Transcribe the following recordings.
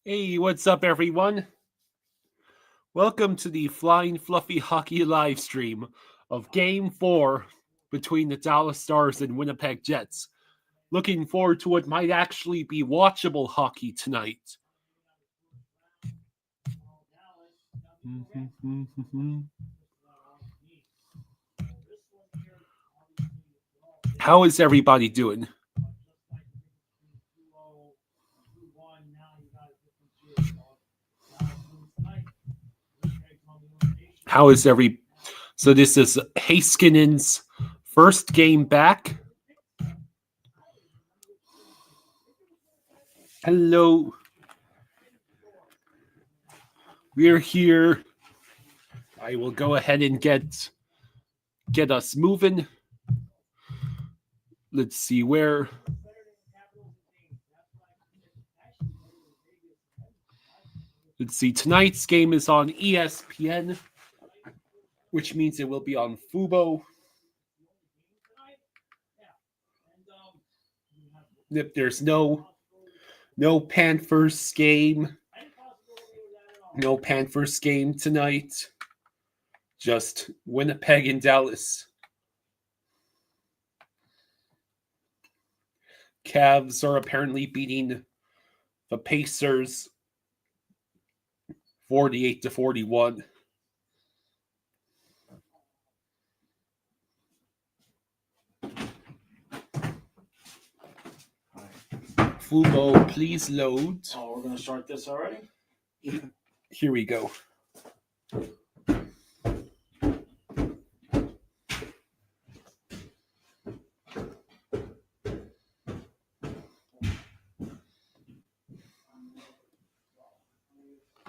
Hey, what's up, everyone? Welcome to the Flying Fluffy Hockey live stream of Game 4 between the Dallas Stars and Winnipeg Jets. Looking forward to what might actually be watchable hockey tonight. How is everybody doing? So this is Heiskanen's first game back. Hello. We're here. I will go ahead and get us moving. Let's see where. Let's see. Tonight's game is on ESPN, which means it will be on Fubo. There's no Panthers game. No Panthers game tonight. Just Winnipeg and Dallas. Cavs are apparently beating the Pacers 48-41. Fubo, please load. Oh, we're going to start this already? Here we go.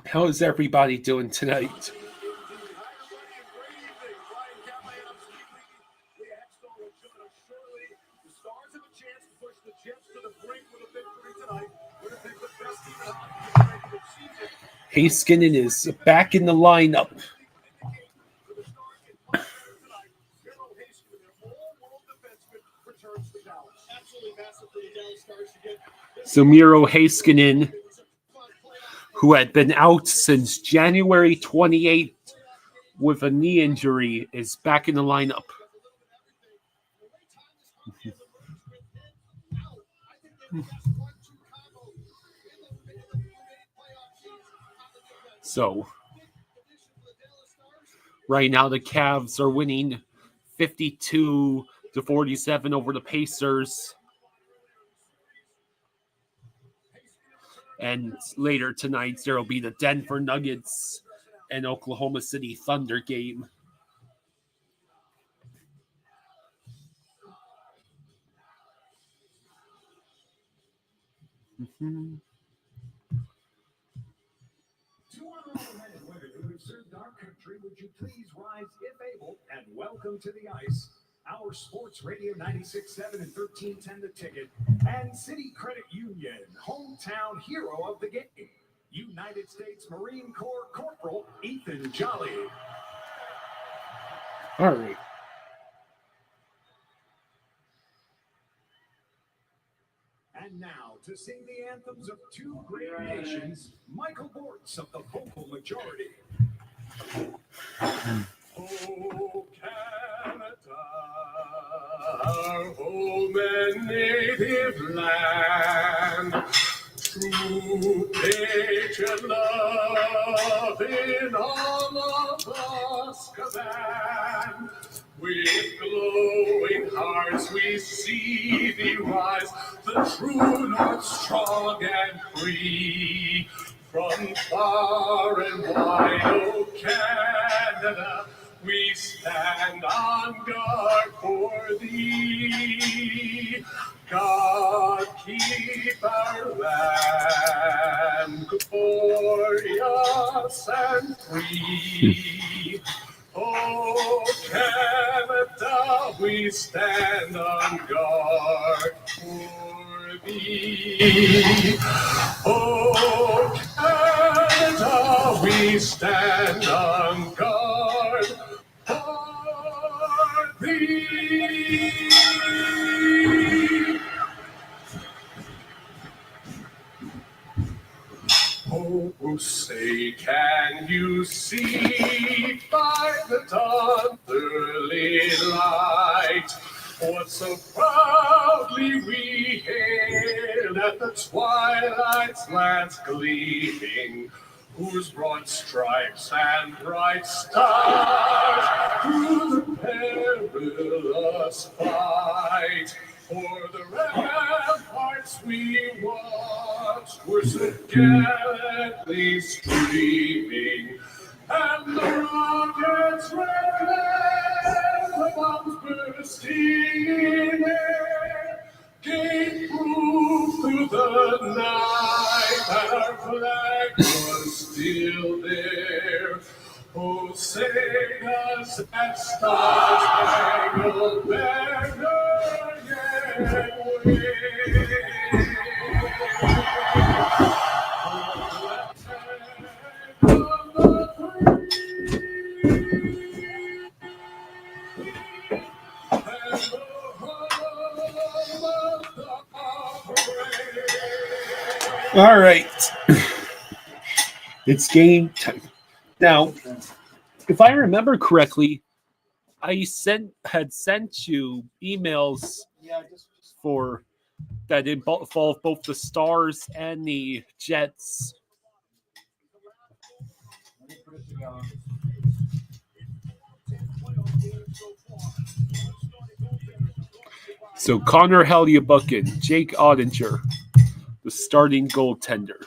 How is everybody doing tonight? Heiskanen is back in the lineup. So Miro Heiskanen, who had been out since January 28th with a knee injury, is back in the lineup. So, right now the Cavs are winning 52-47 over the Pacers. And later tonight, there will be the Denver Nuggets and Oklahoma City Thunder game. Mm-hmm. To honor all the men and women who have served our country, would you please rise if able and welcome to the ice our Sports Radio 96.7 and 1310 The Ticket and City Credit Union, hometown hero of the game, United States Marine Corps Corporal Ethan Jolly. All right. And now, to sing the anthems of two great nations, Michael Bortz of the Vocal Majority. Oh, Canada, our home and native land, true patriot love in all of us command. With glowing hearts we see thee rise, the true north strong and free. From far and wide, oh Canada, we stand on guard for thee. God keep our land glorious and free. Oh, Canada, we stand on guard for thee. Oh, Canada, we stand on guard for thee. Oh, say, can you see by the dawn's early light what so proudly we hailed at the twilight's last gleaming, whose broad stripes and bright stars through the perilous fight for the ramparts we watched were so gallantly streaming, and the rockets' red glare, the bombs bursting in air, gave proof through the night that our flag was still there. Oh, say does that star-spangled banner yet wave? All right. It's game time. Now, if I remember correctly, I had sent you emails for that involve both the Stars and the Jets. So Connor Hellyebucken, Jake Ottinger, the starting goaltender.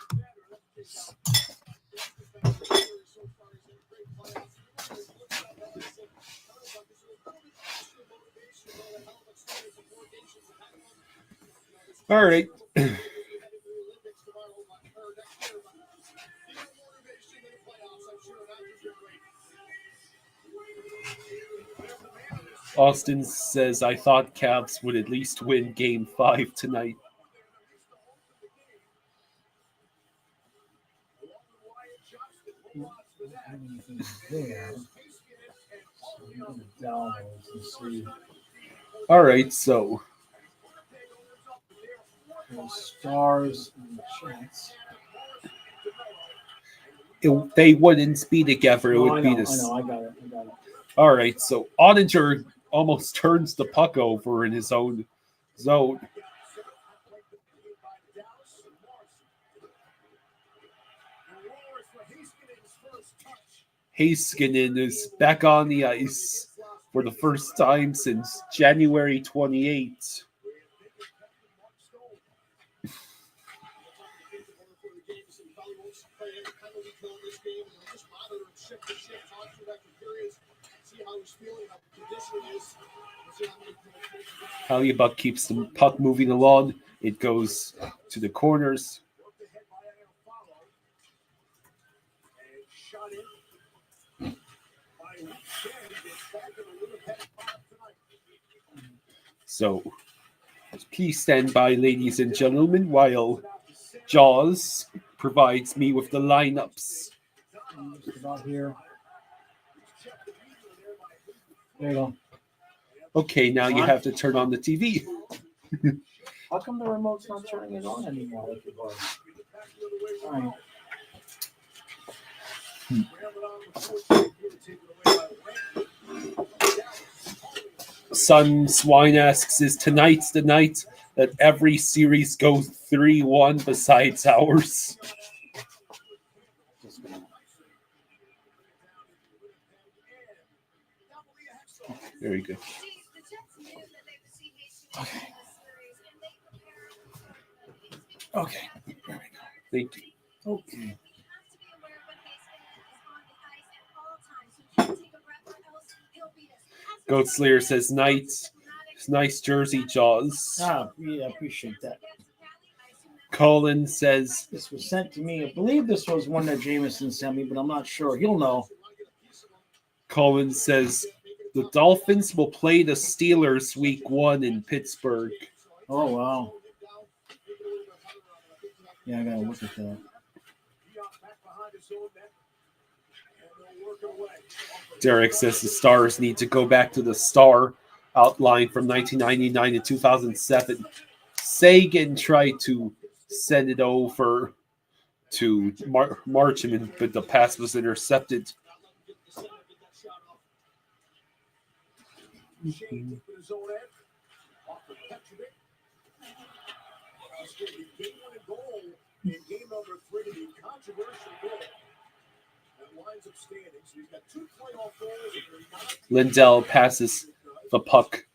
All right. Austin says, I thought Cavs would at least win Game 5 tonight. All right, so the Stars and the Jets. They wouldn't be together. It No, would I be know, this. I got it. All right, so Ottinger almost turns the puck over in his own zone. Heiskanen is back on the ice for the first time since January 28th. Hellyebuck keeps the puck moving along. It goes to the corners. So, please stand by, ladies and gentlemen, while Jaws provides me with the lineups. Just about here. There you go. Okay, now you have to turn on the TV. How come the remote's not turning it on anymore? Like it was? All right. Sun Swine asks, is tonight's the night that every series goes 3-1 besides ours? Very good. Okay. There we go. Thank you. Okay. Goat Slayer says, nice jersey, Jaws. Ah, yeah, I appreciate that. Colin says, This was sent to me. I believe this was one that Jameson sent me, but I'm not sure. He'll know. Colin says, the Dolphins will play the Steelers week 1 in Pittsburgh. Oh, wow. Yeah, I got to look at that. Derek says the Stars need to go back to the star outline from 1999 and 2007. Sagan tried to send it over, to march him in, but the pass was intercepted. Lindell passes the puck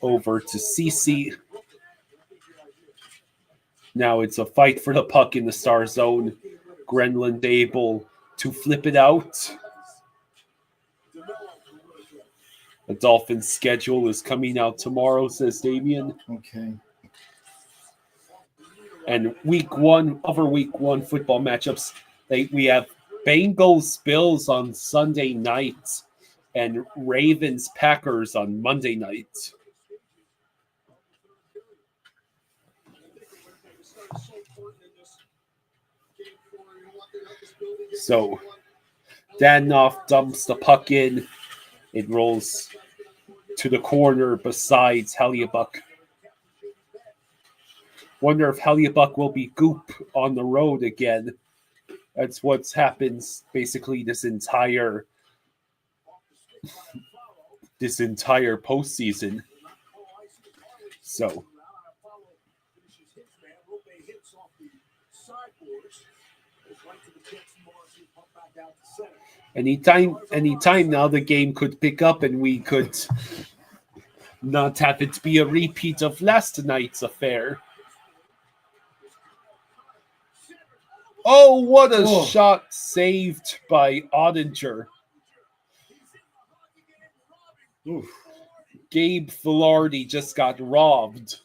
over to CC. Now it's a fight for the puck in the Star zone. Grenland able to flip it out. The Dolphins' schedule is coming out tomorrow, says Damien. Okay. And week one football matchups, we have Bengals Bills on Sunday night and Ravens Packers on Monday night. So Danoff dumps the puck in. It rolls to the corner besides Hellebuyck. Wonder if Hellebuyck will be goop on the road again. That's what's happens basically this entire postseason. So anytime now the game could pick up and we could not have it be a repeat of last night's affair. Oh, what a shot saved by Ottinger. Oof. Gabe Filardi just got robbed.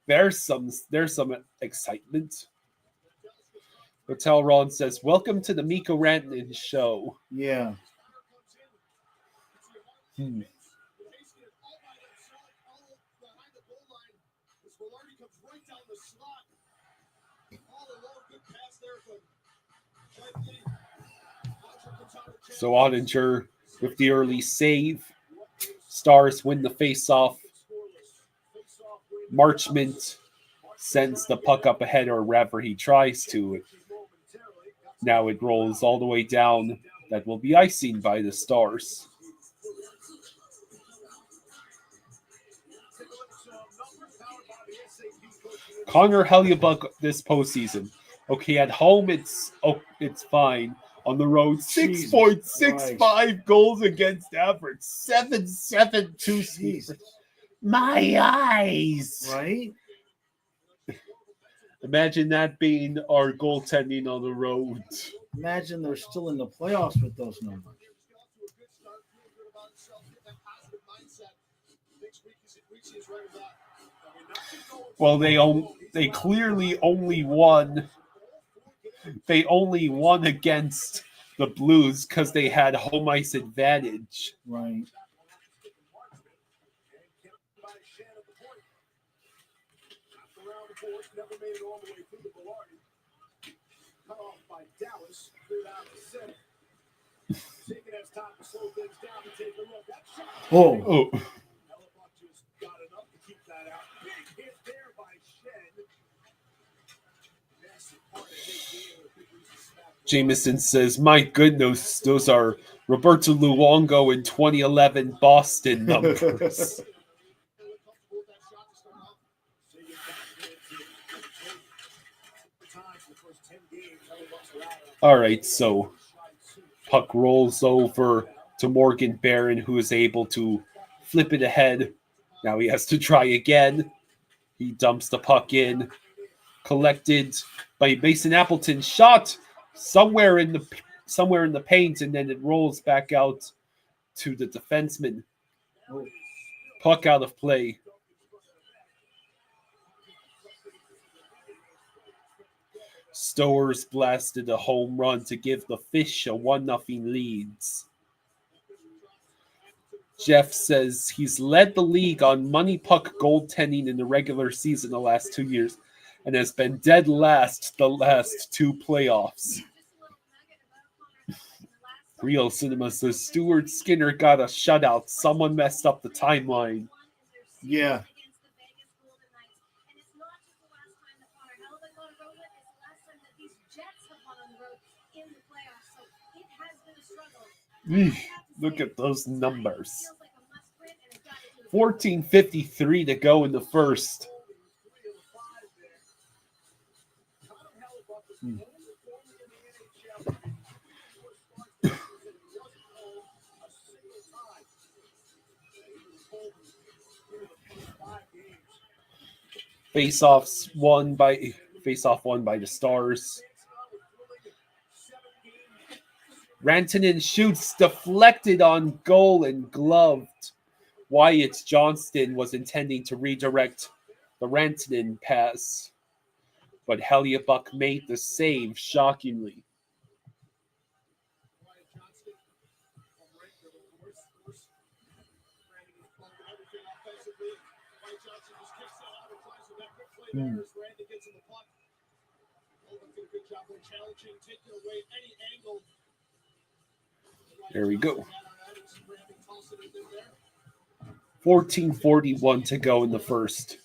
There's some excitement. Hotel Ron says, "Welcome to the Miko Rantanen show." Yeah. So Ottinger with the early save. Stars win the faceoff. Marchment sends the puck up ahead, or rather he tries to. Now it rolls all the way down. That will be icing by the Stars. Connor Hellebuyck this postseason. Okay, at home it's fine. On the road, 6.65 goals against average, 7.72. My eyes. Right? Imagine that being our goaltending on the road. Imagine they're still in the playoffs with those numbers. Well, they clearly only won. They only won against the Blues because they had home ice advantage. Right. Oh. Jameson says, "My goodness, those are Roberto Luongo in 2011 Boston numbers." All right, so puck rolls over to Morgan Barron, who is able to flip it ahead. Now he has to try again. He dumps the puck in, collected by Mason Appleton. Shot somewhere in the paint, and then it rolls back out to the defenseman. Puck out of play. Stowers blasted a home run to give the Fish a 1-0 leads. Jeff says he's led the league on money puck goaltending in the regular season the last 2 years and has been dead last the last two playoffs. Real Cinema says Stuart Skinner got a shutout. Someone messed up the timeline. Yeah. Look at those numbers. 14:53 to go in the first. Face-off won by the Stars. Rantanen shoots deflected on goal and gloved. Wyatt Johnston was intending to redirect the Rantanen pass, but Hellebuyck made the save shockingly. There we go. 14:41 to go in the first.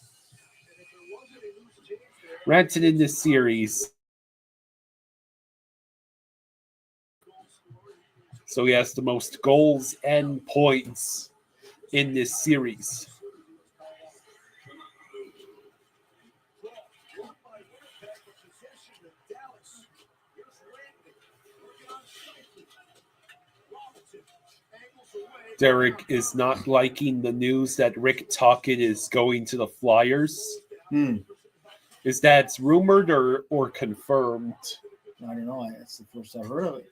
Rantanen in this series. So he has the most goals and points in this series. Derek is not liking the news that Rick Tocchet is going to the Flyers. Is that rumored or confirmed? I don't know. That's the first I've heard of it.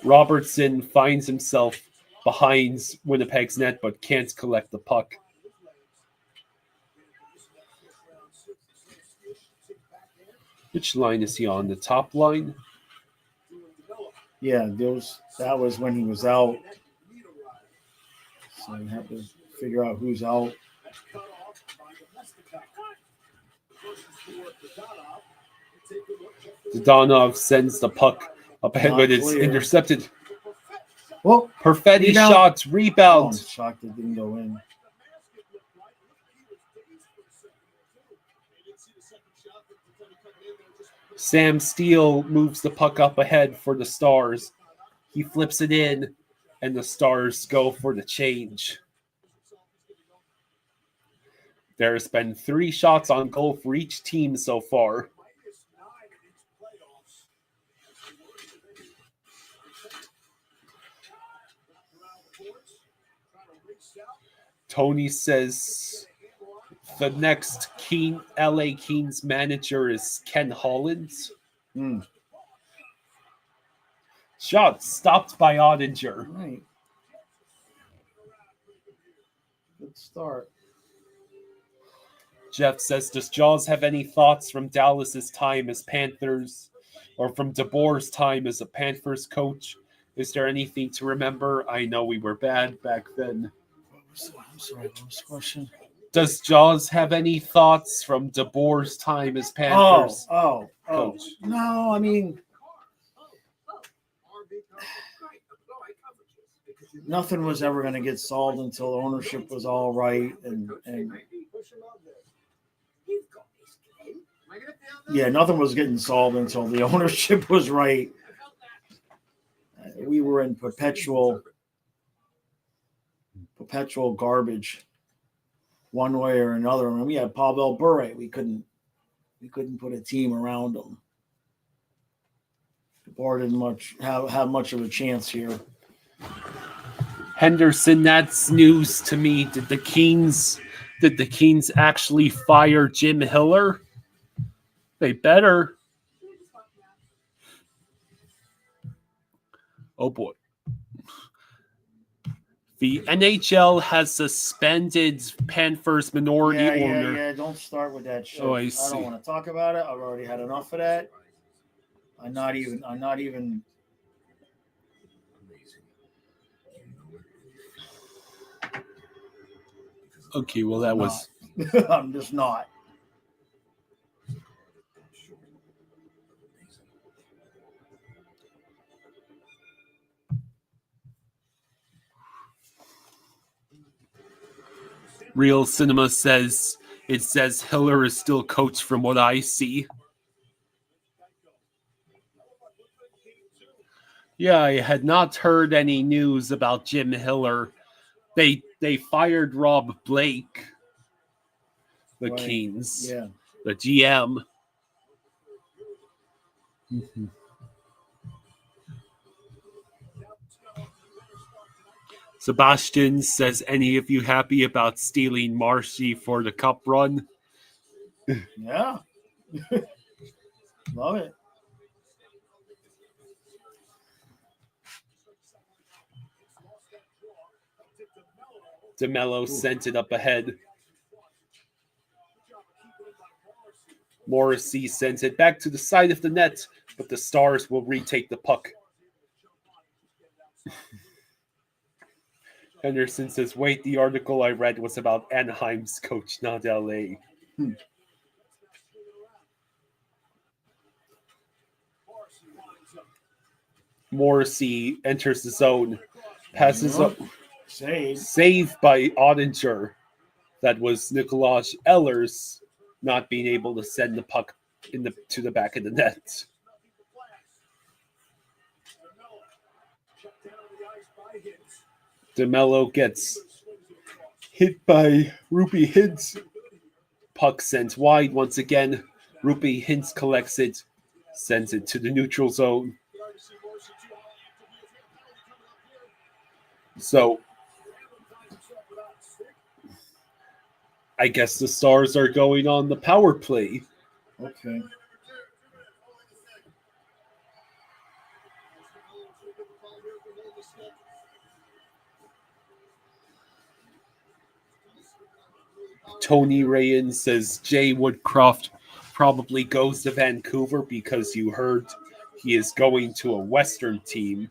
Robertson finds himself behind Winnipeg's net but can't collect the puck. Which line is he on? The top line? Yeah, that was when he was out. So you have to figure out who's out. Dadonov sends the puck up ahead, but it's intercepted. Well, Perfetti shot, rebound. I'm shocked it didn't go in. Sam Steele moves the puck up ahead for the Stars. He flips it in, and the Stars go for the change. There's been 3 shots on goal for each team so far. Tony says the next LA Kings manager is Ken Holland. Shot stopped by Ottinger. Right. Good start. Jeff says, does Jaws have any thoughts from Dallas's time as Panthers or from DeBoer's time as a Panthers coach? Is there anything to remember? I know we were bad back then. I'm sorry, what was the question? Does Jaws have any thoughts from DeBoer's time as Panthers coach? No, I mean, nothing was ever going to get solved until the ownership was all right, and yeah, nothing was getting solved until the ownership was right. We were in perpetual garbage, one way or another. I mean, we had Pavel Bure. We couldn't put a team around him. The board didn't have much of a chance here. Henderson, that's news to me. Did the Kings actually fire Jim Hiller? They better. Oh boy. The NHL has suspended Panthers minority owner. Yeah. Don't start with that shit. Oh, I don't want to talk about it. I've already had enough of that. I'm not even. Okay, well that was. I'm just not. Real Cinema says Hiller is still coach from what I see. Yeah, I had not heard any news about Jim Hiller. They fired Rob Blake, the Right. Kings, Yeah. the GM. Sebastian says, any of you happy about stealing Marshy for the cup run? Yeah. Love it. DeMello sent it up ahead. Morrissey sends it back to the side of the net, but the Stars will retake the puck. Henderson says, wait, the article I read was about Anaheim's coach, not LA. Morrissey enters the zone, passes up, save by Ottinger. That was Nikolaj Ehlers not being able to send the puck to the back of the net. DeMello gets hit by Rupi Hintz. Puck sent wide once again. Rupi Hintz collects it, sends it to the neutral zone. So, I guess the Stars are going on the power play. Okay. Tony Rayan says Jay Woodcroft probably goes to Vancouver because you heard he is going to a Western team.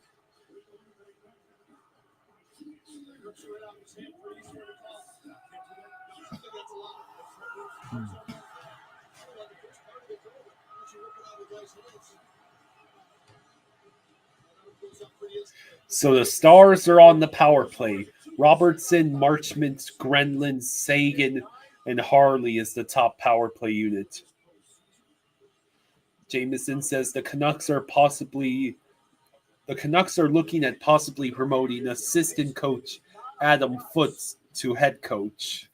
So the Stars are on the power play. Robertson, Marchment, Grenlund, Sagan, and Harley is the top power play unit. Jameson says the Canucks are looking at possibly promoting assistant coach Adam Foote to head coach.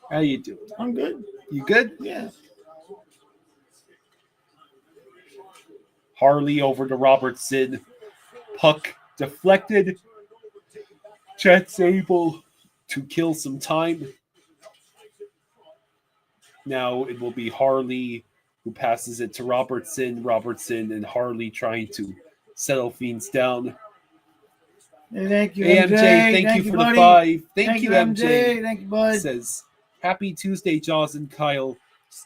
How you doing? I'm good. You good? Yeah. Harley over to Robertson. Puck deflected. Chet's able to kill some time. Now it will be Harley who passes it to Robertson. Robertson and Harley trying to settle things down. Hey, thank you, AMJ. Thank you for buddy. the 5. Thank you, MJ. Thank you, bud. Says, happy Tuesday, Jaws and Kyle.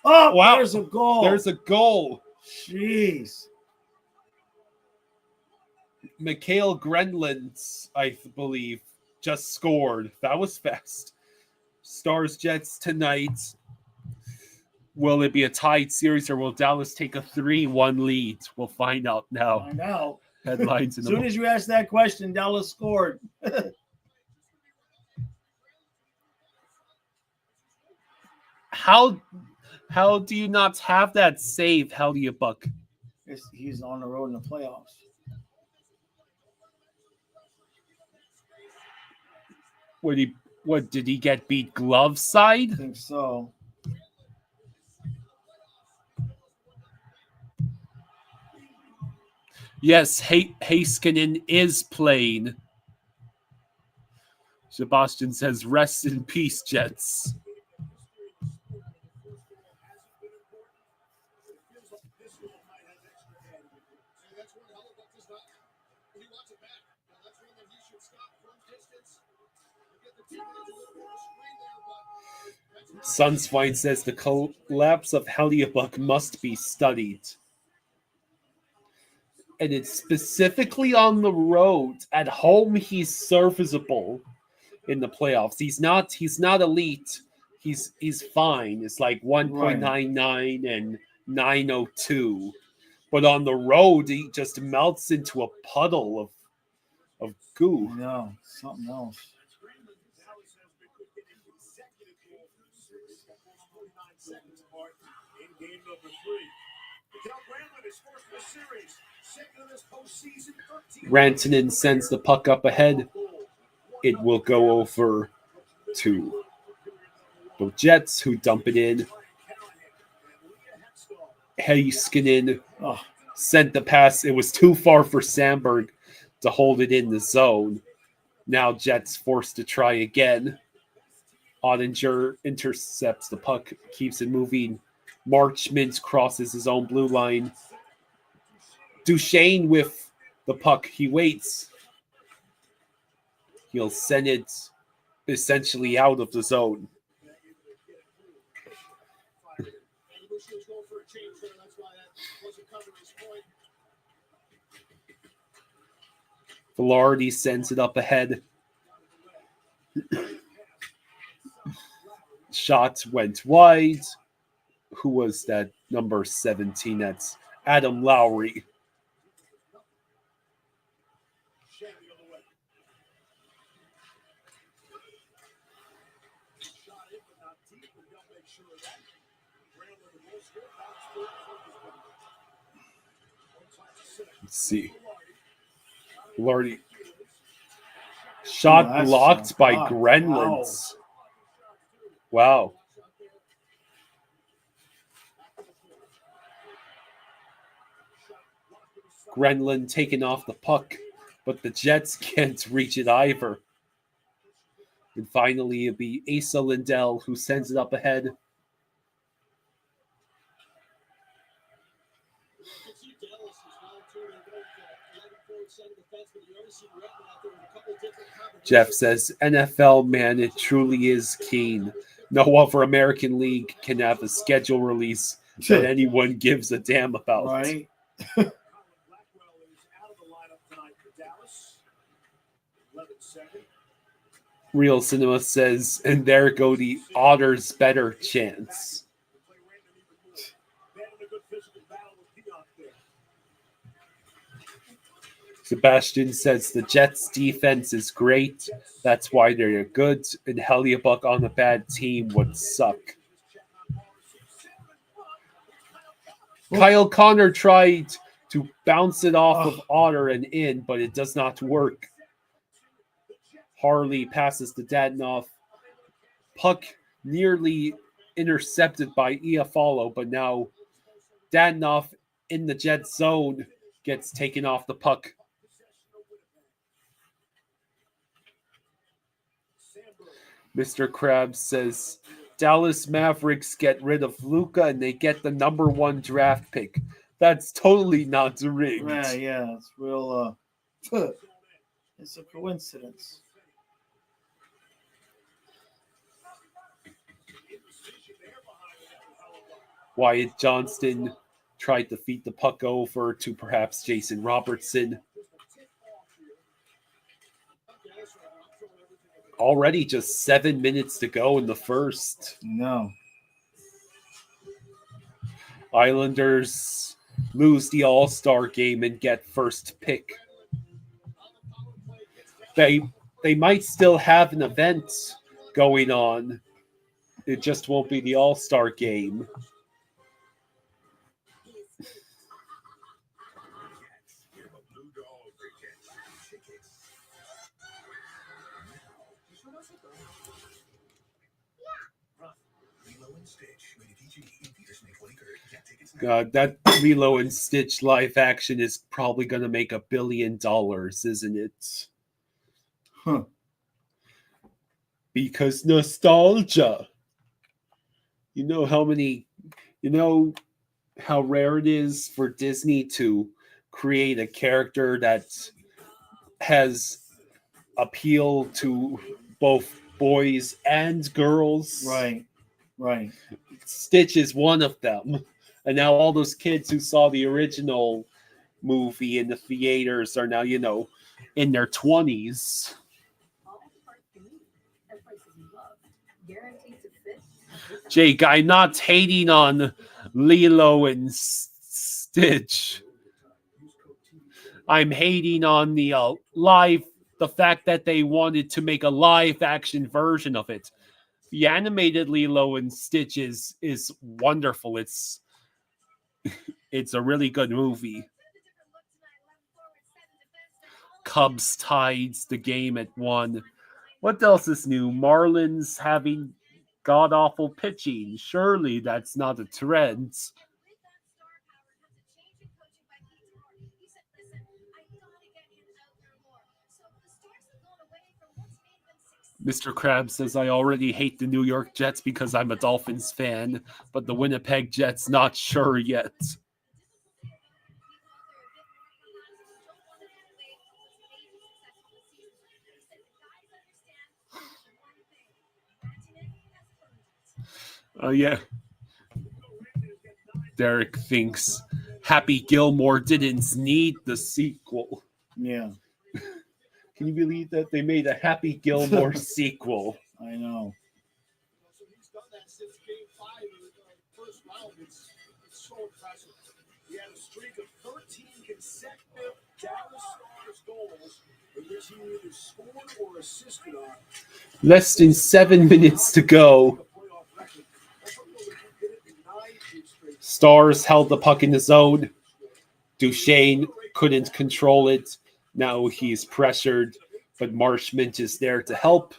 Oh, wow. There's a goal. There's a goal. Jeez. Mikhail Grenlund, I believe, just scored. That was fast. Stars Jets tonight. Will it be a tied series or will Dallas take a 3-1 lead? We'll find out now. Find out. Headlines in As soon as you ask that question, Dallas scored. How do you not have that save, Helliebuck? He's on the road in the playoffs. What did he get beat glove side? I think so. Yes, Heiskanen is playing. Sebastian says, rest in peace, Jets. Sunswine says the collapse of Helliebuck must be studied. And it's specifically on the road. At home, he's serviceable in the playoffs. He's not elite. He's fine. It's like 1.99 and 902. But on the road, he just melts into a puddle of goo. No, something else. Rantanen sends the puck up ahead. It will go over to the Jets, who dump it in. Heiskanen sent the pass. It was too far for Sandberg to hold it in the zone. Now Jets forced to try again. Ottinger intercepts the puck, keeps it moving. Marchment crosses his own blue line. Duchesne with the puck. He waits. He'll send it essentially out of the zone. Velarde sends it up ahead. Shot went wide. Who was that number 17? That's Adam Lowry. Let's see. Velarde. Shot blocked by Grenlands. Wow. Grenland taking off the puck, but the Jets can't reach it either. And finally, it'll be Asa Lindell who sends it up ahead. Jeff says, NFL, man, it truly is keen. No other American league can have a schedule release that anyone gives a damn about. Right. Real Cinema says, and there go the Otters' better chance. Sebastian says the Jets' defense is great. That's why they're good. And Hellebuyck on a bad team would suck. Kyle Connor tried to bounce it off of Otter and in, but it does not work. Harley passes to Dadonov. Puck nearly intercepted by Iafallo, but now Dadonov in the Jet zone gets taken off the puck. Mr. Krabs says, Dallas Mavericks get rid of Luka and they get the number 1 draft pick. That's totally not rigged. Yeah, it's real. It's a coincidence. Wyatt Johnston tried to feed the puck over to perhaps Jason Robertson. Already just 7 minutes to go in the first. No. Islanders lose the All-Star game and get first pick. They might still have an event going on. It just won't be the All-Star game. God, that Lilo and Stitch live action is probably going to make $1 billion, isn't it? Huh. Because nostalgia. You know how rare it is for Disney to create a character that has appeal to both boys and girls. Right. Stitch is one of them. And now all those kids who saw the original movie in the theaters are now, in their 20s. Jake, I'm not hating on Lilo and Stitch. I'm hating on the live the fact that they wanted to make a live action version of it. The animated Lilo and Stitch is wonderful. It's a really good movie. Cubs ties the game at 1. What else is new? Marlins having god-awful pitching. Surely that's not a trend. Mr. Krabs says, I already hate the New York Jets because I'm a Dolphins fan, but the Winnipeg Jets not sure yet. Oh, yeah. Derek thinks Happy Gilmore didn't need the sequel. Yeah. Can you believe that they made a Happy Gilmore sequel? I know. So he's done that since Game 5 of the first round. It's so impressive. He had a streak of 13 consecutive Dallas Stars goals in which he either scored or assisted on. Less than 7 minutes to go. Stars held the puck in the zone. Duchesne couldn't control it. Now he's pressured, but Marchment is there to help.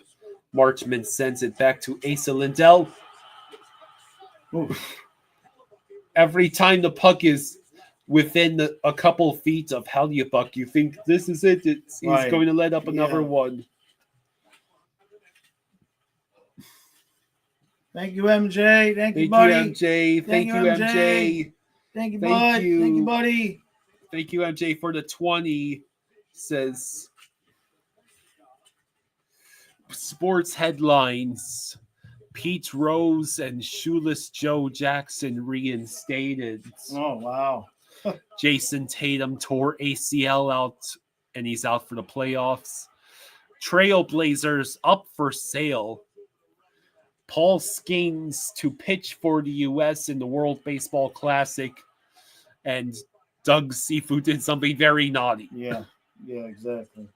Marchment sends it back to Asa Lindell. Every time the puck is within a couple feet of Hellebuyck, you think this is it. He's going to let up another one. Thank you, MJ. Thank you, buddy. MJ. Thank you, MJ. Thank you, bud. Thank you, buddy. Thank you, MJ, for the 20. Says sports headlines. Pete Rose and Shoeless Joe Jackson reinstated. Oh, wow. Jason Tatum tore ACL out, and he's out for the playoffs. Trailblazers up for sale. Paul Skeens to pitch for the U.S. in the World Baseball Classic. And Doug Seafood did something very naughty. Yeah, exactly.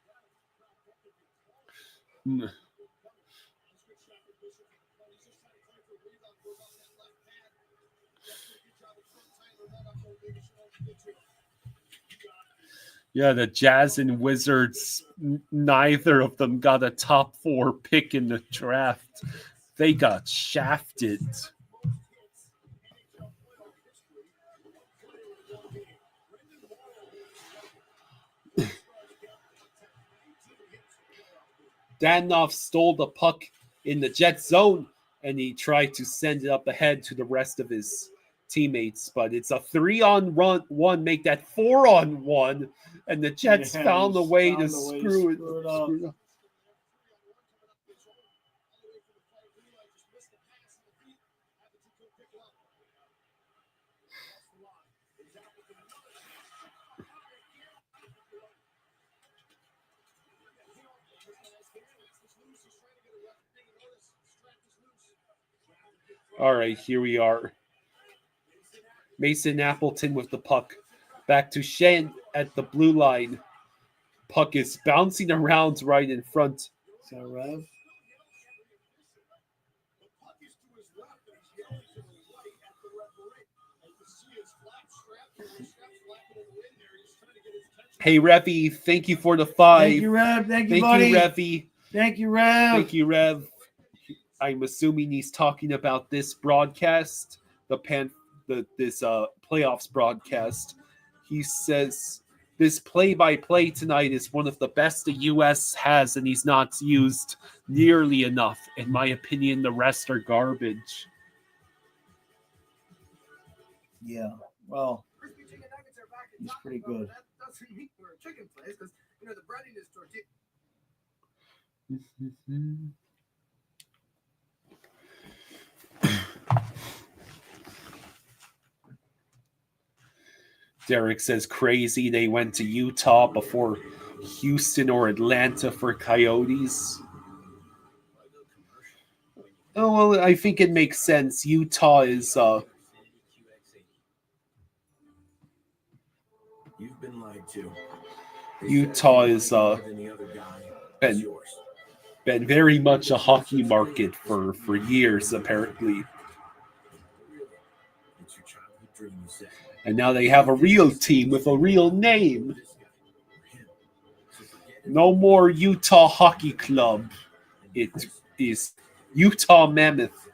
Yeah, the Jazz and Wizards, neither of them got a top 4 pick in the draft. They got shafted. Danoff stole the puck in the Jet zone, and he tried to send it up ahead to the rest of his teammates. But it's a 3-on-1, make that 4-on-1, and the Jets found a way to screw it up. All right, here we are. Mason Appleton with the puck. Back to Shen at the blue line. Puck is bouncing around right in front. Is that Rev? Hey, Revy, thank you for the 5. Thank you, Rev. Thank you, buddy. Revy. Thank you, Rev. Thank you, Rev. I'm assuming he's talking about this broadcast, this playoffs broadcast. He says this play-by-play tonight is one of the best the U.S. has, and he's not used nearly enough. In my opinion, the rest are garbage. Yeah, well, he's pretty good. That's unique for a chicken place because, the breading is tortilla. Derek says crazy they went to Utah before Houston or Atlanta for Coyotes. Oh, well, I think it makes sense. Utah is You've been lied to. Utah is been very much a hockey market for years, apparently. And now they have a real team with a real name. No more Utah Hockey Club. It is Utah Mammoth.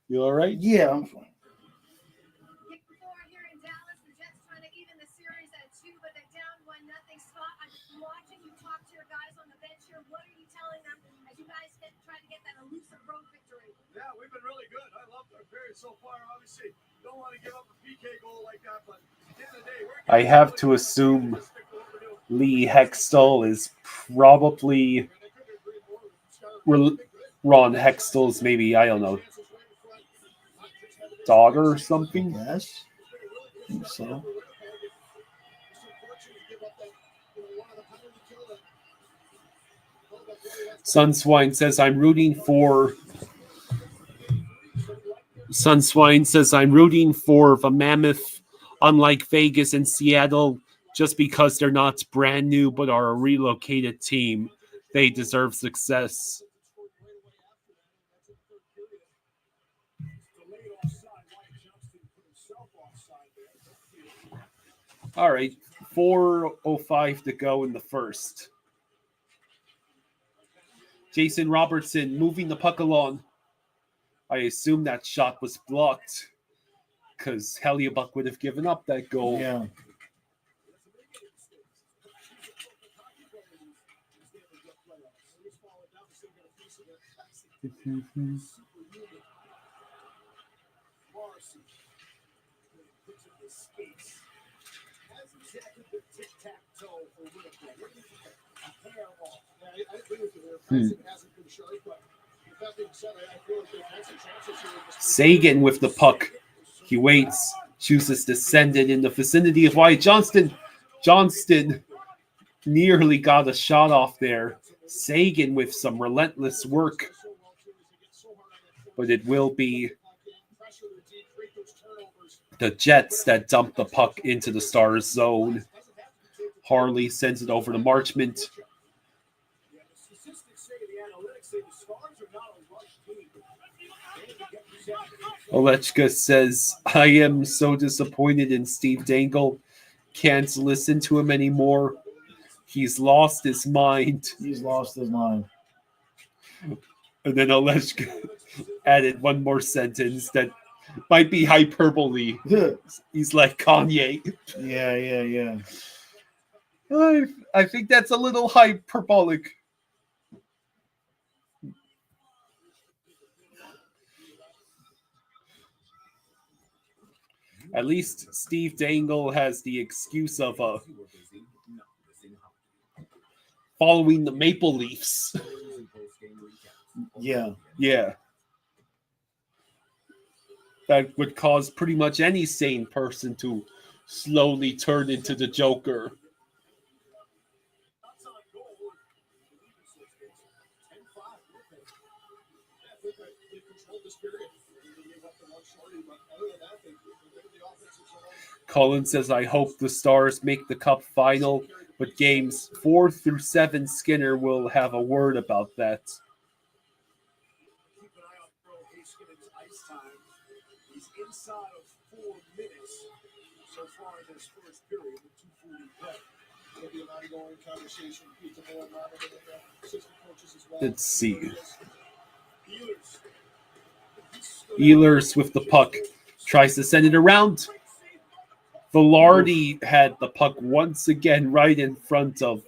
You all right? Yeah, I'm fine. Here in Dallas, the Jets trying to even the series at 2, but they're down 1-0. Scott, I'm watching you talk to your guys on the bench here. What are you telling them as you guys try to get that elusive road victory? Yeah, we've been really good. I love our period so far. Obviously, don't want to give up a PK goal like that, but at the end of the day, I have to assume Lee Hextall is probably Ron Hextall's maybe, I don't know, daughter or something. Yes. I think so. Sunswine says I'm rooting for the Mammoth, unlike Vegas and Seattle, just because they're not brand new but are a relocated team. They deserve success. All right, 4:05 to go in the first. Jason Robertson moving the puck along. I assume that shot was blocked because Hellebuyck would have given up that goal. Yeah. Sagan with the puck. He waits, chooses to send it in the vicinity of Wyatt Johnston. Johnston nearly got a shot off there. Sagan with some relentless work. But it will be the Jets that dump the puck into the Stars zone. Harley sends it over to Marchment. Olechka says, I am so disappointed in Steve Dangle. Can't listen to him anymore. He's lost his mind. He's lost his mind. And then Olechka added one more sentence that might be hyperbole. He's like Kanye. Yeah. I think that's a little hyperbolic. At least Steve Dangle has the excuse of following the Maple Leafs. Yeah. That would cause pretty much any sane person to slowly turn into the Joker. Cullen says, I hope the Stars make the Cup final, but games 4 through 7, Skinner will have a word about that. keep an eye on Earl Haskin's ice time. He's inside of 4 minutes so far in this first period with 2:40 play. There'll be an ongoing conversation with Peter Moore and the assistant coaches as well. Let's see. Ehlers with the puck. Tries to send it around. Velarde had the puck once again right in front of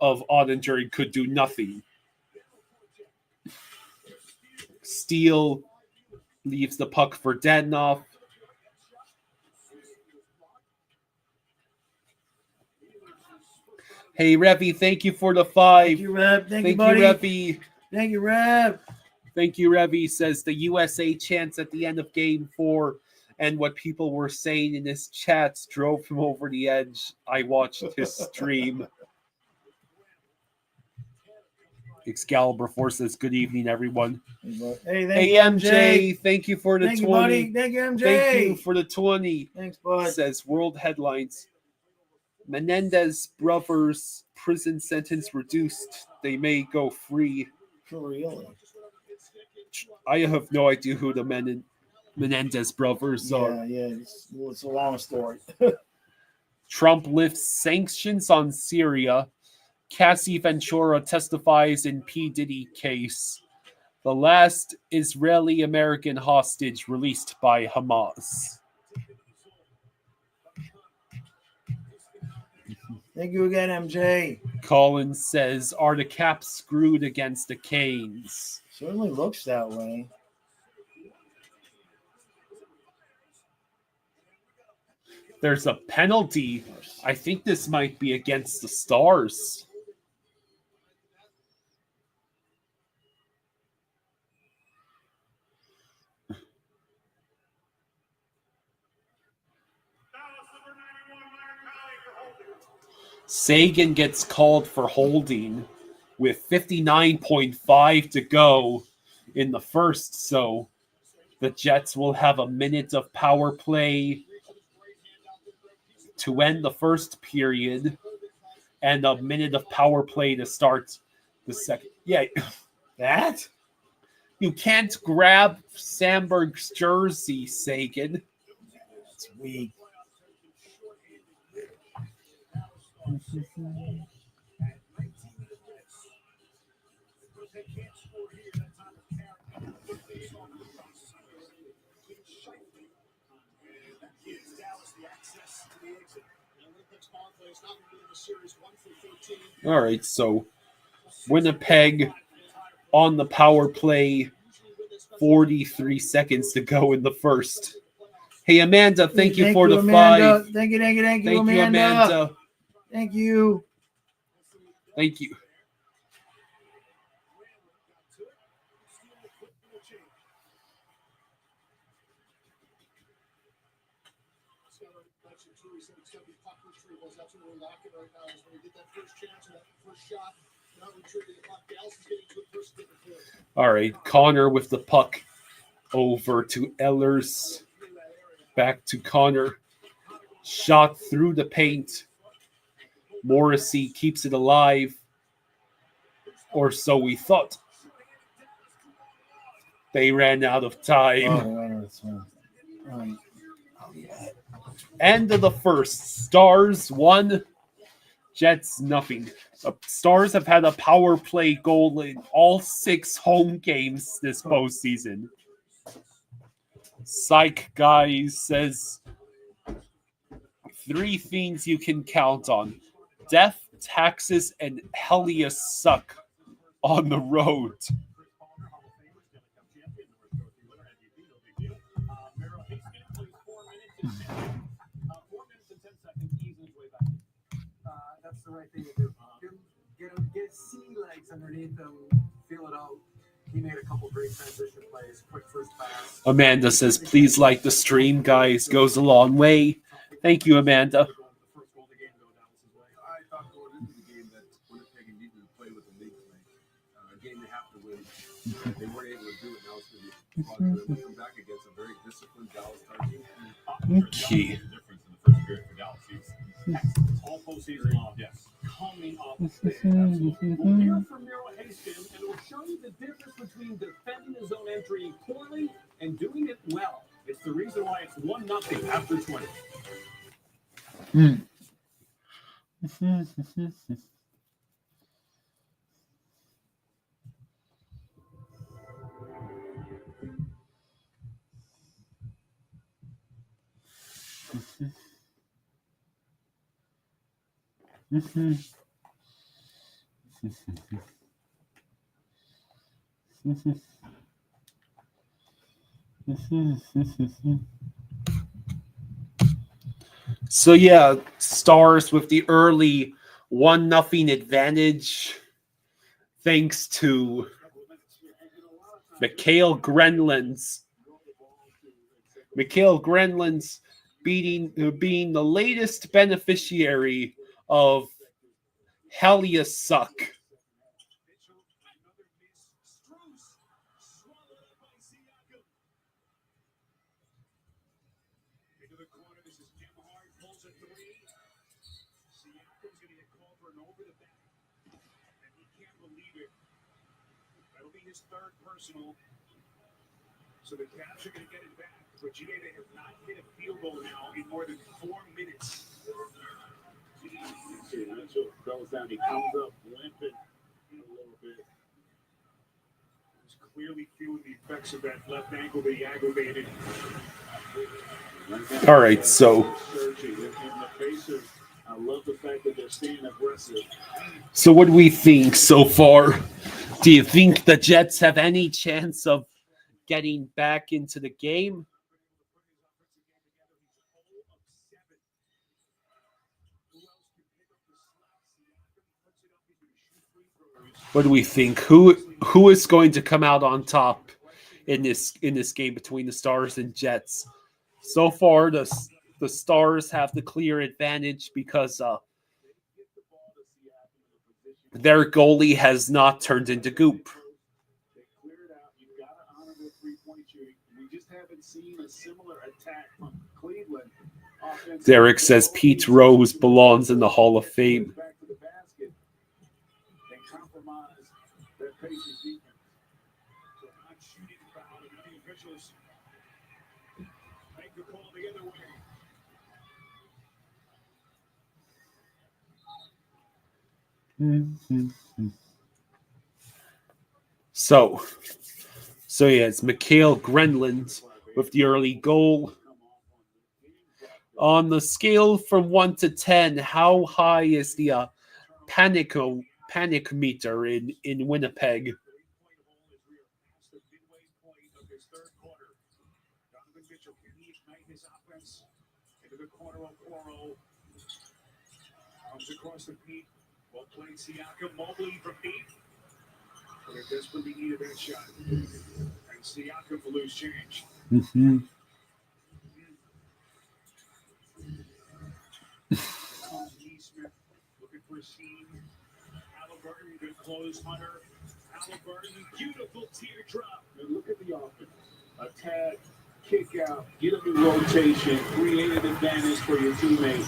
Ottinger and could do nothing. Steele leaves the puck for Dadonov. Hey, Revy, thank you for the 5. Thank you, Rev. Thank you, Thank buddy. you, Revy. Thank you, Rev. Thank you, Revy, says the USA chants at the end of Game 4 and what people were saying in his chats drove him over the edge. I watched his stream. Excalibur Force says, good evening, everyone. Hey, thank Hey, you, MJ, thank you for the Thank 20. you, buddy. Thank you, MJ. Thank you for the 20. Thanks, bud. Says World Headlines. Menendez brothers prison sentence reduced. They may go free. For real. I have no idea who the Menendez brothers are. Yeah. It's a long story. Trump lifts sanctions on Syria. Cassie Ventura testifies in P. Diddy case. The last Israeli-American hostage released by Hamas. Thank you again, MJ. Collins says, are the Caps screwed against the Canes? Certainly looks that way. There's a penalty. I think this might be against the Stars. Sagan gets called for holding with 59.5 to go in the first, so the Jets will have a minute of power play to end the first period and a minute of power play to start the second. Yeah, that? You can't grab Sandberg's jersey, Sagan. That's weak. All right, so Winnipeg on the power play, 43 seconds to go in the first. Hey, Amanda, thank you for the Amanda. 5. Thank you, Thank you, Amanda. Amanda. Thank you. Thank you. All right, Connor with the puck over to Ehlers. Back to Connor. Shot through the paint. Morrissey keeps it alive. Or so we thought. They ran out of time. End of the first. Stars 1, Jets nothing. The Stars have had a power play goal in all 6 home games this postseason. Psych Guys says 3 things you can count on. Death, taxes, and Helios suck on the road. That's the right thing to do. Get sea legs underneath him, feel it out. He made a couple great transition plays, quick first pass. Amanda says, please like the stream, guys. Goes a long way. Thank you, Amanda. I thought going into the game that Winnipeg needed to play with the league tonight. A game they have to win. They weren't able to do it. Now it's going to be fun for them to come back against a very disciplined Dallas Stars team. Okay. Difference in the first period for Dallas. All postseason long, yes. Coming off the stage, absolutely. We'll hear from Miro Haskin, and we'll show you the difference between defending his own entry poorly and doing it well. It's the reason why it's 1-0 after 20. So yeah, Stars with the early 1-0 advantage thanks to Mikhail Grenland's being the latest beneficiary of Helios suck. a three. Siakam's going to get called for an over the back. And he can't believe it. That'll be his third personal. So the Caps are going to get it back. But they have not hit a field goal now in more than 4 minutes. See, Mitchell goes down. He comes up limping a little bit. He's clearly feeling the effects of that left ankle that he aggravated. All right, so I love the fact that they're staying aggressive. So what do we think so far? Do you think the Jets have any chance of getting back into the game? What do we think? Who is going to come out on top in this game between the Stars and Jets? So far, the Stars have the clear advantage because their goalie has not turned into goop. They cleared out. You've got to honor their three-point shooting. We just haven't seen a similar attack from Cleveland. Derek says Pete Rose belongs in the Hall of Fame. Back to the basket and compromise their Pacers defense. So not shooting foul, and the officials make the call the other way. So yeah, it's Mikhail Grenland with the early goal. On the scale from 1 to 10, how high is the panic meter in Winnipeg? Comes across the Pete. Well played, Siakam. Mobley from deep. But they desperately needed that shot. And Siakam for loose change. Mm-hmm. Smith looking for a seam. Halliburton, good close, Hunter. Halliburton, beautiful teardrop. And look at the offense. Attack, kick out, get a new rotation, create an advantage for your teammate.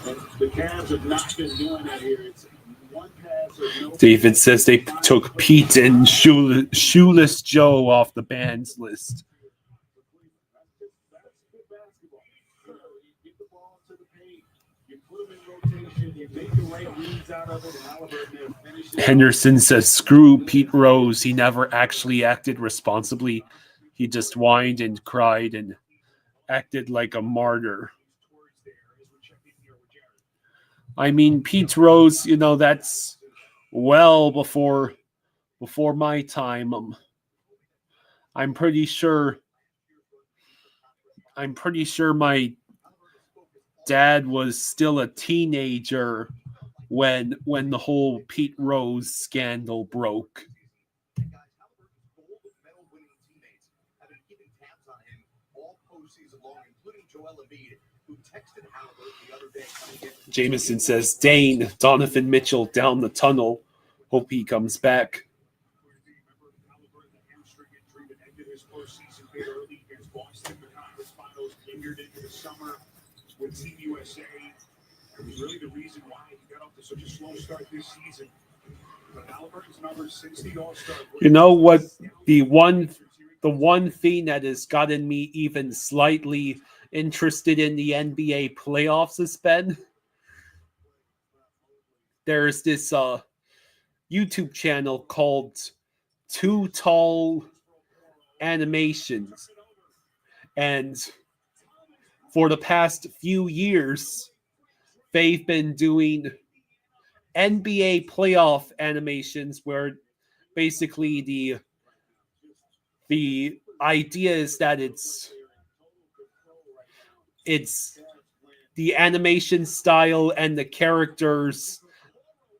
And the Cavs have not been doing that here. It's one pass or no. David says they took Pete and Shoeless Joe off the band's list. That's good basketball. You get the ball to the paint, you put them in rotation, you make the right reads out of it, and Halliburton finishes it. Henderson says, screw Pete Rose. He never actually acted responsibly. He just whined and cried and acted like a martyr. I mean, Pete Rose, that's well before my time. I'm pretty sure my dad was still a teenager when the whole Pete Rose scandal broke. Jameson says, Dane, Donovan Mitchell down the tunnel. Hope he comes back. With Team USA, it was really the reason why he got off to such a slow start this season. But Halliburton's number 60 All-Star. You know what? The one thing that has gotten me even slightly interested in the NBA playoffs has been there's this YouTube channel called Too Tall Animations, and for the past few years, they've been doing NBA playoff animations where basically the idea is that it's the animation style and the characters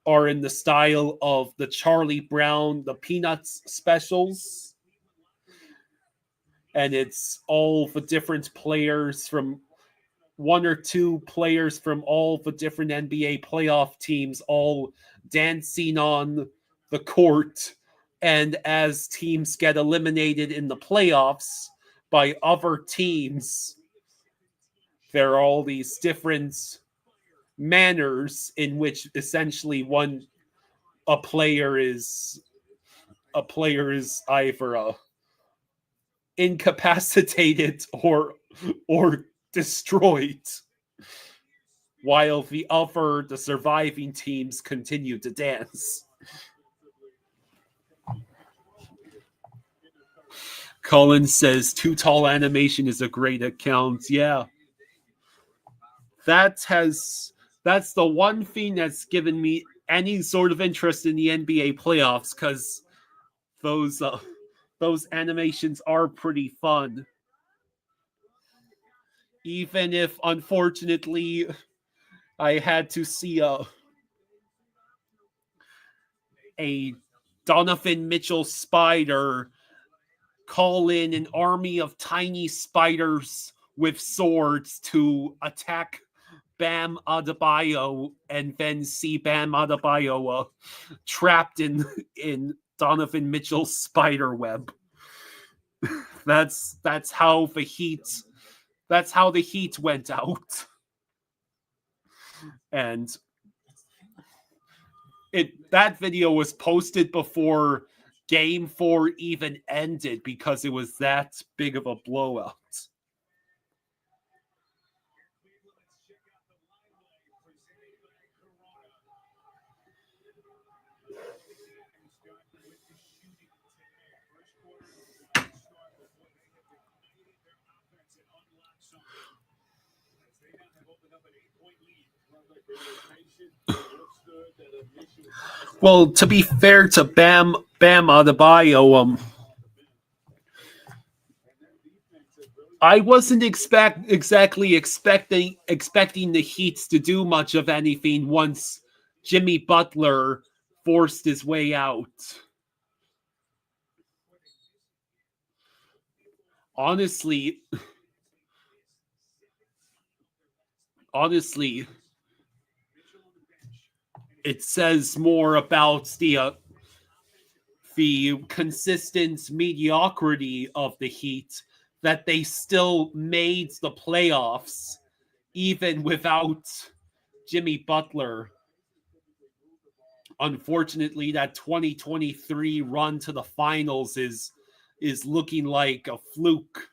are in the style of the Charlie Brown, the Peanuts specials. And it's all the different players from one or two players from all the different NBA playoff teams all dancing on the court. And as teams get eliminated in the playoffs by other teams, there are all these different manners in which essentially a player is either incapacitated or destroyed, while the surviving teams continue to dance. Colin says Too Tall Animation is a great account. Yeah. That's the one thing that's given me any sort of interest in the NBA playoffs, because those animations are pretty fun. Even if, unfortunately, I had to see a Donovan Mitchell spider call in an army of tiny spiders with swords to attack Bam Adebayo, and then see Bam Adebayo trapped in Donovan Mitchell's spider web. That's how the Heat went out. And that video was posted before Game 4 even ended because it was that big of a blowout. Well, to be fair to Bam Adebayo, I wasn't exactly expecting the Heat to do much of anything once Jimmy Butler forced his way out. Honestly, it says more about the consistent mediocrity of the Heat that they still made the playoffs even without Jimmy Butler. Unfortunately, that 2023 run to the finals is looking like a fluke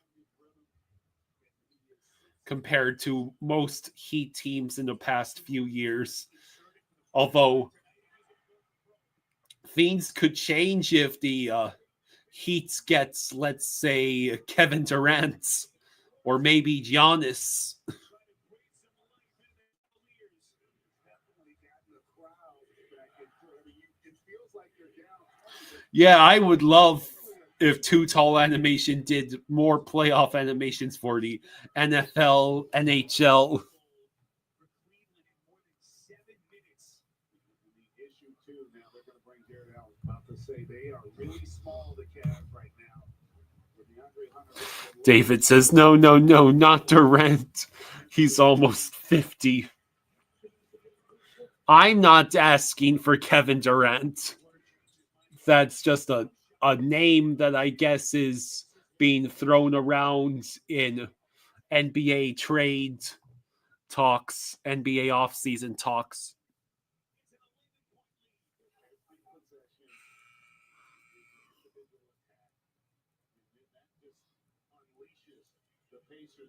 compared to most Heat teams in the past few years. Although things could change if the Heat gets, let's say, Kevin Durant or maybe Giannis. Yeah, I would love if Too Tall Animation did more playoff animations for the NFL, NHL. David says, no, not Durant. He's almost 50. I'm not asking for Kevin Durant. That's just a name that I guess is being thrown around in NBA trade talks, NBA offseason talks.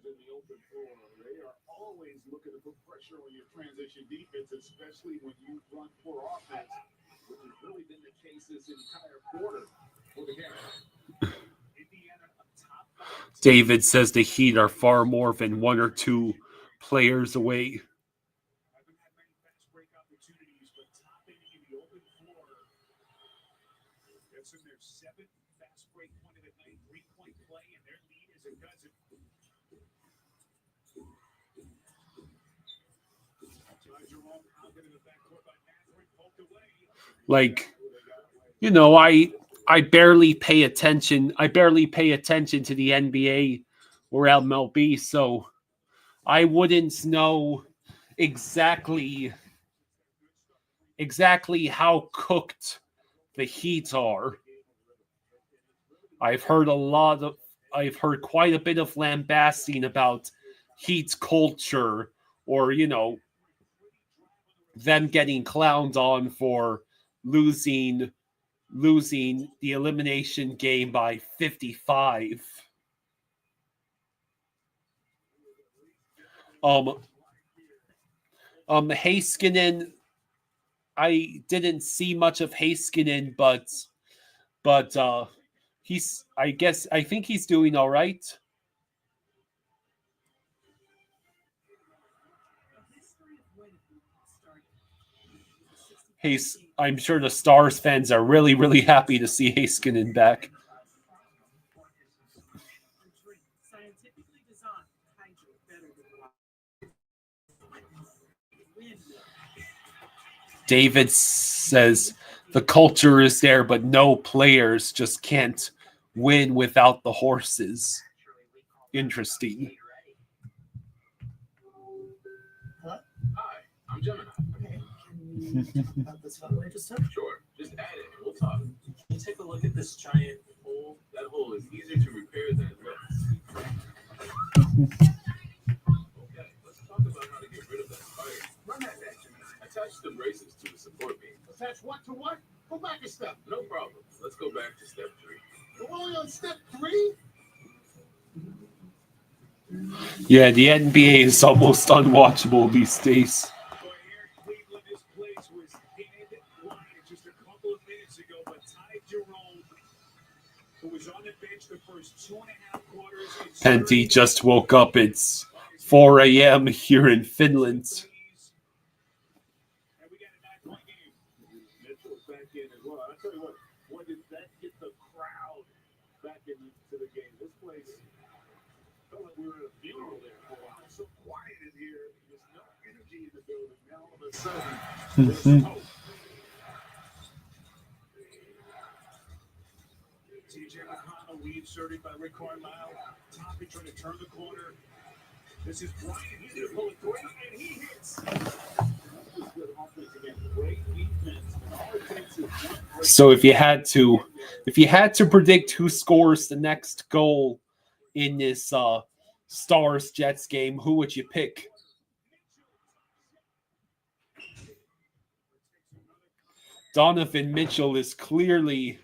In the open floor, they are always looking to put pressure on your transition defense, especially when you run poor offense, which has really been the case this entire quarter for the game. David says the Heat are far more than one or two players away. Like, you know, I barely pay attention. I barely pay attention to the NBA or MLB, so I wouldn't know exactly how cooked the Heat are. I've heard quite a bit of lambasting about Heat's culture, or, you know, them getting clowned on for losing the elimination game by 55. Heiskanen, I didn't see much of Heiskanen, but I think he's doing all right. I'm sure the Stars fans are really, really happy to see Heiskanen back. David says the culture is there, but no players just can't win without the horses. Interesting. Hi, I'm Gemini. Okay, can we talk about this fundraiser stuff? Sure, just add it. We'll talk. Can you take a look at this giant hole? That hole is easier to repair than it looks. Okay, let's talk about how to get rid of that fire. Run that back, Gemini. Attach the braces to the support beam. Attach what to what? Go back a step. No problem. Let's go back to step 3. We're only on step 3? Yeah, the NBA is almost unwatchable these days. Cleveland, this place was dead quiet just a couple of minutes ago, but Ty Jerome, who was on the bench the first 2.5 quarters. Penty just woke up. It's 4 a.m. here in Finland. And we got a 9-point game. Mitchell's back in as well. I'll tell you what, when did that get the crowd back into the game? This place felt like we were at a funeral there for a while. It's so quiet in here. There's no energy in the building. Now all of a sudden, there's hope. TJ McConnell reinserted by Rick Carlisle. Toppy trying to turn the corner. This is Bryant. He's going to pull it through, and he hits. Good offense again. Great defense. All it takes is one break. So if you had to predict who scores the next goal in this Stars Jets game, who would you pick? Donovan Mitchell is clearly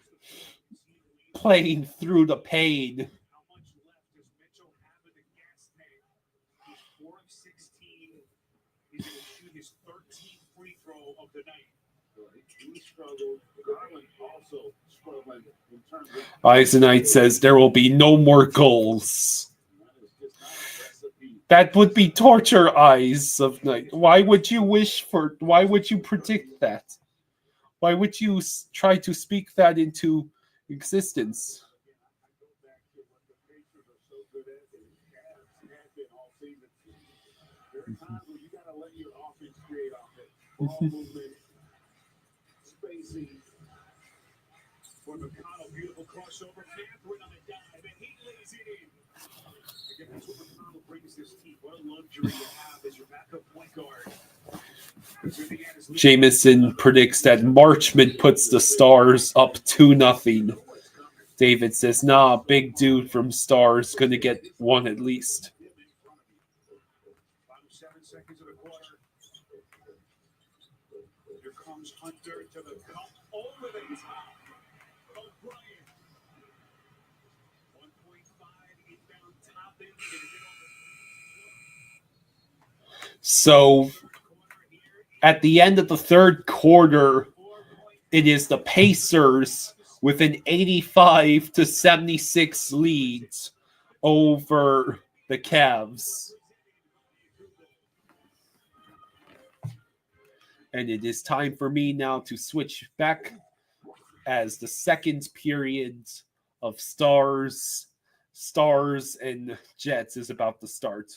playing through the pain. How much left does Mitchell have in the gas tank? He's 4 of 16. He's going to shoot his 13th free throw of the night. He struggled. Garland also struggling in terms of Eisenite says there will be no more goals. that is just not a recipe. That would be torture, Eyes of Night. Why would you predict that? Why would you try to speak that into existence? I go back to what the Pacers are so good at, and have been all season. There are times where you got to let your offense create offense. Ball movement, spacing. For McConnell, beautiful crossover. Catherine on the dive, and he lays it in. Again, that's what McConnell brings this team. What a luxury to have as your backup point guard. Jameson predicts that Marchman puts the Stars up 2-0. David says, nah, big dude from Stars going to get one at least. Final 7 seconds of the quarter. Here comes Hunter to the cup over the top. O'Brien. 1.5 inbound top end. So at the end of the third quarter, it is the Pacers with an 85-76 lead over the Cavs. And it is time for me now to switch back as the second period of Stars and Jets is about to start.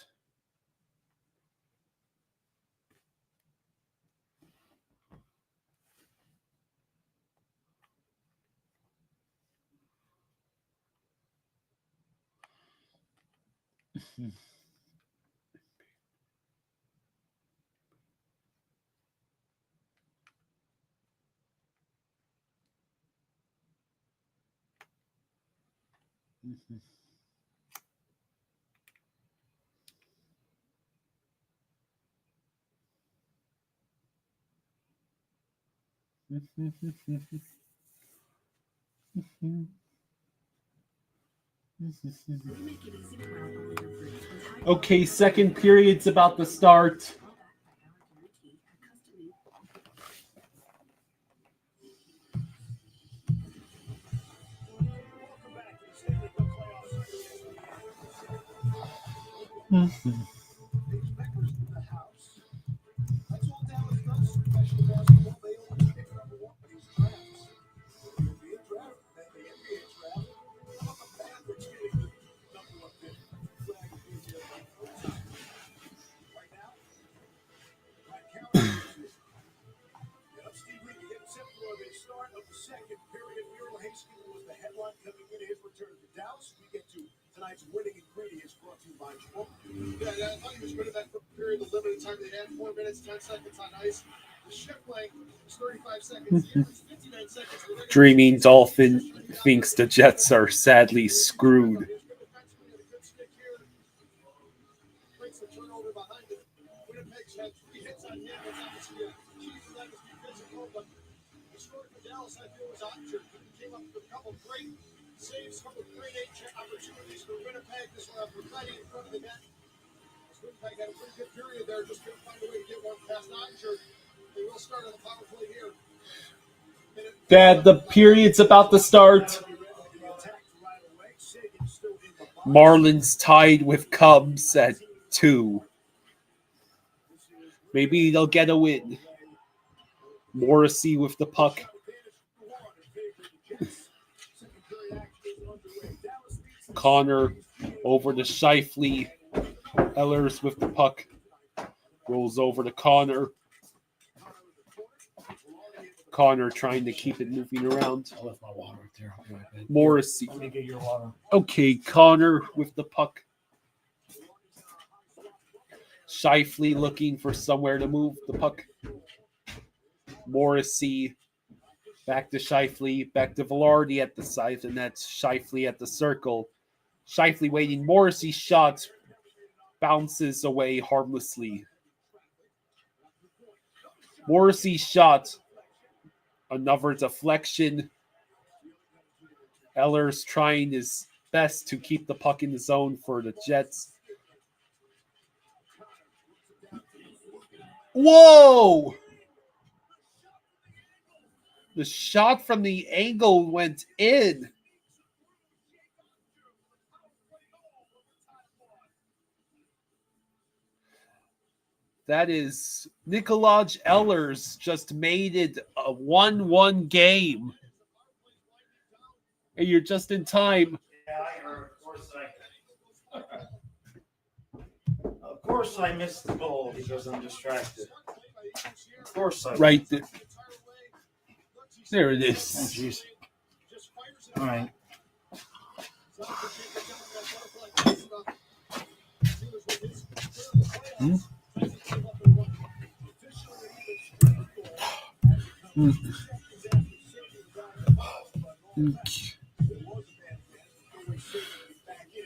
Okay, second period's about to start. That's all Dallas does in professional basketball. They only pick number one in these drafts. The NBA draft, then the NBA draft. How about the Panthers getting the number one pick? Flag will be there by no time. Right now, Mike Calgary. Steve Reed getting set for the start of the second period. Muriel Haskin was the headline coming into his return to Dallas. We get to tonight's winning ingredients brought to you by Chipotle. Yeah, I thought he was good at that period. The limited time they had 4 minutes, 10 seconds on ice. The shift length is 35 seconds. Here it's 59 seconds. Dreaming Dolphin thinks the Jets are sadly screwed. Breaks the turnover behind it. Winnipeg's had 3 hits on him. It's obviously a key for them to be physical, but the score for Dallas, I feel, was Ottinger. Came up with a couple great saves, couple great opportunities for Winnipeg. This one for Letty in front of the net. Winnipeg had a pretty good period there, just couldn't find a way to get one past Ottinger. They will start on the power play here. Dad, the period's about to start. Marlins tied with Cubs at 2. Maybe they'll get a win. Morrissey with the puck. Connor over to Scheifele. Ehlers with the puck. Rolls over to Connor. Connor trying to keep it moving around. I left my water right there. I'll be right back. Morrissey. Let me get your water. Okay, Connor with the puck. Scheifele looking for somewhere to move the puck. Morrissey. Back to Scheifele. Back to Velarde at the side. And that's Scheifele at the circle. Scheifele waiting. Morrissey shot. Bounces away harmlessly. Morrissey shot. Another deflection. Ehlers trying his best to keep the puck in the zone for the Jets. Whoa! The shot from the angle went in. That is Nikolaj Ehlers just made it a 1-1 game. And you're just in time. Yeah, I heard. Of course I missed the goal because I'm distracted. Of course I. Right there. There it Oh, is. jeez. All right.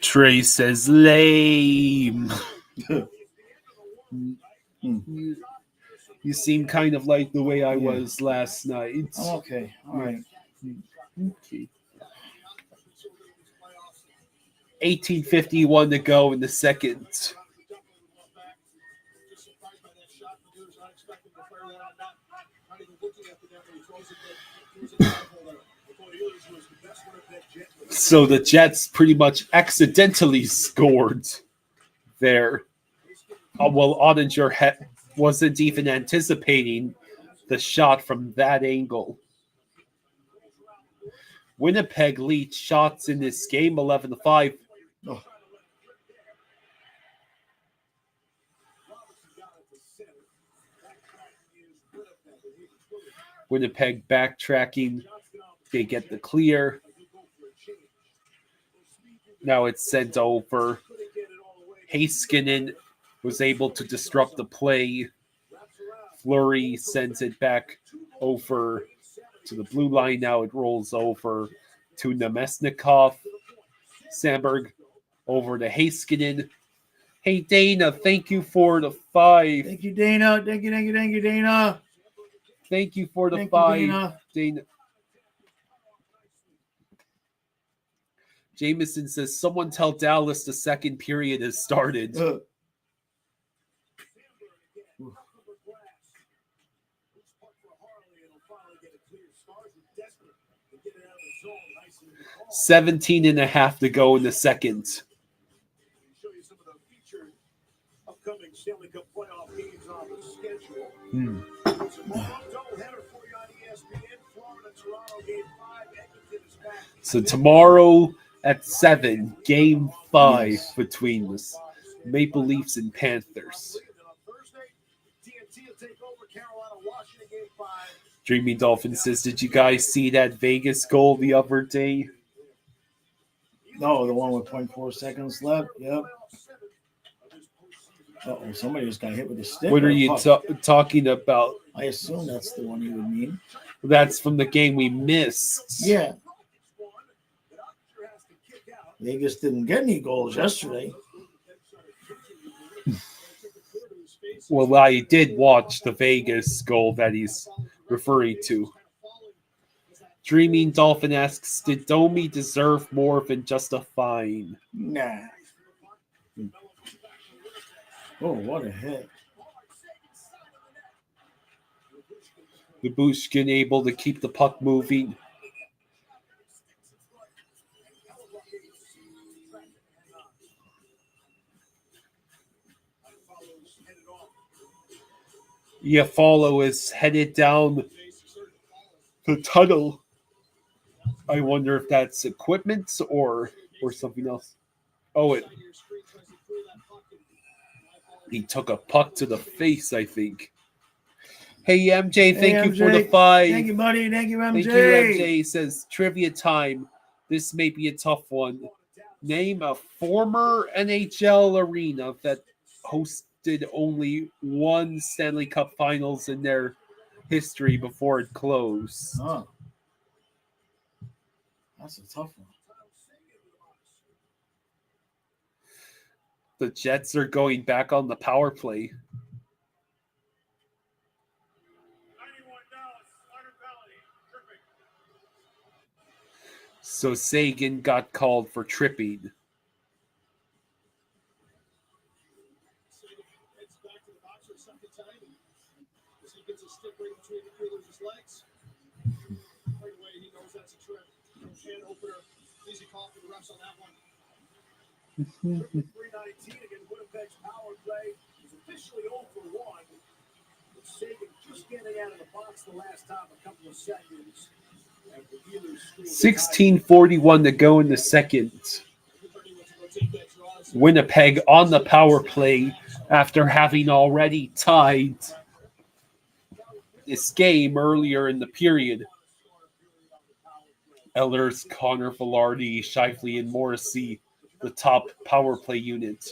Trey says lame. You seem kind of like the way I was last night. Oh, okay. All right. Okay. 18:51 to go in the second. So the Jets pretty much accidentally scored there. Well, Ottinger wasn't even anticipating the shot from that angle. Winnipeg leads shots in this game 11-5. Oh. Winnipeg backtracking. They get the clear. Now it's sent over. Heiskanen was able to disrupt the play. Fleury sends it back over to the blue line. Now it rolls over to Nemesnikov. Sandberg over to Heiskanen. Hey, Dana, thank you for the 5. Thank you, Dana. Thank you, Dana. Thank you for the Thank you, 5, Dana. Dana. Jameson says, someone tell Dallas the second period has started. Oof. 17 and a half to go in the second. Show you some of the featured upcoming Stanley Cup playoff games on the schedule. Tomorrow, doubleheader for you on ESPN. Florida, Toronto, Game 5. Edmonton is back. So tomorrow at 7, Game 5 Yes. between the Maple Leafs and Panthers. And on Thursday, TNT will take over Carolina, Washington, Game 5. Dreamy Dolphin says, did you guys see that Vegas goal the other day? No, the one with 0.4 seconds left. Yep. Uh-oh, somebody just got hit with a stick. What or are a you puck. talking about? I assume that's the one you would mean. That's from the game we missed. Yeah. Vegas didn't get any goals yesterday. Well, I did watch the Vegas goal that he's referring to. Dreaming Dolphin asks, did Domi deserve more than just a fine? Nah. Oh, what a hit. Babushkin able to keep the puck moving. Iafallo is headed down the tunnel. I wonder if that's equipment or something else. Oh, he took a puck to the face, I think. Hey, MJ, thank you for the 5. Thank you, buddy. Thank you, MJ. Thank you, MJ. Says, trivia time. This may be a tough one. Name a former NHL arena that hosted only one Stanley Cup Finals in their history before it closed. Oh. That's a tough one. The Jets are going back on the power play. So Sagan got called for tripping. Heads back to the box for a second time. As he gets a stick right between the Oilers' legs. Right away, he knows that's a trip. Hand opener. Easy call for the refs on that one. 319 again. Winnipeg's power play is officially 0 for 1. With Sagan just getting out of the box the last time, a couple of seconds. 16:41 to go in the second. Winnipeg on the power play after having already tied this game earlier in the period. Ehlers, Connor, Velarde, Scheifele, and Morrissey, the top power play unit.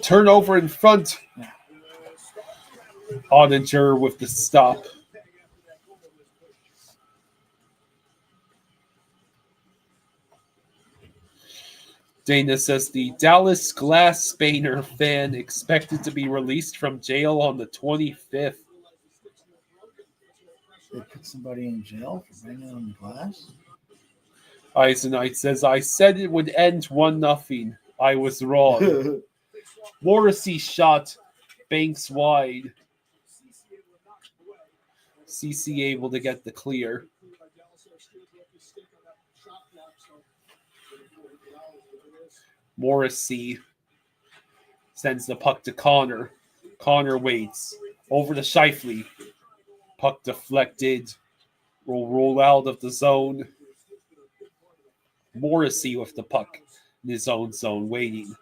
Turnover in front. Ottinger with the stop. Dana says the Dallas Glass Spainer fan expected to be released from jail on the 25th. They put somebody in jail for banging on the glass? Eisenite says, I said it would end 1-0. I was wrong. Morrissey shot banks wide. CC able to get the clear. Morrissey sends the puck to Connor. Connor waits. Over to Scheifele. Puck deflected. Will roll out of the zone. Morrissey with the puck in his own zone, waiting.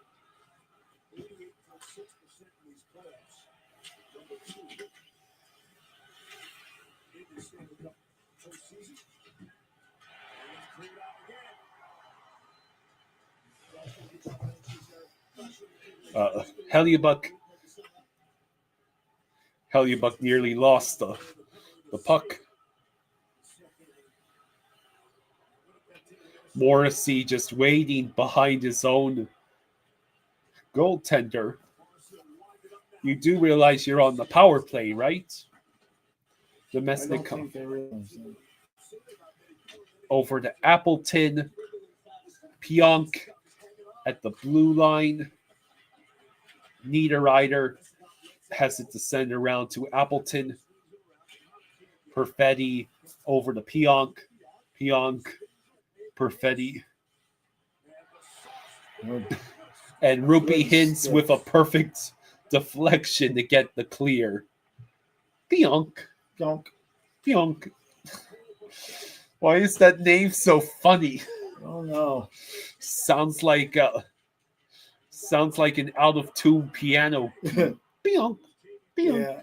Hellebuyck nearly lost the puck. Morrissey just waiting behind his own goaltender. You do realize you're on the power play, right? I Domestic don't think they realize that. over to Appleton. Pionk at the blue line. Niederreiter has it to send around to Appleton. Perfetti over to Pionk. Pionk. Perfetti. And Rupi Hintz with a perfect deflection to get the clear. Pionk. Pionk. Pionk. Why is that name so funny? Oh no. Sounds like an out of tune piano. Pionk. Pionk. Yeah.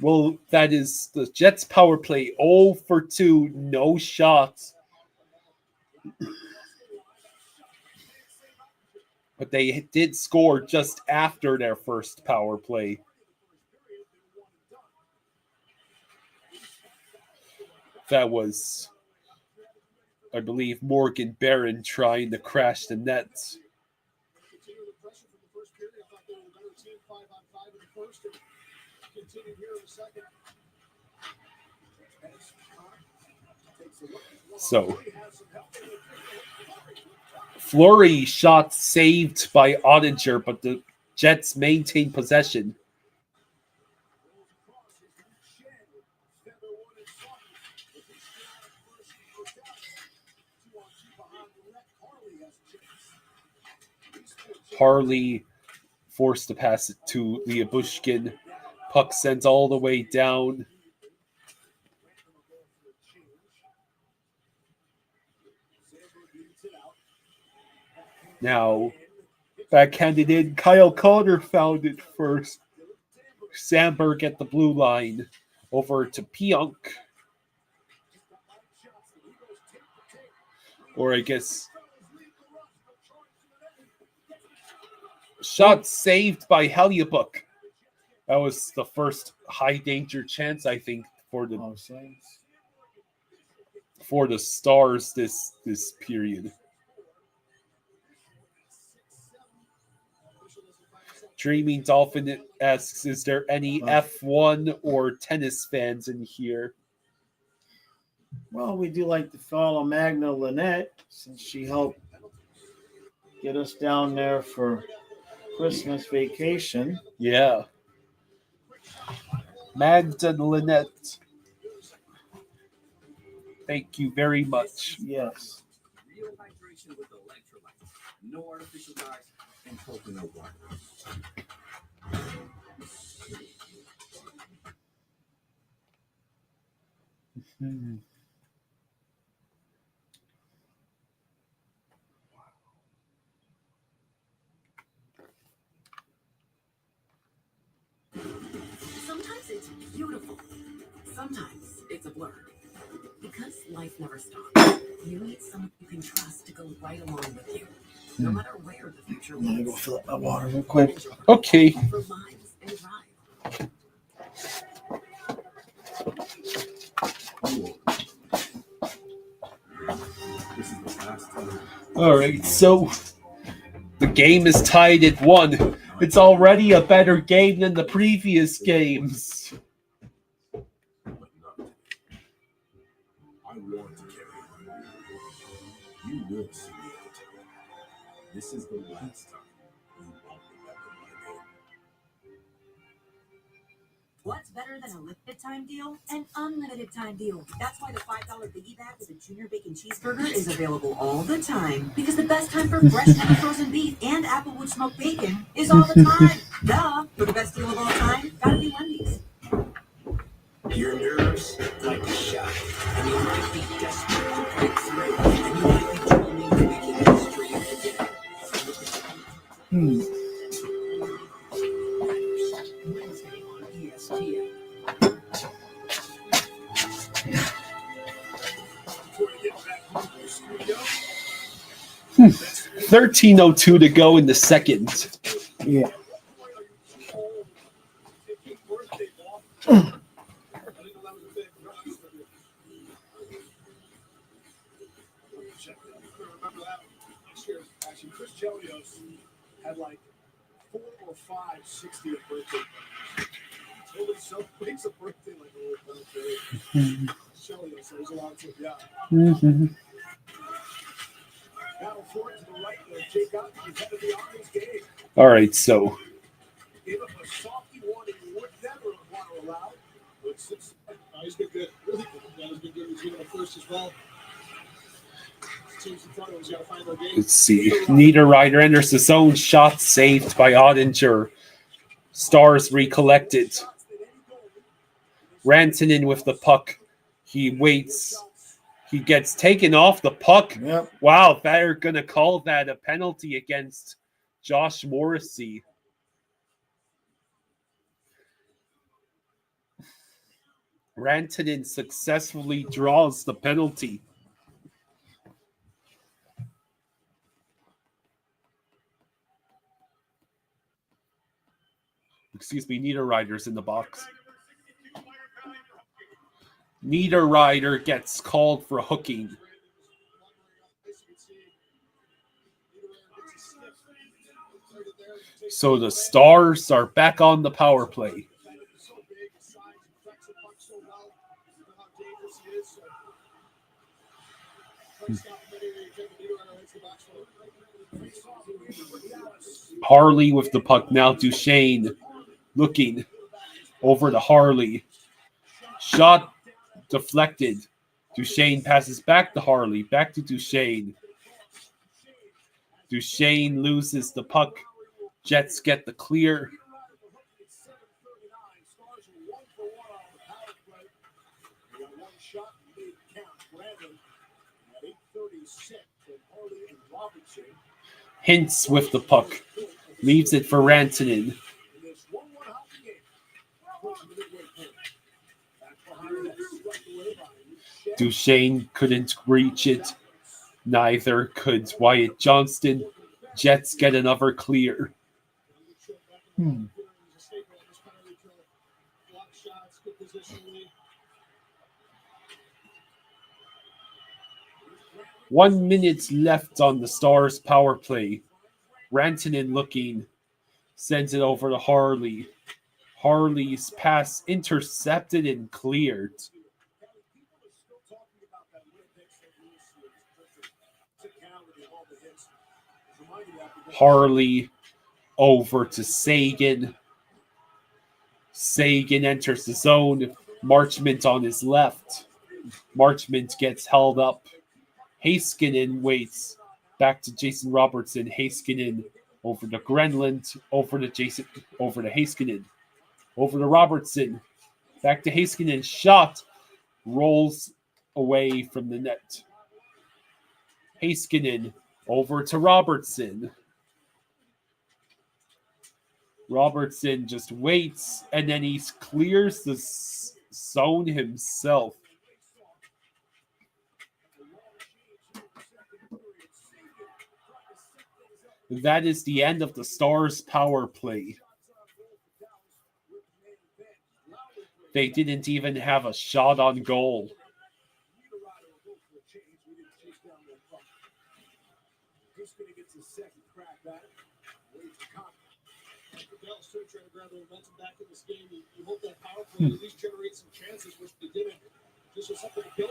Well, that is the Jets power play. 0 for 2, no shots. But they did score just after their first power play. That was, I believe, Morgan Barron trying to crash the nets. So, Fleury shot saved by Ottinger, but the Jets maintain possession. Harley forced to pass it to Liabushkin. Puck sent all the way down. Now, backhanded in. Kyle Connor found it first. Sandberg at the blue line. Over to Pionk. Or I guess... Shot saved by Hellebuyck. That was the first high danger chance, I think, for the Stars this period. Dreaming Dolphin asks, is there any F1 or tennis fans in here? Well, we do like to follow Magna Lynette since she helped get us down there for Christmas vacation. Yeah. Magda Lynette. Thank you very much. Yes. Real hydration with electrolytes. No artificial dyes and coconut water. Mm-hmm. Sometimes it's beautiful. Sometimes it's a blur. Because life never stops, you need someone you can trust to go right along with you. No matter where the future I'm gonna leads. go fill up my water real quick. Okay. For miles and drive. All right, so the game is tied at 1. It's already a better game than the previous games. I want to carry on. You will see it. This is the last time you won't remember my name. What's better than a limited time deal? An unlimited time deal. That's why the $5 biggie bag with a junior bacon cheeseburger is available all the time. Because the best time for fresh and frozen beef and Applewood smoked bacon is all the time. Duh. For the best deal of all time, gotta be Wendy's. Your nerves like a shot, and you might be desperate for breakthrough, and you might be dreaming of making history again. Wednesday on ESPN. 13:02 to go in the second. Yeah. Chelios had like 4 or 5 60th birthday parties. Nobody celebrates a birthday like a little birthday. Chelios, there's a lot to yeah. Battle for it to the right there. Jake Otten is head of the Orange game. All right, so Gave up a softy one he would never want to allow. But since he's been good, really good. Yeah, he's been good between the first as well. Teams in front of him, he's got to find their game. let's see. Niederreiter enters the zone. Shot saved by Ottinger. Stars recollected. Rantanen with the puck. He waits. He gets taken off the puck. Yep. Wow, they're going to call that a penalty against Josh Morrissey. Rantanen successfully draws the penalty. Excuse me, Niederreiter's in the box. Niederreiter gets called for hooking. So the Stars are back on the power play. Harley with the puck now. Duchesne looking over to Harley. Shot deflected. Duchesne passes back to Harley. Back to Duchesne. Duchesne loses the puck. Jets get the clear. Hintz with the puck. Leaves it for Rantanen. Duchesne couldn't reach it. Neither could Wyatt Johnston. Jets get another clear. 1 minute left on the Stars power play. Rantanen looking. Sends it over to Harley. Harley's pass intercepted and cleared. Harley over to Sagan. Sagan enters the zone. Marchment on his left. Marchment gets held up. Heiskanen waits. Back to Jason Robertson. Heiskanen over to Grenland. Over to Heiskanen. Over to Robertson. Back to Heiskanen. Shot. Rolls away from the net. Heiskanen over to Robertson. Robertson just waits, and then he clears the zone himself. That is the end of the Stars power play. They didn't even have a shot on goal.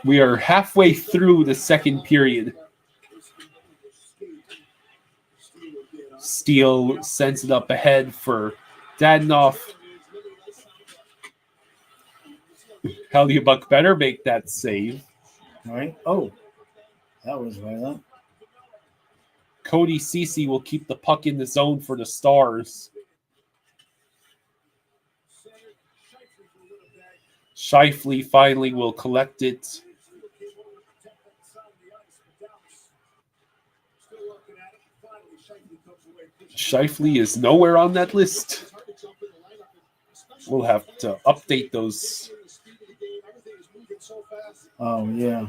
We are halfway through the second period. Steele sends it up ahead for Dadonov. Hellebuyck better make that save. All right. Oh, that was violent. Cody Ceci will keep the puck in the zone for the Stars. Scheifele finally will collect it. Scheifele is nowhere on that list. We'll have to update those. Oh, yeah.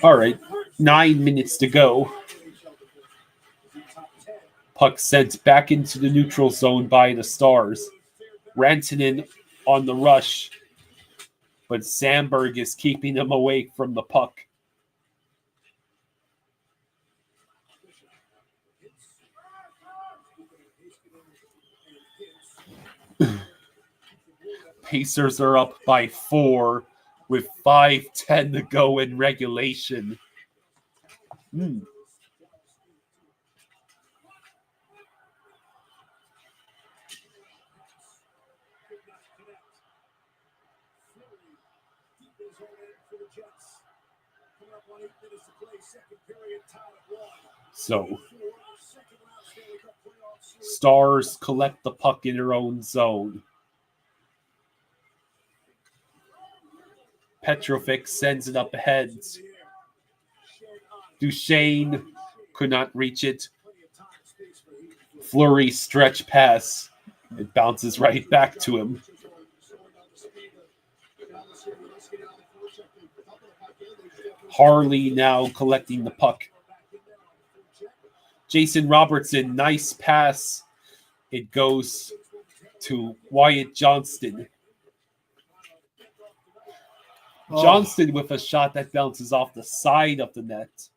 All right, 9 minutes to go. Puck sent back into the neutral zone by the Stars. Rantanen on the rush, but Sandberg is keeping him away from the puck. Pacers are up by 4 with 5:10 to go in regulation. So, Stars collect the puck in their own zone. Petrovic sends it up ahead. Duchesne could not reach it. Fleury stretch pass. It bounces right back to him. Harley now collecting the puck. Jason Robertson, nice pass. It goes to Wyatt Johnston. Johnston with a shot that bounces off the side of the net.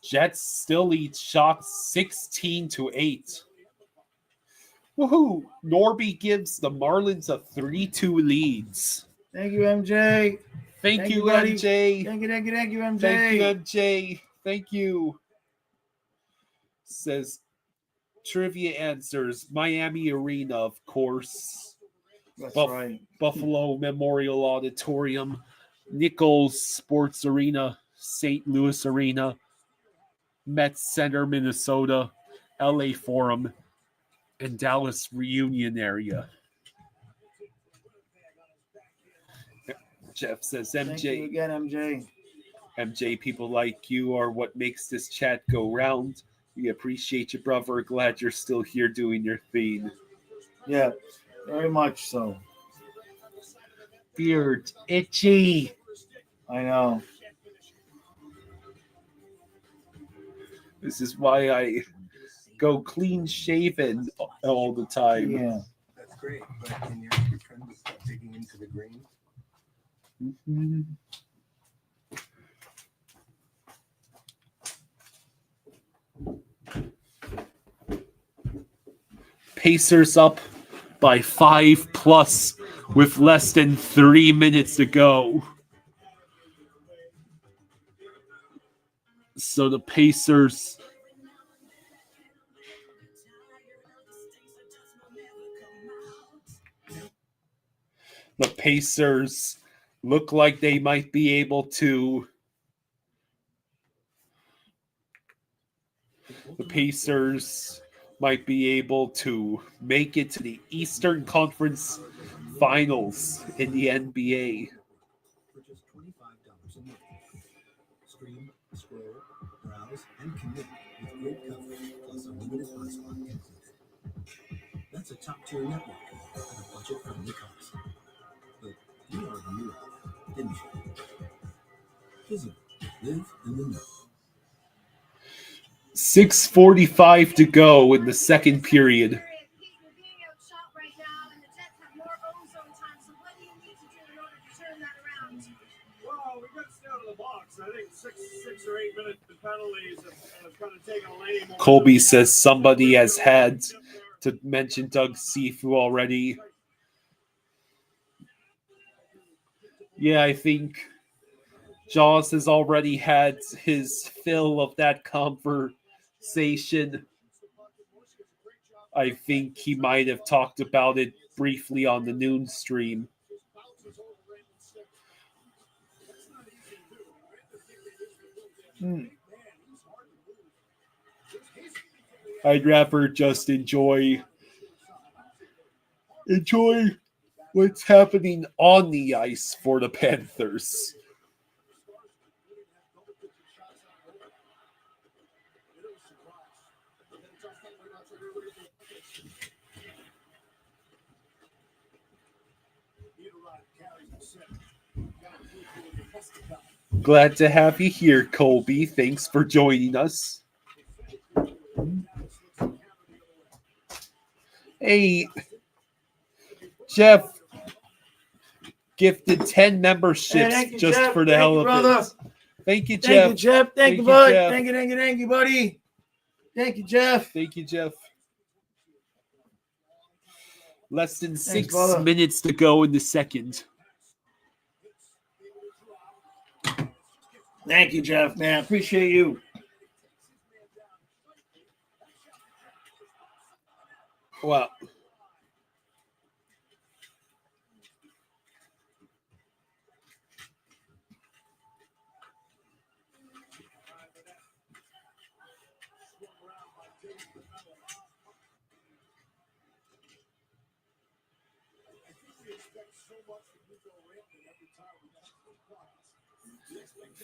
Jets still lead shots 16-8. Woohoo! Norby gives the Marlins a 3-2 leads. Thank you, MJ. Thank you, buddy. MJ. Thank you, MJ. Thank you, MJ. Thank you. Says trivia answers. Miami Arena, of course. That's right. Buffalo Memorial Auditorium, Nichols Sports Arena, St. Louis Arena, Met Center, Minnesota, LA Forum, and Dallas Reunion area. Jeff says, MJ. Thank you again, MJ. MJ, people like you are what makes this chat go round. We appreciate you, brother. Glad you're still here doing your thing. Yeah, very much so. Beard itchy. I know. This is why I go clean shaven all the time. Yeah. That's great, but can you ask your friend to stop digging into the green? Mm-hmm. Pacers up by 5+ with less than 3 minutes to go. So the Pacers look like they might be able to. The Pacers might be able to make it to the Eastern Conference Finals in the NBA. For just $25 a month. Stream, scroll, browse, and commit with great coverage plus unlimited hotspot included. That's a top-tier network at a budget-friendly cost. But you already knew it, didn't you? Visit Live in the Know. 6:45 to go in the second period. Well, we got to stay out of the box. I think 6 or 8 minutes penalties have kind of taken a lane. Colby says somebody has had to mention Doug Sifu already. Yeah, I think Jaws has already had his fill of that conversation. I think he might have talked about it briefly on the noon stream. I'd rather just enjoy what's happening on the ice for the Panthers. Glad to have you here, Colby. Thanks for joining us. Hey, Jeff gifted 10 memberships Thank you, just Jeff. for the Thank hell you, of brother. it. Thank you, Thank Jeff. you, Jeff. Thank you, you, bud. Jeff. Thank you, buddy. Thank you, Jeff. Thank you, Jeff. Less than Thanks, 6 brother. minutes to go in the second. Thank you, Jeff, man. Appreciate you. Well,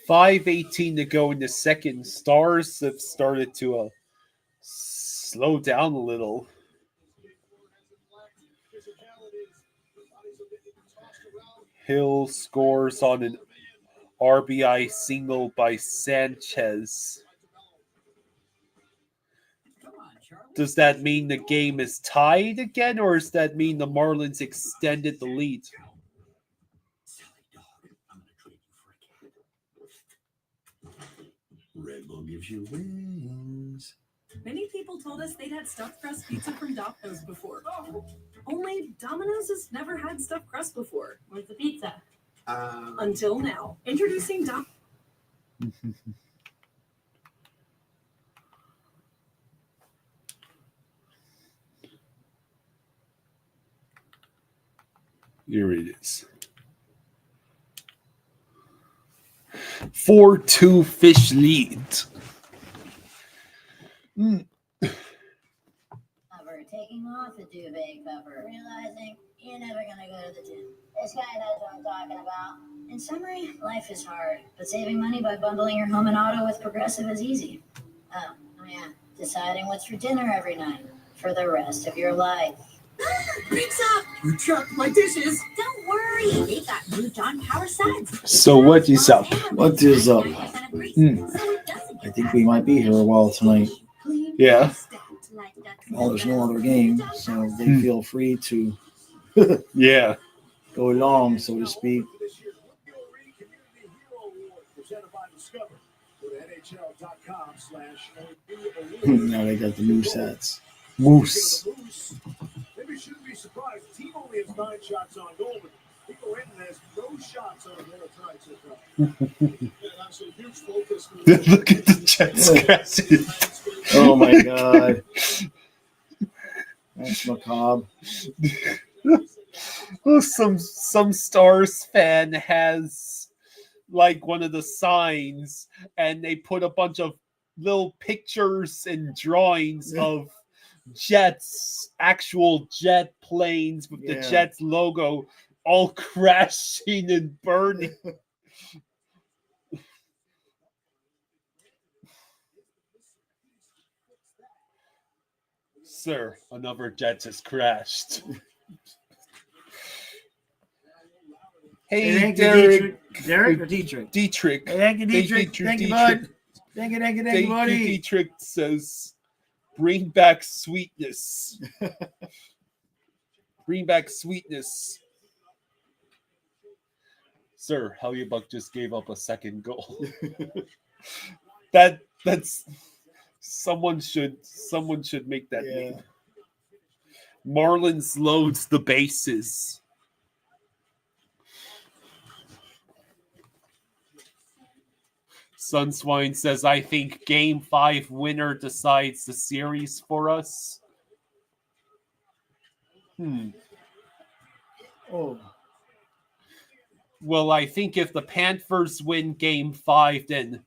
$5:18 to go in the second. Stars have started to slow down a little. Hill scores on an RBI single by Sanchez. Does that mean the game is tied again, or does that mean the Marlins extended the lead? Red Bull gives you wings. Many people told us they'd had stuffed crust pizza from Domino's before. Only Domino's has never had stuffed crust before. Where's the pizza? Until now. Introducing Here it is. 4-2 Fish lead. Cover, taking off the duvet cover, realizing you're never gonna go to the gym. This guy knows what I'm talking about. In summary, life is hard, but saving money by bundling your home and auto with Progressive is easy. Oh yeah, deciding what's for dinner every night for the rest of your life. Pizza! You chucked my dishes! Don't worry, they got new John Power sides. So what is up? What is up? I think we might be here a while tonight. Yeah. Well, there's no other game, so they feel free to Yeah. go along, so to speak. Now they got the new sets. Moose. Maybe shouldn't be surprised. The team only has 9 shots on goal, but Nico Edmonton has no shots on goal tonight so far. That's a huge focus. Look at the Jets scratching. Oh my god. That's macabre. Oh, some Stars fan has like one of the signs, and they put a bunch of little pictures and drawings of jets, actual jet planes with the Jets logo all crashing and burning. Sir, another jet has crashed. Hey, Thank you, Derek. Derek or Dietrich? Dietrich. Hey, thank you, Dietrich. Thank you, bud. Thank you, buddy. Dietrich says, bring back sweetness. Bring back sweetness. Sir, Hellbuck just gave up a second goal. That's someone should make that name. Marlins loads the bases. Sunswine says, I think Game 5 winner decides the series for us. Oh. Well, I think if the Panthers win Game 5, then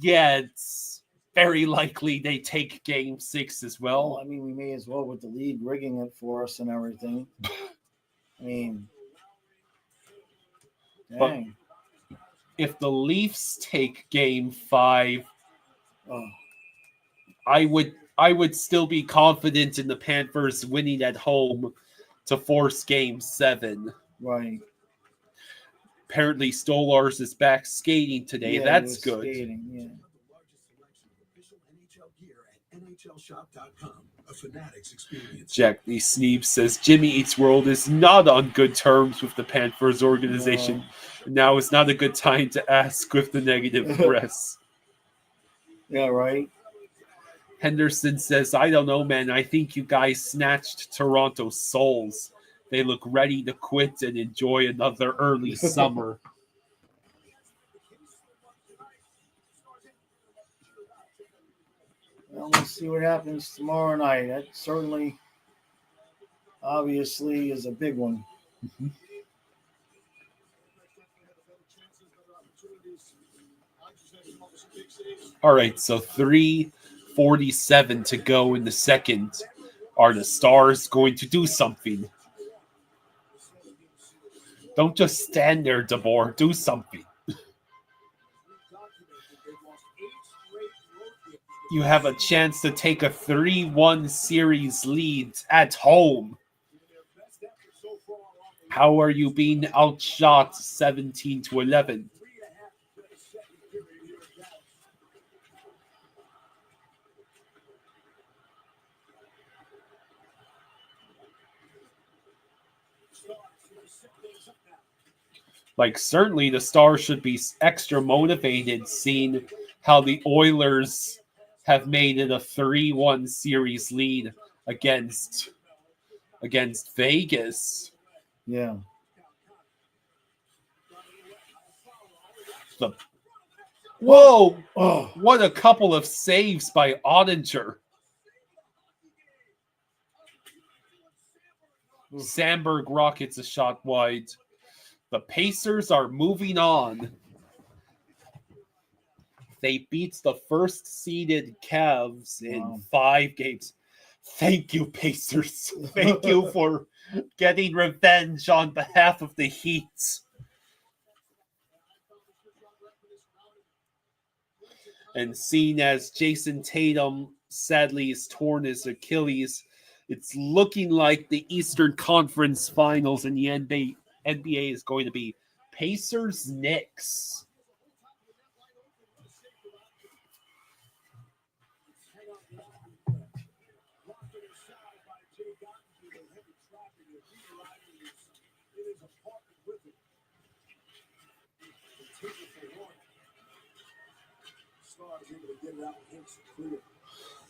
it's very likely they take Game 6 as well. Well, I mean, we may as well with the league rigging it for us and everything. I mean, dang. If the Leafs take Game 5, I would still be confident in the Panthers winning at home to force Game 7. Right. Apparently, Stolars is back skating today. Yeah, that's good. Skating, yeah. NHLShop.com, a Fanatics experience. Jack Lee Sneeb says Jimmy Eats World is not on good terms with the Panthers organization. Now is not a good time to ask with the negative press. Yeah, right. Henderson says, I don't know, man. I think you guys snatched Toronto's souls. They look ready to quit and enjoy another early summer. Well, we'll see what happens tomorrow night. That certainly, obviously, is a big one. Mm-hmm. All right, so 3:47 to go in the second. Are the Stars going to do something? Don't just stand there, DeBoer. Do something. You have a chance to take a 3-1 series lead at home. How are you being outshot 17-11? Like, certainly the Stars should be extra motivated seeing how the Oilers have made it a 3-1 series lead against Vegas. Yeah. Whoa! Oh, what a couple of saves by Ottinger. Sandberg rockets a shot wide. The Pacers are moving on. They beat the first-seeded Cavs in 5 games. Thank you, Pacers. Thank you for getting revenge on behalf of the Heat. And seeing as Jason Tatum sadly is torn his Achilles, it's looking like the Eastern Conference Finals in the NBA is going to be Pacers-Knicks.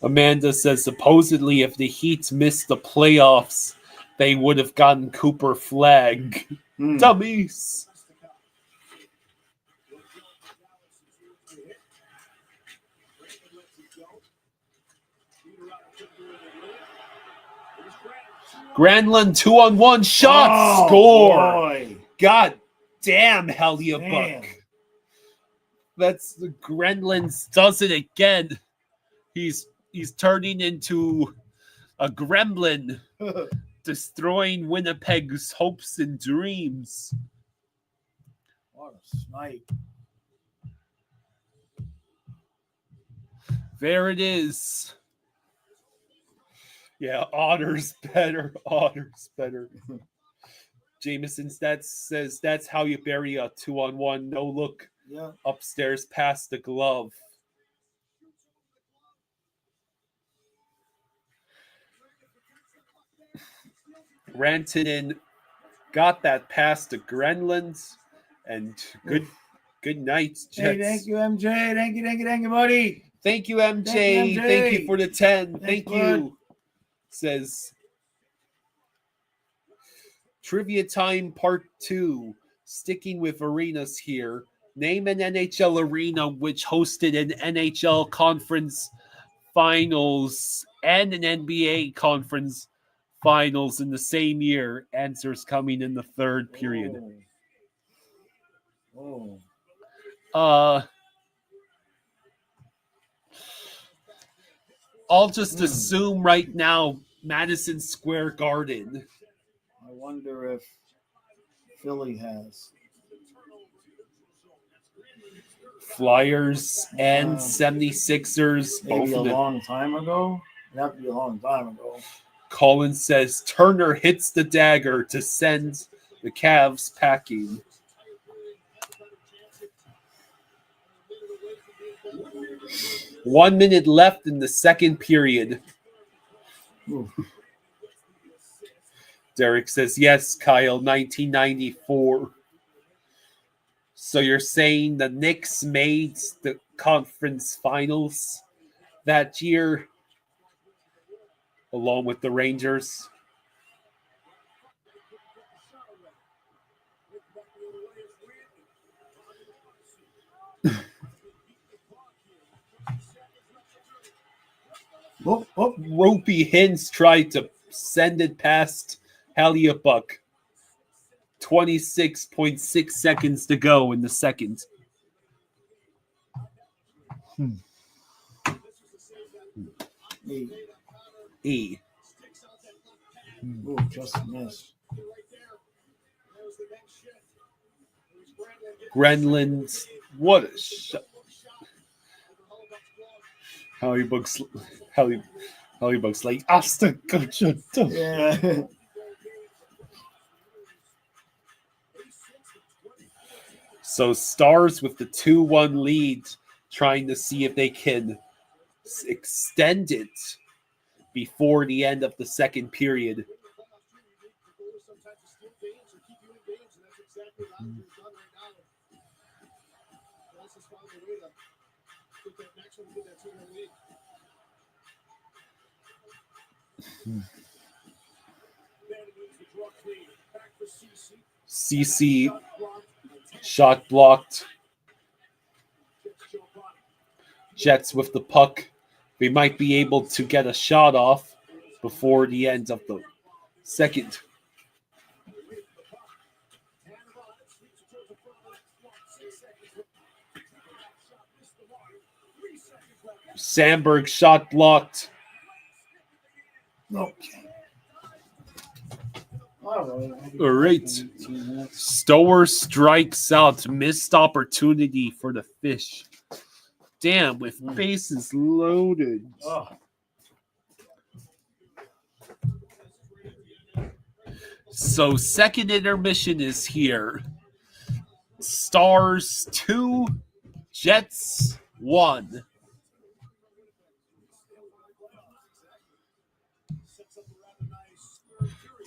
Amanda says supposedly if the Heat missed the playoffs, they would have gotten Cooper Flag. Dummies. Granlund 2-on-1 shot score. Boy. God damn, Hellebuyck. That's the Granlund does it again. He's turning into a gremlin, destroying Winnipeg's hopes and dreams. What a snipe. There it is. Yeah, Otter's better. Otter's better. Jameson Stats says that's how you bury a 2-on-1. No look upstairs past the glove. Rantanen got that past the Grenlands, and good night, Jets. Hey, thank you, MJ. Thank you, buddy. Thank you, MJ. Thank you for the 10. Thank you. Bud. Says Trivia Time Part 2. Sticking with arenas here. Name an NHL arena which hosted an NHL Conference Finals and an NBA Conference Finals in the same year. Answers coming in the third period. I'll just assume right now Madison Square Garden. I wonder if Philly has. Flyers and 76ers. Maybe a long time ago. That'd have to be a long time ago. Collins says Turner hits the dagger to send the Cavs packing. 1 minute left in the second period. Derek says, yes, Kyle, 1994. So you're saying the Knicks made the conference finals that year along with the Rangers? Ropey Hintz tried to send it past Haliabuck. 26.6 seconds to go in the second. E. Just missed. Grenland's. What a shot. Haliabuck's like, Asta, Yeah. So Stars with the 2-1 lead, trying to see if they can extend it before the end of the second period. CC shot blocked. Jets with the puck. We might be able to get a shot off before the end of the second. Sandberg shot blocked. Okay. All right. Stower strikes out. Missed opportunity for the Fish. Damn, with bases loaded. Oh. So second intermission is here. Stars 2, Jets 1.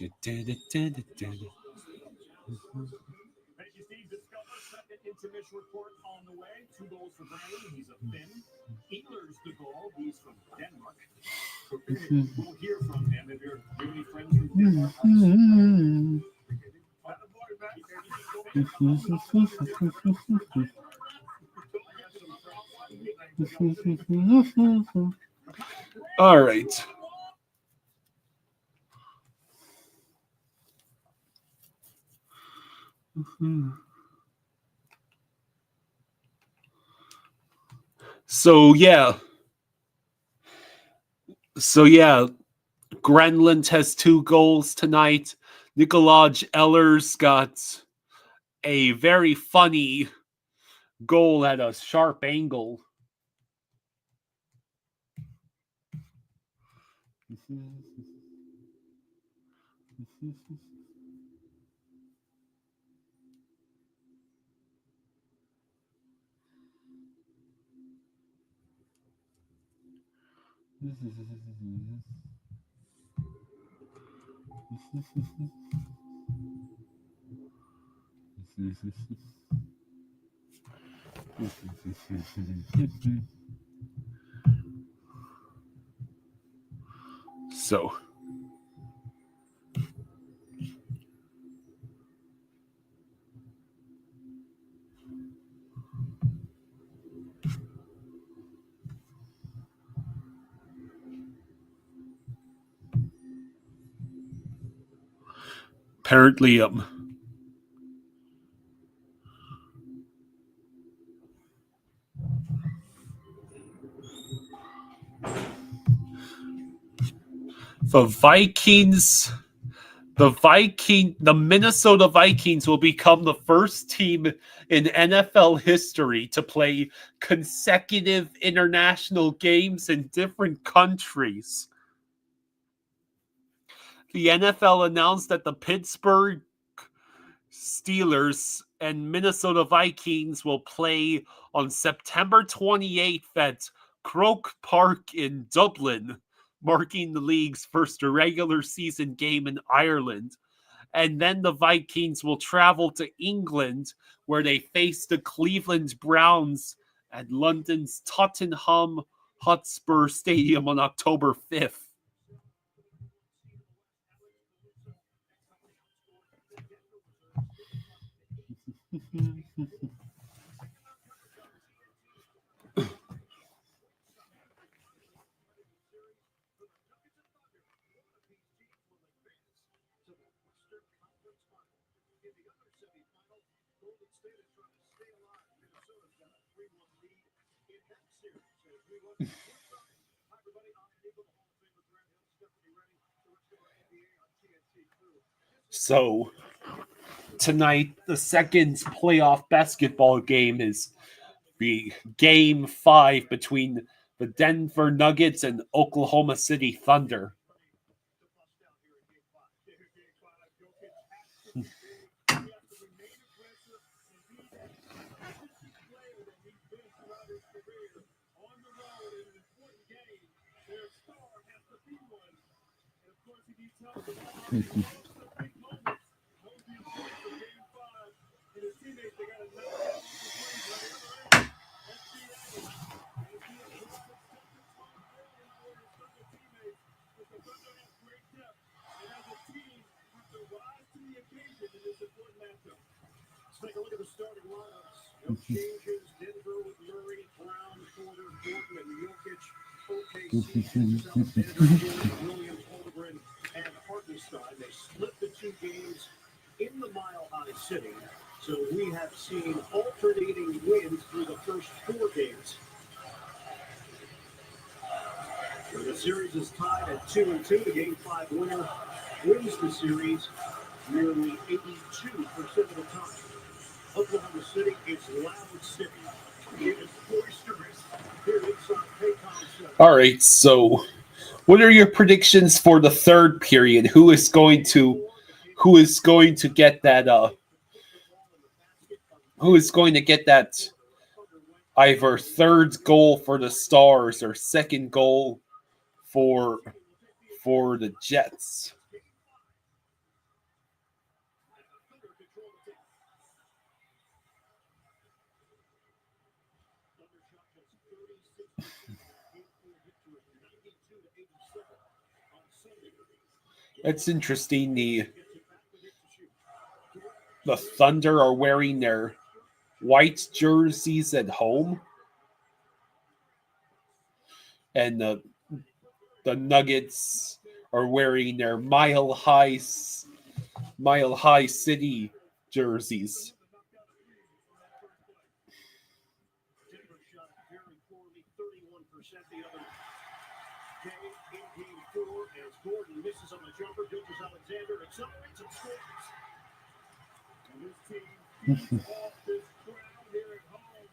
Thank you, Steve. Second intermission report on the way. 2 goals for Brandon. He's a Finn. Ehlers the goal. He's from Denmark. We'll hear from him if you're really friends with Denmark. All right. So yeah, Grenland has 2 goals tonight. Nikolaj Ehlers got a very funny goal at a sharp angle. So apparently the Minnesota Vikings will become the first team in NFL history to play consecutive international games in different countries. The NFL announced that the Pittsburgh Steelers and Minnesota Vikings will play on September 28th at Croke Park in Dublin, marking the league's first regular season game in Ireland. And then the Vikings will travel to England, where they face the Cleveland Browns at London's Tottenham Hotspur Stadium on October 5th. So tonight, the second playoff basketball game is the Game 5 between the Denver Nuggets and Oklahoma City Thunder. Let's take a look at the starting lineups. No changes. Denver with Murray, Brown, Porter, Gordon, and Jokic. OKC, Alexander, Williams, Holmgren, and Hartenstein. They split the two games in the Mile High City. So we have seen alternating wins through the first 4 games. The series is tied at 2-2. The Game 5 winner wins the series nearly 82% of the time. Oklahoma City is Loud City. It is boisterous here inside Paycom Center. All right, so what are your predictions for the third period? Who is going to get that? Who is going to get that? Either third goal for the Stars or second goal for the Jets. It's interesting. The Thunder are wearing their white jerseys at home, and the Nuggets are wearing their Mile High City jerseys. Gordon misses on the jumper. Gilchrist Alexander accelerates and scores. And this team keeps off this crowd here at home.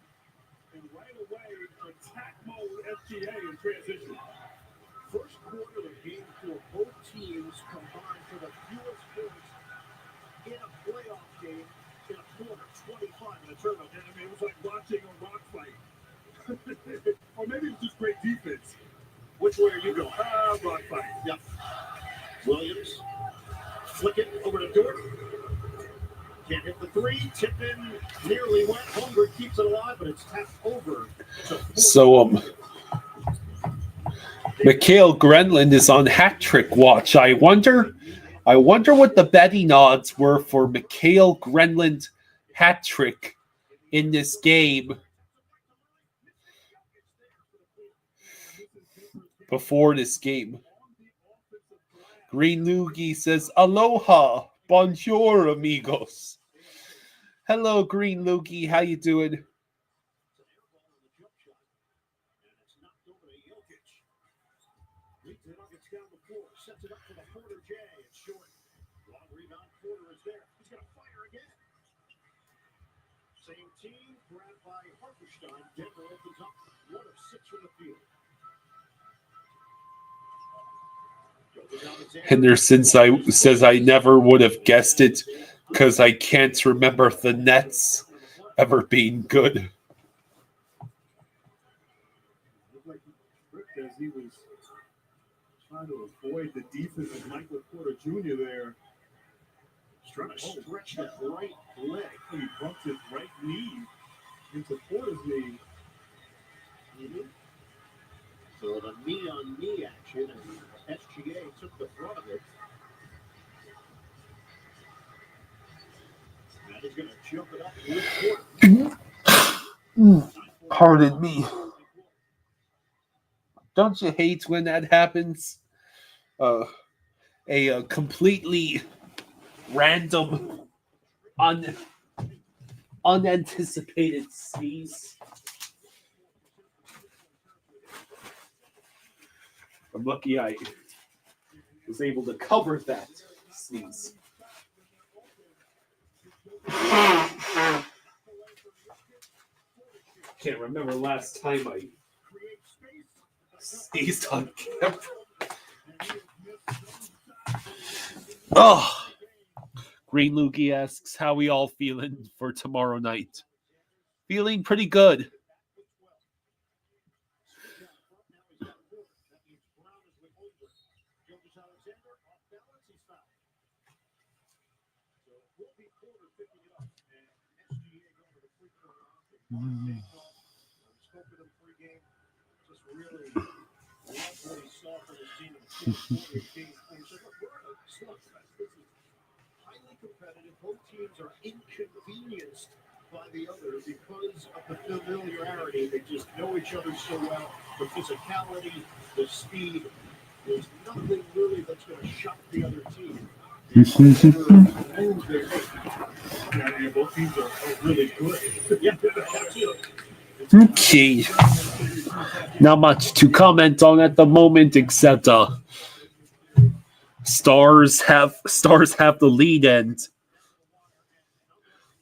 And right away, attack mode FTA in transition. First quarter of Game 4, both teams combined for the fewest points in a playoff game in a quarter. 25 in a turnover. I mean, it was like watching a rock fight. Or maybe it was just great defense. Which way are you going? Rock fight. Yep. Williams. Flick it over to Dort. Can't hit the three. Tip in. Nearly went. Holmgren keeps it alive, but it's tapped over. So, Mikael Grenland is on hat trick watch. I wonder what the betting odds were for Mikael Grenland hat trick in this game before this game. Green Loogie says, "Aloha, bonjour, amigos." Hello, Green Loogie. How you doing? Sets it up for the Porter J. It's short. Long rebound. Porter is there. He's going to fire again. Same team. Grabbed by Hartenstein. Denver opens up 1 of 6 from the field. Henderson says, "I never would have guessed it. because I can't remember the Nets ever being good. Looked like as he was trying to avoid the defense of Michael Porter Jr. there. He's trying to stretch that right leg. He bumped his right knee into Porter's knee. So the knee-on-knee action, and SGA took the front of it. Now he's going to jump it up with Porter. Pardon me. Don't you hate when that happens? A completely random, unanticipated sneeze. I'm lucky I was able to cover that sneeze. Can't remember last time I sneezed on camera. Oh, Green Lukey asks, how we all feeling for tomorrow night? Feeling pretty good. Highly competitive. Both teams are inconvenienced by the other because of the familiarity. They just know each other so well. The physicality, the speed. There's nothing really that's going to shock the other team. Both teams are really good. Okay. Not much to comment on at the moment, except Stars have the lead, and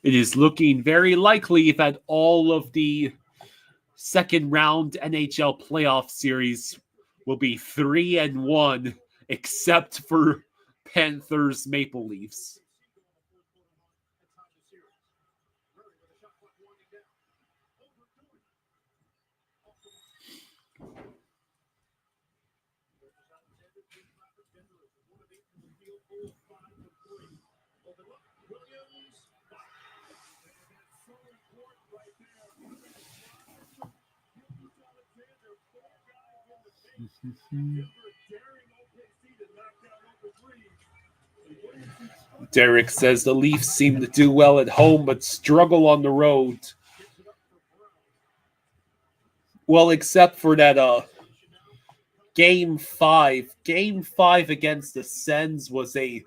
it is looking very likely that all of the second round NHL playoff series will be 3-1, except for Panthers Maple Leafs. Derek says the Leafs seem to do well at home but struggle on the road. Well, except for that Game 5. Game 5 against the Sens was a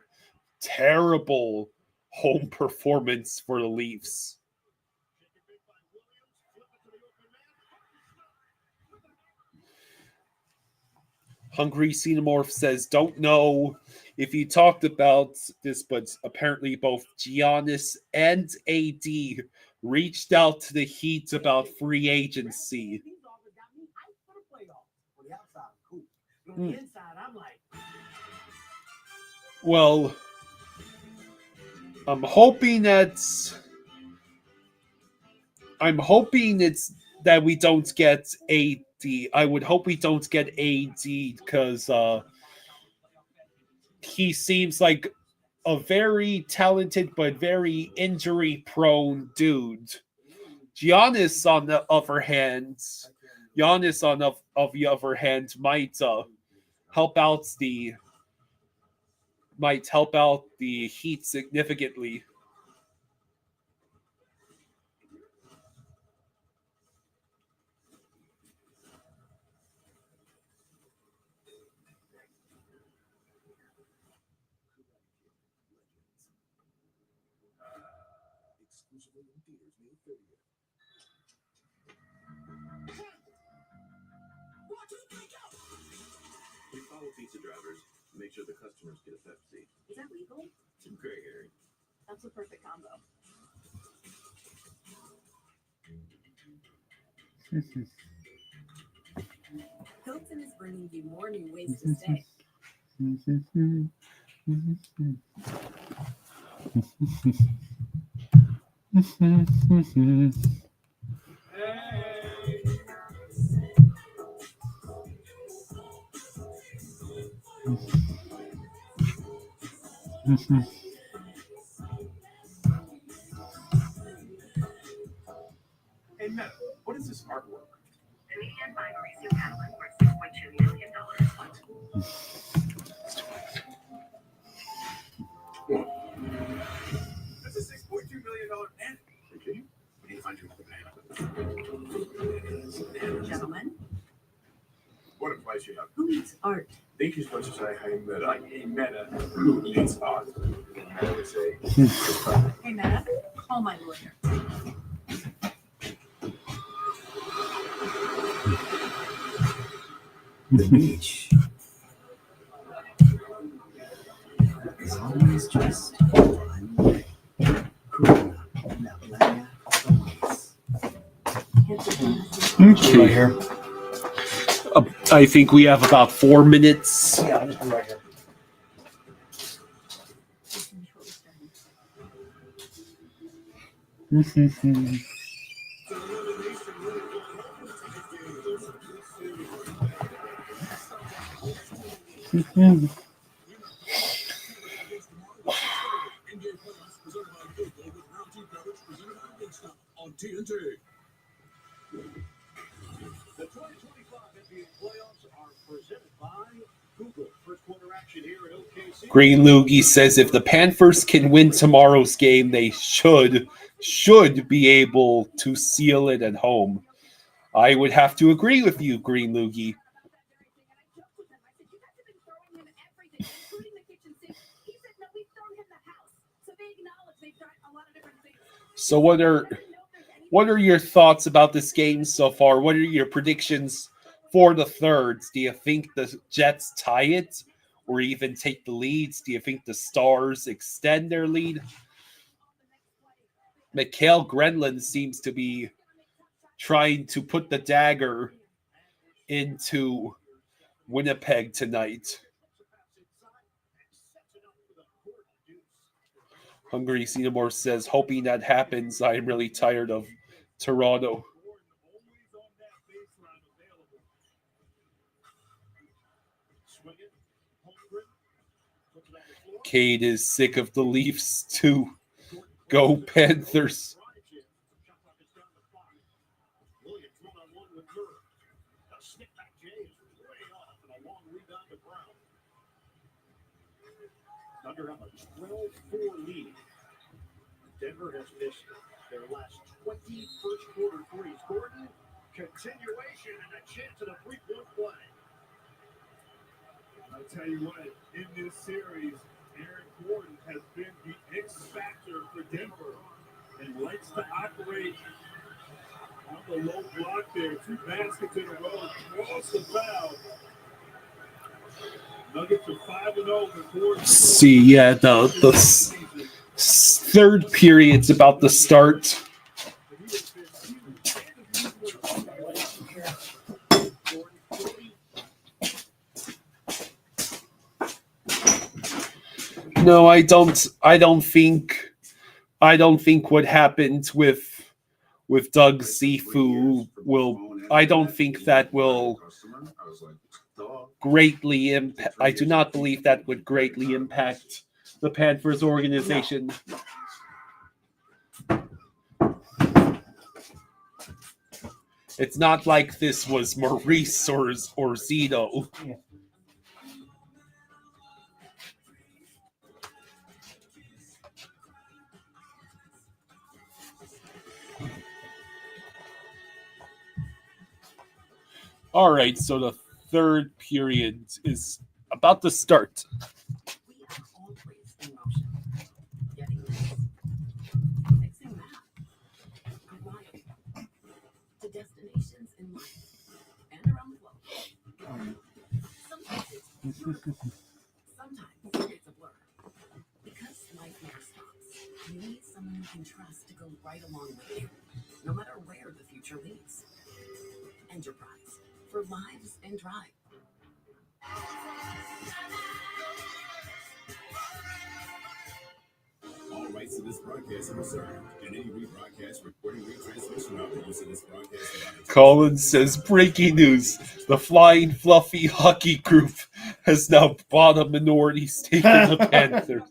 terrible home performance for the Leafs. Hungry Xenomorph says, don't know if you talked about this, but apparently both Giannis and AD reached out to the Heat about free agency. Well, I'm hoping it's that we don't get AD. I would hope we don't get AD because he seems like a very talented but very injury-prone dude. Giannis, on the other hand, might help out the Heat significantly. We follow pizza drivers to make sure the customers get a Pepsi. Is that legal? It's a gray area. That's a perfect combo. Hilton is bringing you more new ways to stay. Hey, Meta, what is this artwork? Canadian binary suit Adeline worth $6.2 million. That's a $6.2 million banana. Okay. We need to find you another banana. Gentlemen, What advice you have? who eats art? I think you're supposed to say, hey, Meta. Like, hey, Meta, who eats art? I would say, Hey, Meta, call my lawyer. The beach is always just one way. Corona, la playa, always. Okay. Right here. I think we have about 4 minutes. Yeah, just right here. On TNT. The 2025 NBA playoffs are presented by Google. First quarter action here at OKC. Green Loogie says if the Panthers can win tomorrow's game, they should be able to seal it at home. I would have to agree with you, Green Loogie. So what are your thoughts about this game so far? What are your predictions for the thirds? Do you think the Jets tie it or even take the leads? Do you think the Stars extend their lead? Mikael Grenlund seems to be trying to put the dagger into Winnipeg tonight. Hungry Seymour says, hoping that happens. I'm really tired of Toronto. Cade is sick of the Leafs too. Go Panthers. Thunder have a 12-4 lead. Denver has missed their last 20 first quarter threes. Gordon, continuation and a chance at a three-point play. I'll tell you what, in this series, Aaron Gordon has been the X factor for Denver and likes to operate on the low block there. 2 baskets in a row, draws the foul. Nuggets are 5-0 before. See, yeah, the third period's about to start. No, I don't think what happened with Doug Sifu will. I don't think that will greatly impact. I do not believe that would greatly impact the Panthers organization. It's not like this was Maurice or Zito. Yeah. All right, so the third period is about to start. We are always in motion. Getting this, fixing that, arriving to destinations in life and around the globe. Sometimes it's beautiful. Sometimes it's a blur. Because life never stops, you need someone you can trust to go right along with you, no matter where the future leads. Enterprise, for lives and drive. All rights to this broadcast are reserved, and any rebroadcast, recording, retransmission, or use of this broadcast. Collins says, breaking news. The Flying Fluffy Hockey Group has now bought a minority stake in the Panthers.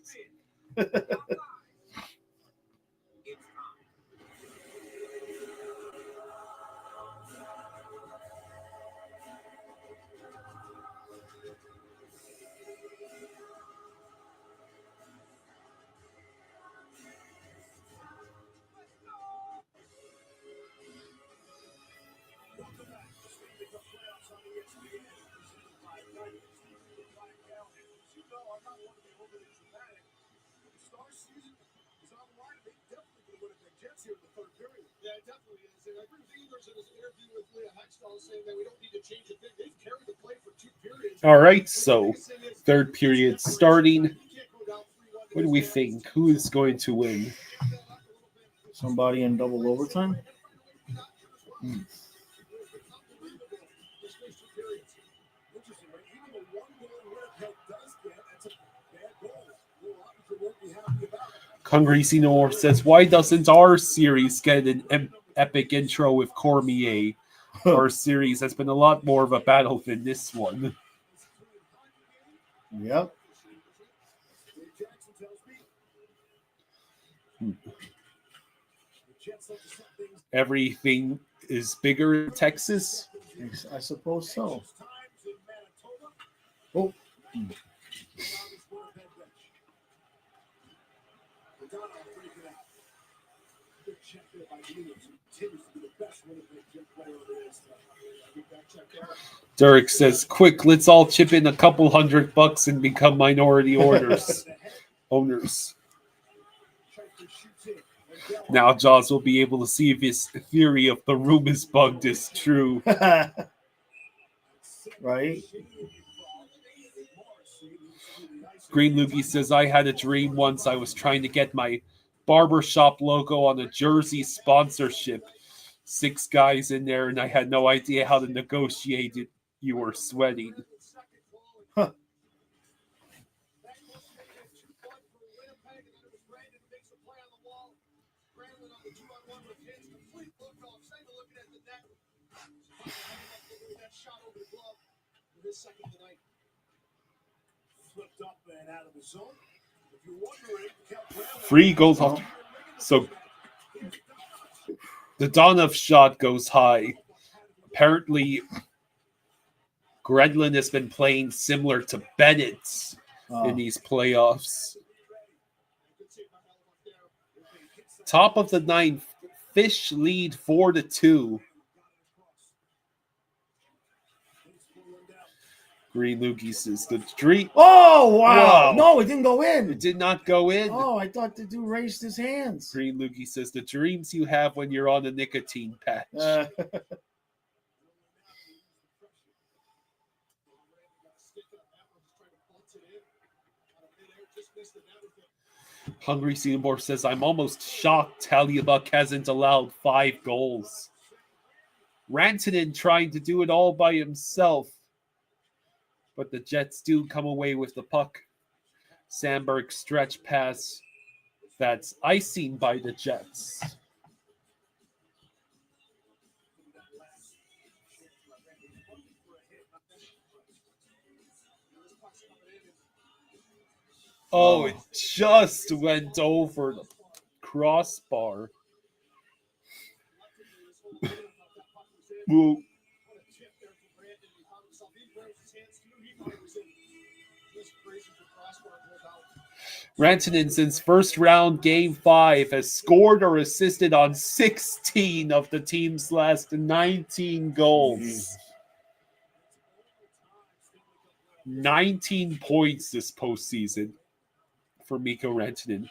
All right, so third period starting. What do we think? Who is going to win? Somebody in double overtime? Hungry Senor says, why doesn't our series get an epic intro with Cormier? Our series has been a lot more of a battle than this one. Yep. Everything is bigger in Texas? I suppose so. Oh. Derek says, quick, let's all chip in a couple $100 and become minority owners. Now Jaws will be able to see if his theory of the room is bugged is true. Right? Green Loogie says, I had a dream once I was trying to get my barbershop logo on a jersey sponsorship. 6 guys in there, and I had no idea how to negotiate it. You were sweating. Huh. Free goes off. So the Donov shot goes high. Apparently, Gredlin has been playing similar to Bennett's in these playoffs. Top of the ninth, Fish lead 4-2. Green Loogie says the dream. Oh, wow. No, it didn't go in. It did not go in. Oh, I thought the dude raised his hands. Green Loogie says the dreams you have when you're on a nicotine patch. Hungry Seymour says, I'm almost shocked Halibuck hasn't allowed 5 goals. Rantanen trying to do it all by himself. But the Jets do come away with the puck. Sandberg stretch pass. That's icing by the Jets. Oh, it just went over the crossbar. Whoa. Rantanen, since first round game 5, has scored or assisted on 16 of the team's last 19 goals. 19 points this postseason for Mikko Rantanen.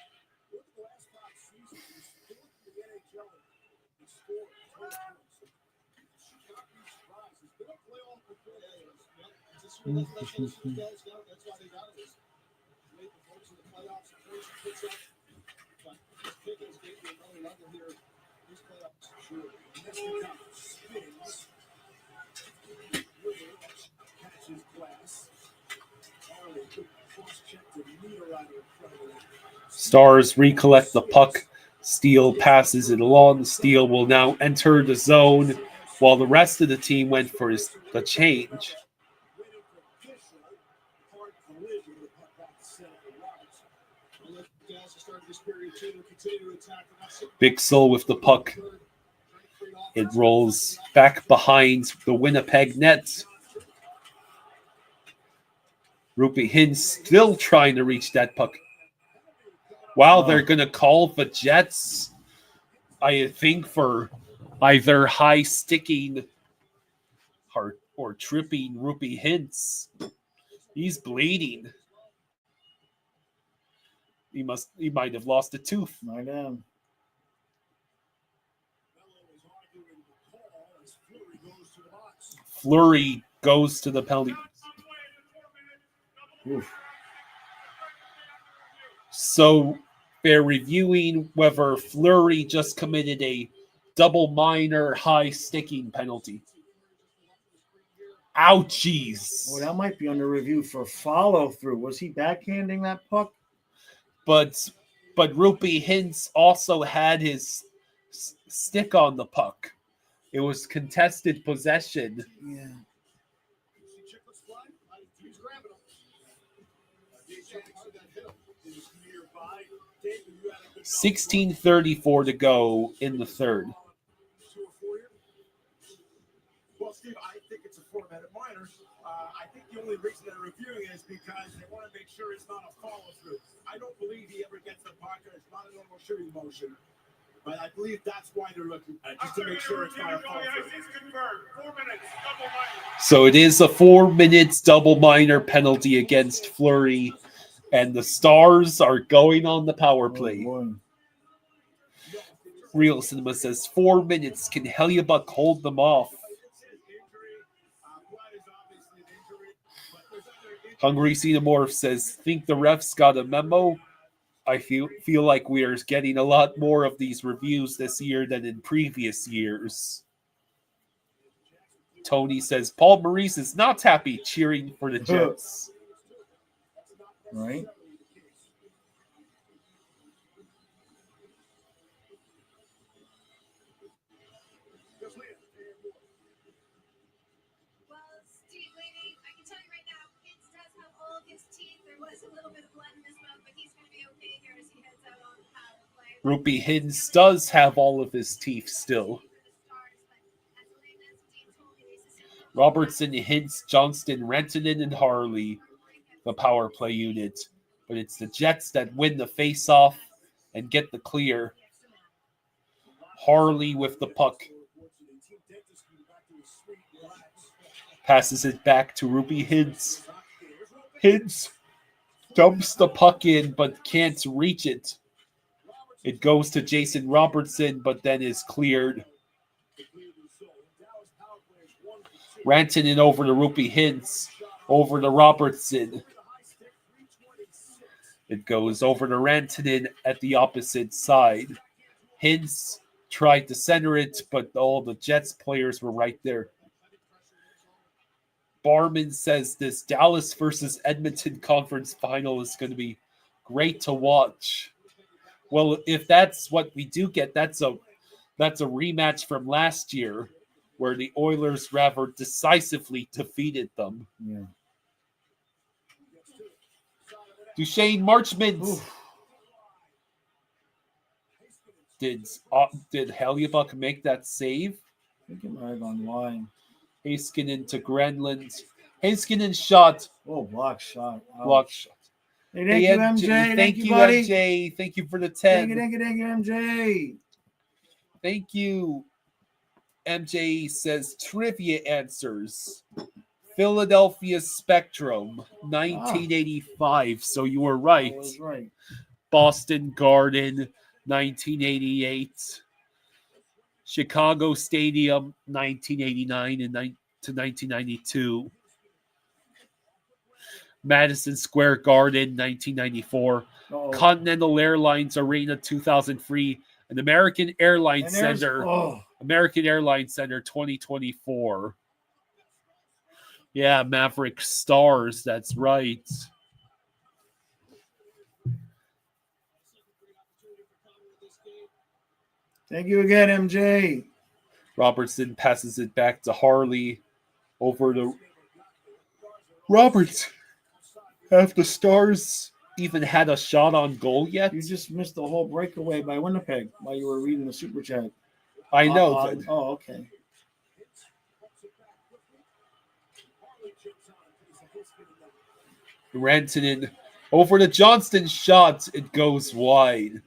Stars recollect the puck. Steele passes it along. Steele will now enter the zone while the rest of the team went for the change. Bixel with the puck. It rolls back behind the Winnipeg net. Rupi Hintz still trying to reach that puck. Wow, they're going to call the Jets, I think, for either high sticking or tripping Rupi Hintz. He's bleeding. He might have lost a tooth. Might have. Fleury goes to the penalty. Oof. So they're reviewing whether Fleury just committed a double minor high sticking penalty. Ouchies. Well, that might be under review for follow through. Was he backhanding that puck? But Rupi Hintz also had his stick on the puck. It was contested possession. Yeah. 16:34 to go in the third. Well, Steve, I think it's a 4-minute minor. I think the only reason they're reviewing it is because they want to make sure it's not a follow-through. I don't believe he ever gets the puck. It's not a normal shooting motion. But I believe that's why they're looking, just to make sure it's not a follow-through. 4 minutes, double minor. So it is a 4 minutes double minor penalty against Fleury, and the Stars are going on the power play. Real Cinema says 4 minutes. Can Hellebuyck hold them off? Hungry Xenomorph says, think the refs got a memo? I feel like we are getting a lot more of these reviews this year than in previous years. Tony says, Paul Maurice is not happy cheering for the Jets. Right? Rupi Hintz does have all of his teeth still. Robertson, Hintz, Johnston, Rantanen, and Harley, the power play unit. But it's the Jets that win the face-off and get the clear. Harley with the puck. Passes it back to Rupi Hintz. Hintz dumps the puck in but can't reach it. It goes to Jason Robertson, but then is cleared. Rantanen over to Rupi Hintz, over to Robertson. It goes over to Rantanen at the opposite side. Hintz tried to center it, but all the Jets players were right there. Barman says this Dallas versus Edmonton conference final is going to be great to watch. Well, if that's what we do get, that's a rematch from last year where the Oilers rather decisively defeated them. Yeah. Duchesne Marchment. Did Hellebuyck make that save? I think it might have gone line. Heiskanen to Grenland. Heiskanen shot. Oh, block shot. Ouch. Block shot. Hey, thank you, MJ. Thank you, buddy. MJ. Thank you for the 10. Thank you, MJ. Thank you. MJ says trivia answers. Philadelphia Spectrum, 1985. So you were right. I was right. Boston Garden, 1988. Chicago Stadium, 1989 to 1992. Madison Square Garden, 1994. Uh-oh. Continental Airlines Arena, 2003. And American Airlines Center, American Airlines Center, 2024. Yeah, Maverick Stars. That's right. Thank you again, MJ. Robertson passes it back to Harley. Over to Roberts. Have the Stars even had a shot on goal yet? You just missed the whole breakaway by Winnipeg while you were reading the super chat. I know. Oh, okay. Rantanen over to Johnston. Shot. It goes wide.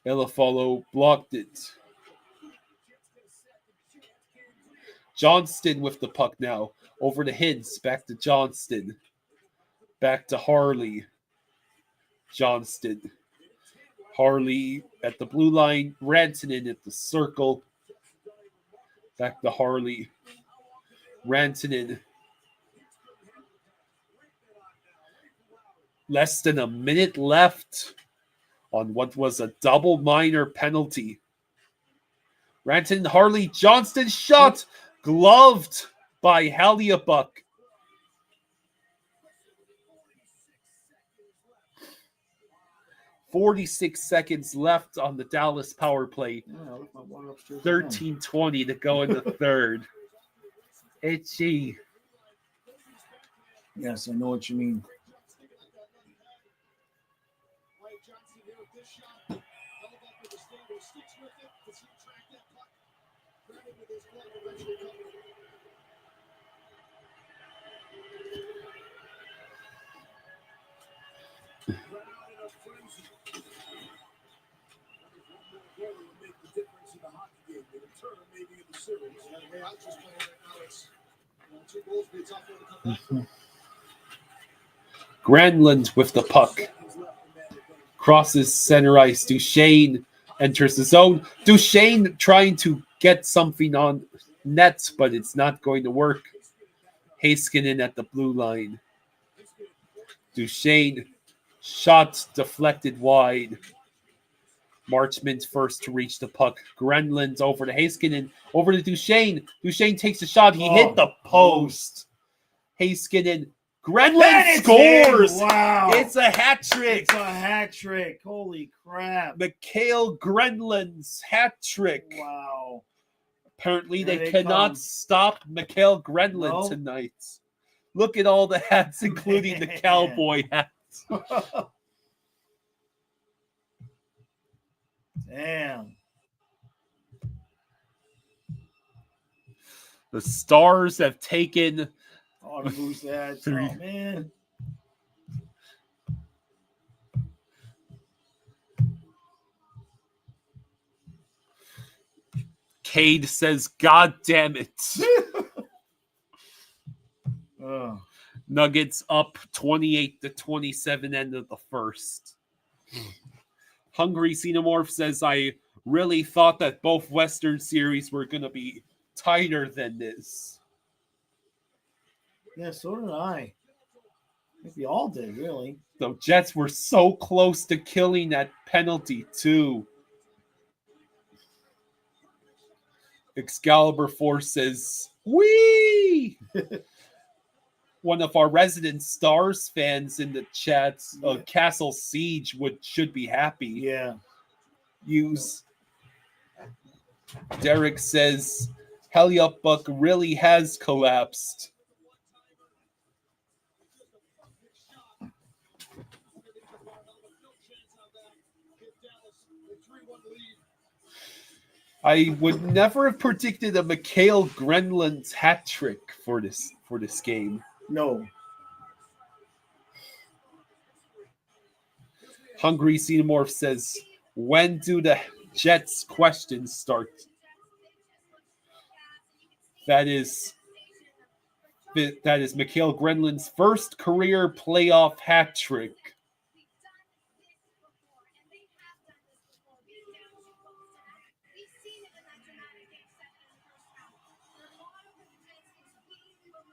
Elafalo blocked it. Johnston with the puck now. Over to Hintz. Back to Johnston. Back to Harley. Johnston. Harley at the blue line. Rantanen at the circle. Back to Harley. Rantanen. Less than a minute left on what was a double minor penalty. Rantanen, Harley, Johnston shot. Gloved by Haliabuck. 46 seconds left on the Dallas power play. 13:20 to go in the third. Itchy. Yes, I know what you mean. Granlund with the puck. Crosses center ice. Duchesne enters the zone. Duchesne trying to get something on net, but it's not going to work. Heiskanen at the blue line. Duchesne shot deflected wide. Marchman's first to reach the puck. Granlund over to Heiskanen. Over to Duchesne. Duchesne takes a shot. He hit the post. Heiskanen. Granlund scores. Wow. It's a hat trick. It's a hat trick. Holy crap. Mikael Granlund's hat trick. Wow. Apparently they cannot stop Mikael Granlund tonight. Look at all the hats, including the cowboy hats. Damn. The Stars have taken Oh, man. Cade says, God damn it. Nuggets up 28-27 end of the first. Hungry Xenomorph says, I really thought that both Western series were going to be tighter than this. Yeah, so did I. I think we all did, really. The Jets were so close to killing that penalty, too. Excalibur Force says, wee! One of our resident Stars fans in the chats, Castle Siege, should be happy. Yeah. Derek says, Heliup really has collapsed. I would never have predicted a Mikael Granlund's hat trick for this game. No. Hungry Xenomorph says, when do the Jets questions start? That is Mikael Granlund's first career playoff hat trick.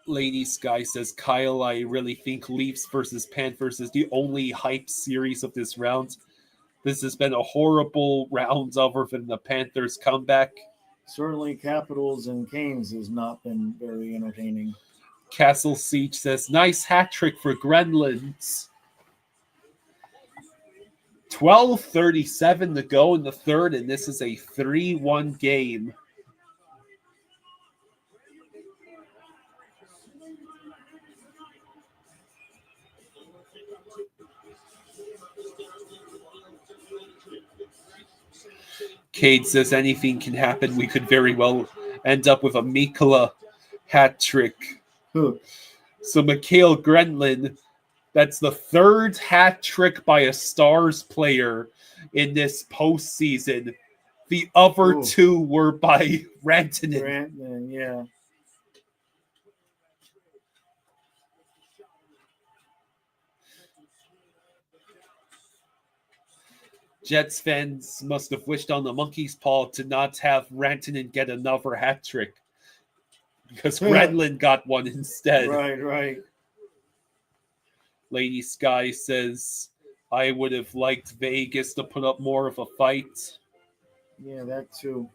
Lady Sky says, Kyle, I really think Leafs versus Panthers is the only hype series of this round. This has been a horrible round other than the Panthers comeback. Certainly Capitals and Canes has not been very entertaining. Castle Siege says, nice hat trick for Granlund. 12:37 to go in the third, and this is a 3-1 game. Cade says anything can happen. We could very well end up with a Mikkola hat trick. So Mikael Granlund, that's the third hat trick by a Stars player in this postseason. The other two were by Rantanen. Rantanen, yeah. Jets fans must have wished on the monkey's paw to not have Rantanen get another hat trick, because Granlund got one instead. Right. Lady Sky says, I would have liked Vegas to put up more of a fight. Yeah, that too.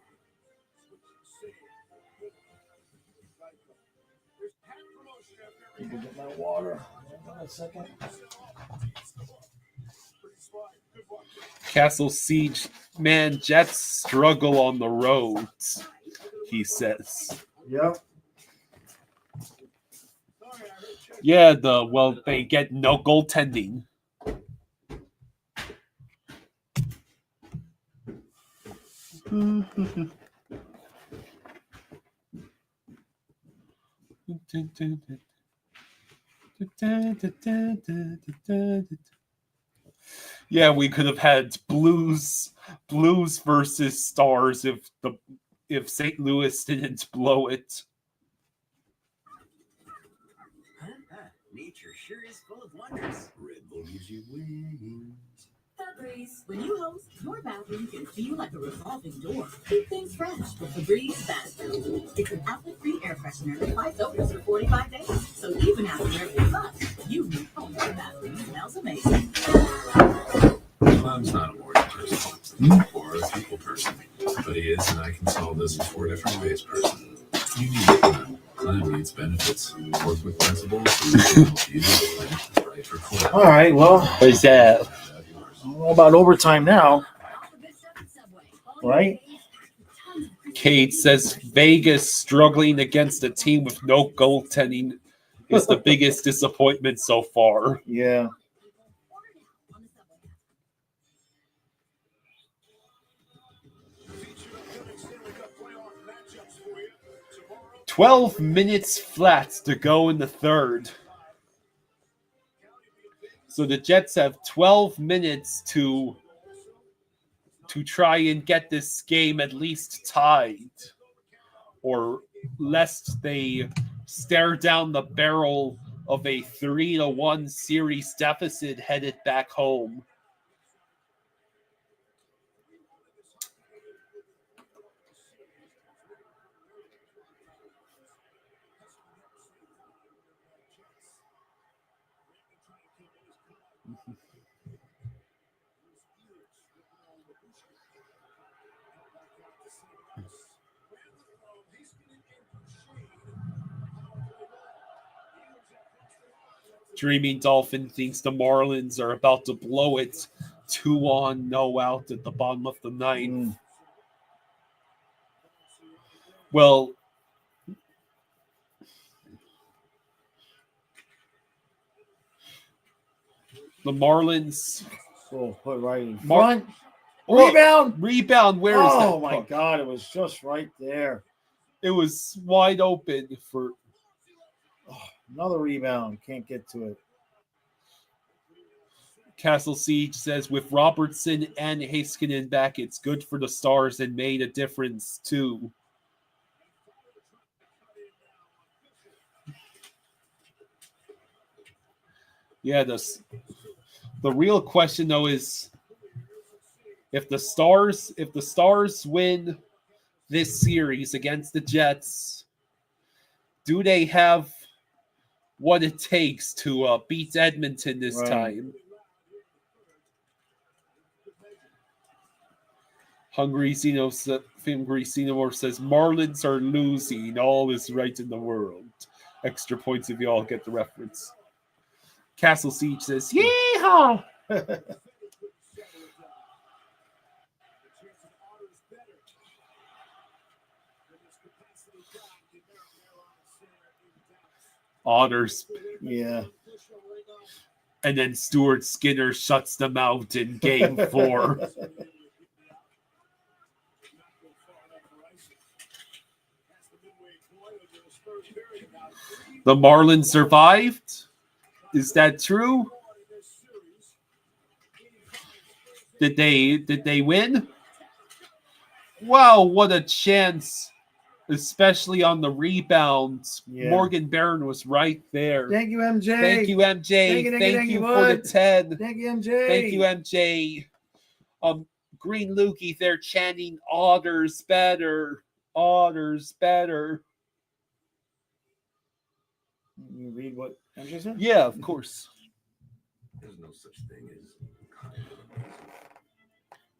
Let me get my water. Hold on a second. Castle Siege, man, Jets struggle on the roads, he says. Yep. Yeah, they get no goaltending. Yeah, we could have had Blues versus Stars if St. Louis didn't blow it. Nature sure is full of wonders. Red Bull gives you wings. Febreze. When you host, your bathroom can feel like a revolving door. Keep things fresh with Febreze Bathroom. It's an outlet-free air freshener that fights odors for 45 days. So even after every flush, you know your bathroom smells amazing. Clem's not a morning person or a people person, but he is, and I can solve this in 4 different ways person. You need Clem. Clem needs benefits. Work with principals who can help you plan is right for Clem. All right, well, what's that? I don't know about overtime now, right? Kate says Vegas struggling against a team with no goaltending is the biggest disappointment so far. Yeah. "12 minutes flat to go in the third. So the Jets have 12 minutes to try and get this game at least tied, or lest they stare down the barrel of a 3-1 series deficit headed back home. Dreaming Dolphin thinks the Marlins are about to blow it 2-on, no out at the bottom of the ninth. Well, the Marlins. Oh, put right in front. Rebound. Where is that? Oh my God! It was just right there. It was wide open for. Another rebound. Can't get to it. Castle Siege says with Robertson and Heiskanen back, it's good for the Stars and made a difference too. Yeah, the real question though is if the Stars win this series against the Jets, do they have what it takes to beat Edmonton this time? Hungry Xeno says Marlins are losing. All is right in the world. Extra points if you all get the reference. Castle Siege says, yeehaw! Otters. Yeah. And then Stuart Skinner shuts them out in game 4. The Marlins survived? Is that true? Did they win? Wow, what a chance. Especially on the rebounds. Yeah. Morgan Barron was right there. Thank you, MJ. Thank you, MJ. Thank you for the 10. Thank you, MJ. Thank you, MJ. Green Lukey, they're chanting Otters better. Otters better. You read what MJ said? Yeah, of course. There's no such thing as.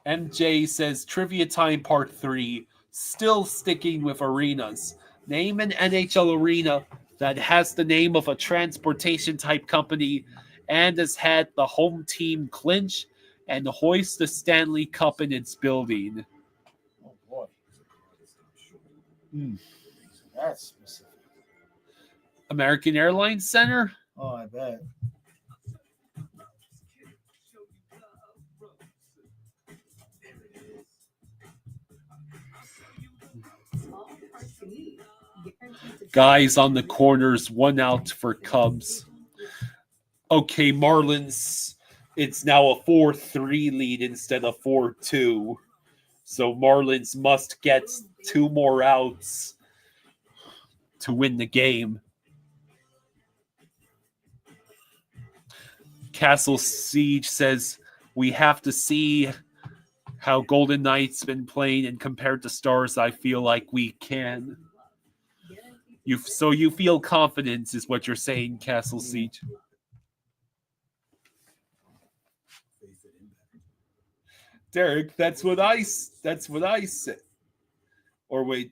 MJ says Trivia Time Part 3. Still sticking with arenas. Name an NHL arena that has the name of a transportation type company and has had the home team clinch and hoist the Stanley Cup in its building. Oh boy. That's specific. American Airlines Center? Oh, I bet. Guys on the corners, 1 out for Cubs. Okay, Marlins, it's now a 4-3 lead instead of 4-2. So Marlins must get 2 more outs to win the game. Castle Siege says, we have to see how Golden Knights been playing, and compared to Stars, I feel like we can. So you feel confidence is what you're saying, Castle Siege. Derek, that's what I said. Or wait,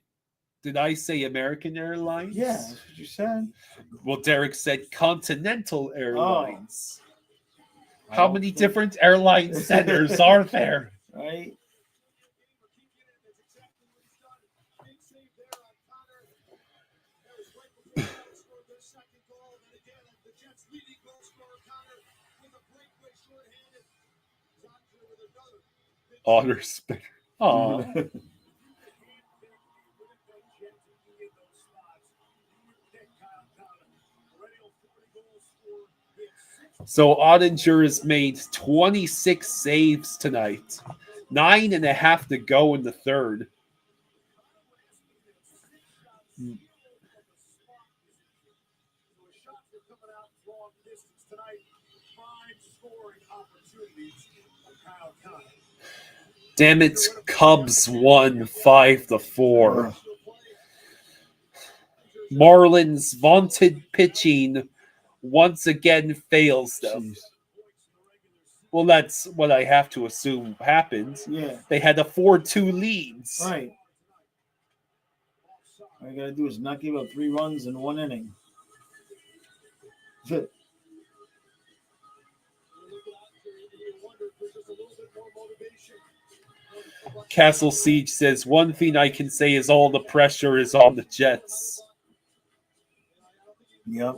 did I say American Airlines? Yeah, that's what you said. Well, Derek said Continental Airlines. Oh. How many different airline centers are there? Right. Otters. Aw. So Ottinger has made 26 saves tonight. 9.5 to go in the third. Damn it, Cubs won 5-4. Marlins' vaunted pitching once again fails them. Jeez. Well, that's what I have to assume happens. Yeah. They had a 4-2 leads. Right. All you gotta do is not give up 3 runs in 1 inning. Castle Siege says, one thing I can say is all the pressure is on the Jets. Yep.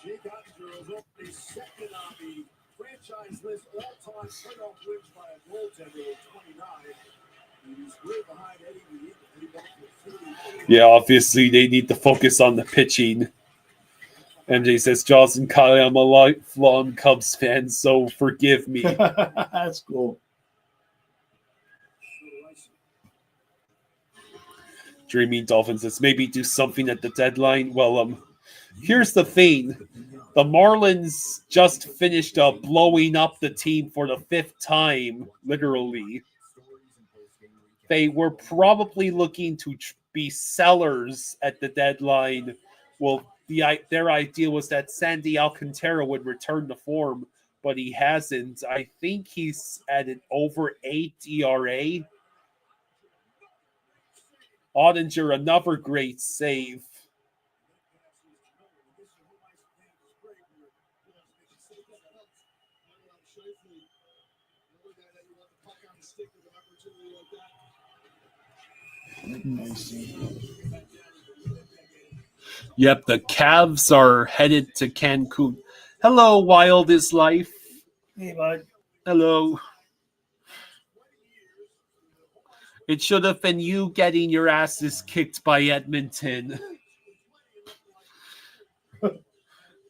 Jake Ottinger is only second on the franchise list all-time playoff wins by a goaltender with 29. He's right behind Eddie Reed. Yeah, obviously they need to focus on the pitching. MJ says, Jaws and Kyle, I'm a lifelong Cubs fan, so forgive me. That's cool. Dreaming Dolphins says, maybe do something at the deadline. Well, here's the thing. The Marlins just finished blowing up the team for the 5th time, literally. They were probably looking to be sellers at the deadline. Well, their idea was that Sandy Alcantara would return to form, but he hasn't. I think he's at an over 8 ERA. Ottinger, another great save. Yep, the Cavs are headed to Cancun. Hello, Wild is Life. Hey, bud. Hello. It should have been you getting your asses kicked by Edmonton.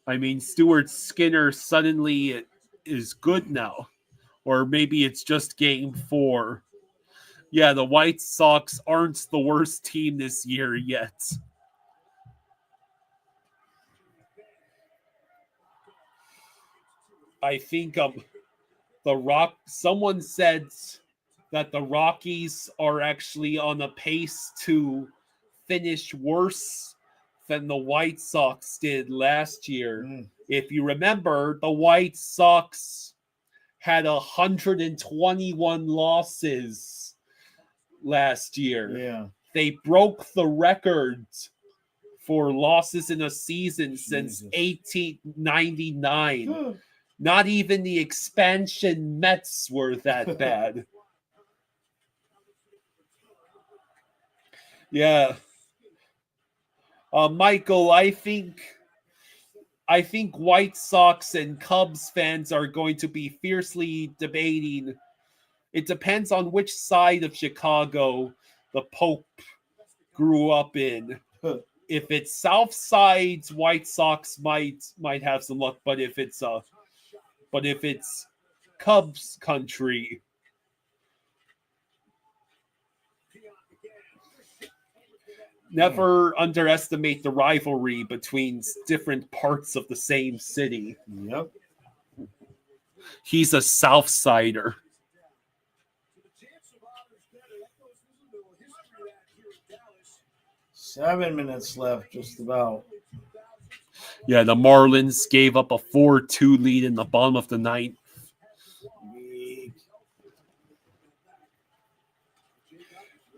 I mean, Stuart Skinner suddenly is good now. Or maybe it's just game 4. Yeah, the White Sox aren't the worst team this year yet. I think someone said that the Rockies are actually on a pace to finish worse than the White Sox did last year. If you remember, the White Sox had 121 losses last year. Yeah. They broke the record for losses in a season since 1899. Not even the expansion Mets were that bad. Yeah. Michael, I think White Sox and Cubs fans are going to be fiercely debating. It depends on which side of Chicago the Pope grew up in. If it's South Side's White Sox might have some luck, but if it's Cubs country, never underestimate the rivalry between different parts of the same city. Yep. He's a South Sider. Seven minutes left, just about. Yeah, the Marlins gave up a 4-2 lead in the bottom of the ninth.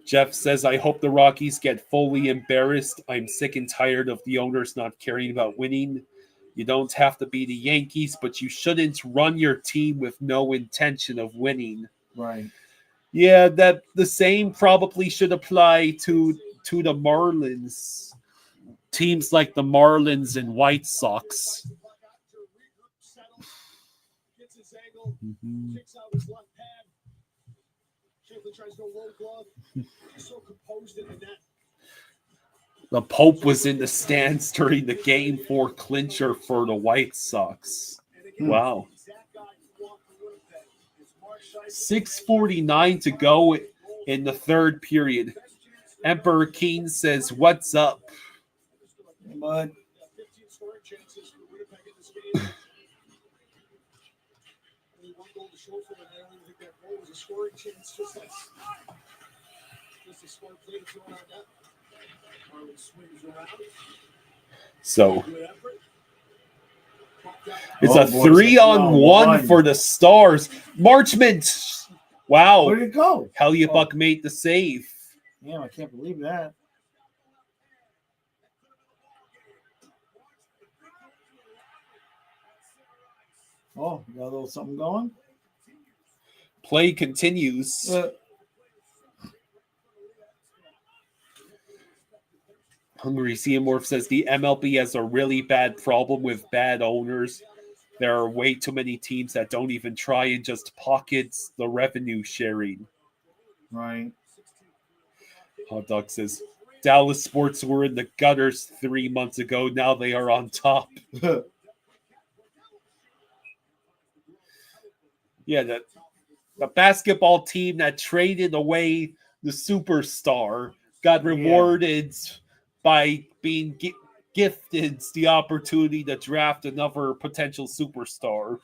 Jeff says, I hope the Rockies get fully embarrassed. I'm sick and tired of the owners not caring about winning. You don't have to be the Yankees, but you shouldn't run your team with no intention of winning. Right. Yeah, that the same probably should apply to the Marlins. Teams like the Marlins and White Sox. Mm-hmm. The Pope was in the stands during the Game 4 clincher for the White Sox. Wow. 6:49 to go in the third period. Emperor Keen says, what's up? Bud. So it's a 3-on-1 for the Stars. Marchment. Wow. Where'd it go? Hellebuyck made the save. Yeah, I can't believe that. Oh, you got a little something going? Play continues. Hungry Xenomorph says the MLB has a really bad problem with bad owners. There are way too many teams that don't even try and just pockets the revenue sharing. Right. Hot Dog says Dallas sports were in the gutters 3 months ago. Now they are on top. Yeah, the basketball team that traded away the superstar got rewarded by being gifted the opportunity to draft another potential superstar.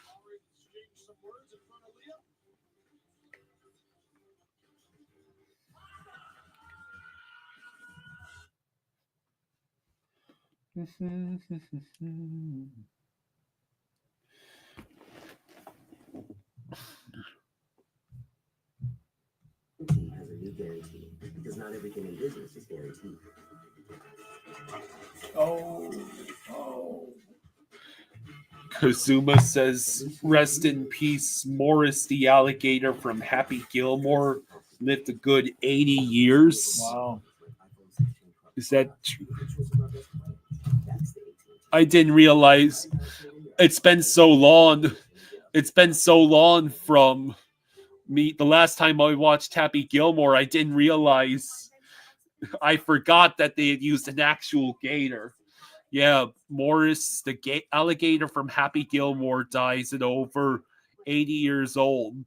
Has a new guarantee because not everything in business is guaranteed. Zuma says, rest in peace, Morris the alligator from Happy Gilmore. Lived a good 80 years. Wow. Is that true? I didn't realize. It's been so long. It's been so long from me. The last time I watched Happy Gilmore, I didn't realize. I forgot that they had used an actual gator. Yeah, Morris, the alligator from Happy Gilmore, dies at over 80 years old.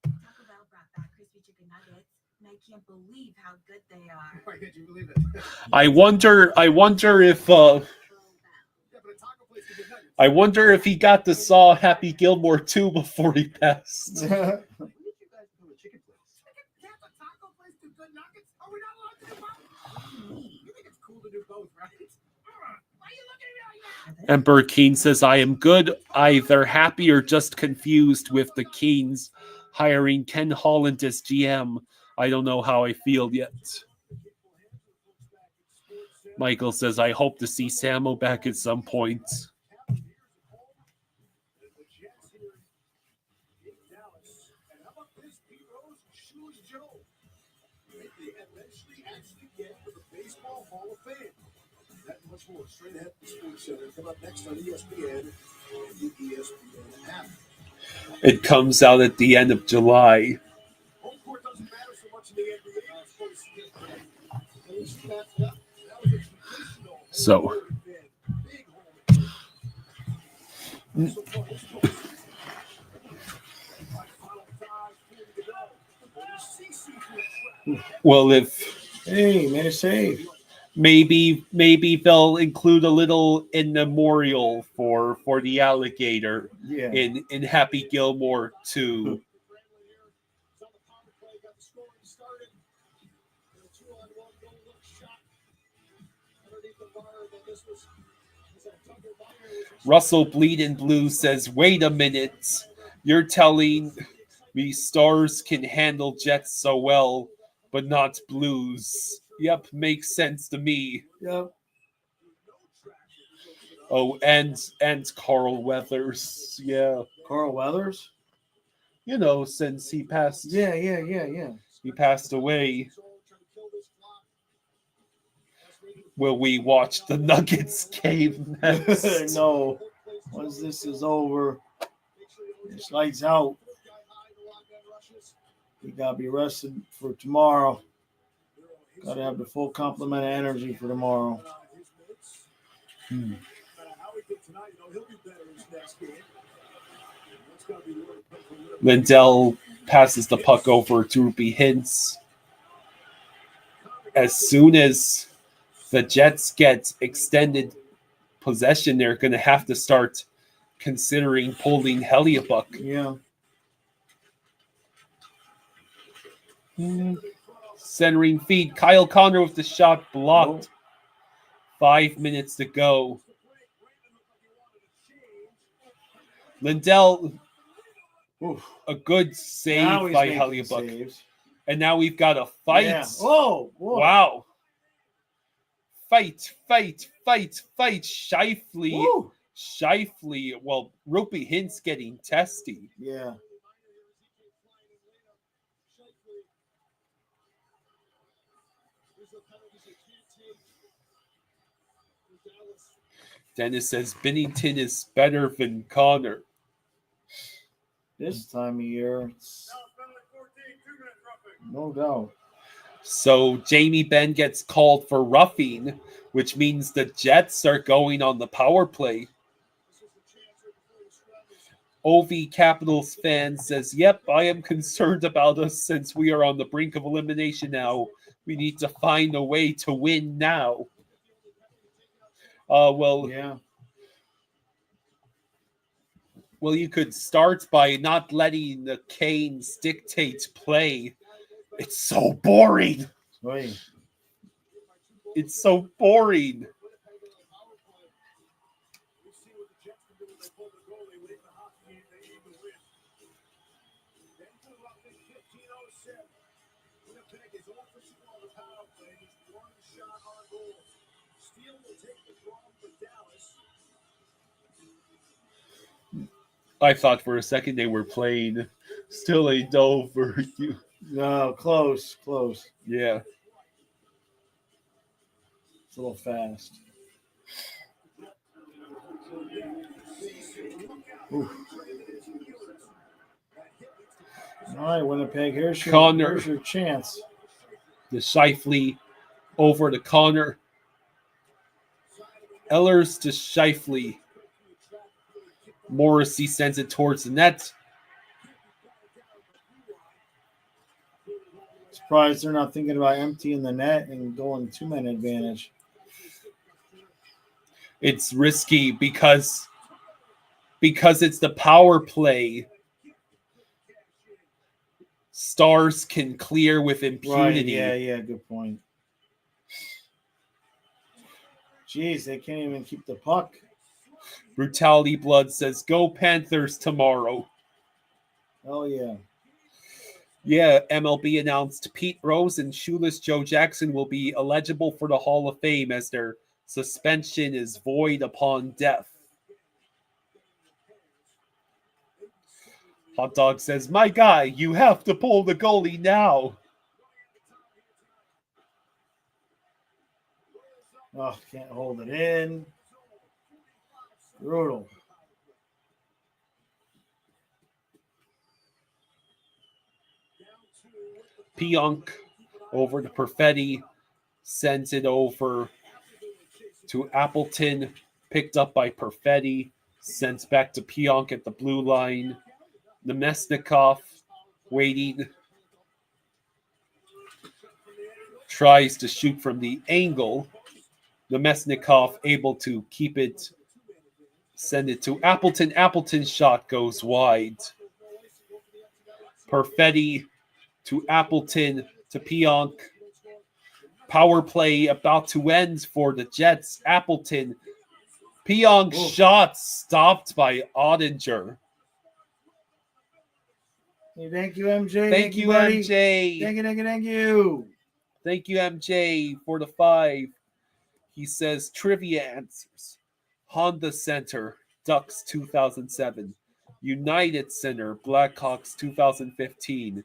Taco Bell brought back crispy chicken nuggets, and I can't believe how good they are. Why can't you believe it? I wonder if he got to saw Happy Gilmore 2 before he passed. When did you guys become a chicken place? Can't the taco place do good nuggets? Are we not allowed to do both? You think it's cool to do both, right? Why are you looking at me like that? Ember Keen says, I am good, either happy or just confused with the Keens hiring Ken Holland as GM. I don't know how I feel yet. Michael says, I hope to see Samo back at some point. Straight ahead Sports Center. Come up next on ESPN and the ESPN app. It comes out at the end of July. Home court doesn't matter so much in the NBA. So. Well, hey, made a save. Maybe they'll include a little in memorial for the alligator in Happy Gilmore 2. Russell Bleed in Blue says, wait a minute. You're telling me Stars can handle Jets so well, but not Blues. Yep, makes sense to me. Yep. Oh, and Carl Weathers. Yeah. Carl Weathers? You know, since he passed. Yeah. He passed away. Will we watch the Nuggets game next? No. Once this is over, it's lights out. We gotta be rested for tomorrow. Gotta have the full complement of energy for tomorrow. Lindell passes the puck over to Ruby Hintz. As soon as the Jets get extended possession, they're going to have to start considering pulling Hellebuyck. Yeah. Centering feed. Kyle Connor with the shot blocked. 5 minutes to go. Lindell, a good save by Hellebuyck. And now we've got a fight. Yeah. Oh, whoa. Wow. Fight. Shifley. Well, Ruby Hintz getting testy. Yeah. Dennis says Binnington is better than Connor. This time of year, no doubt. So Jamie Benn gets called for roughing, which means the Jets are going on the power play. OV Capitals fan says, yep, I am concerned about us since we are on the brink of elimination now. We need to find a way to win now. Yeah. Well, you could start by not letting the Canes dictate play. It's so boring. Right. It's so boring. I thought for a second they were playing Still Ain't Over You. No, close. Yeah. It's a little fast. Oof. All right, Winnipeg. Here's your chance. The Scheifele over to Connor. Ehlers to Scheifele. Morrissey sends it towards the net. Surprised they're not thinking about emptying the net and going 2-man advantage. It's risky because it's the power play. Stars can clear with impunity. Right, yeah, good point. Jeez, they can't even keep the puck. Brutality Blood says, "Go Panthers tomorrow." Oh, yeah. Yeah, MLB announced Pete Rose and Shoeless Joe Jackson will be eligible for the Hall of Fame as their suspension is void upon death. Hot Dog says, "My guy, you have to pull the goalie now." Oh, can't hold it in. Brutal. Pionk over to Perfetti, sends it over to Appleton, picked up by Perfetti, sends back to Pionk at the blue line. Nemesnikov waiting, tries to shoot from the angle. Nemesnikov able to keep it, send it to Appleton. Appleton's shot goes wide. Perfetti to Appleton to Pionk. Power play about to end for the Jets. Appleton. Pionk's shot stopped by Ottinger. Hey, thank you, MJ. Thank you, buddy. MJ. Thank you. Thank you, MJ, for the 5. He says, trivia answers. Honda Center, Ducks 2007. United Center, Blackhawks 2015.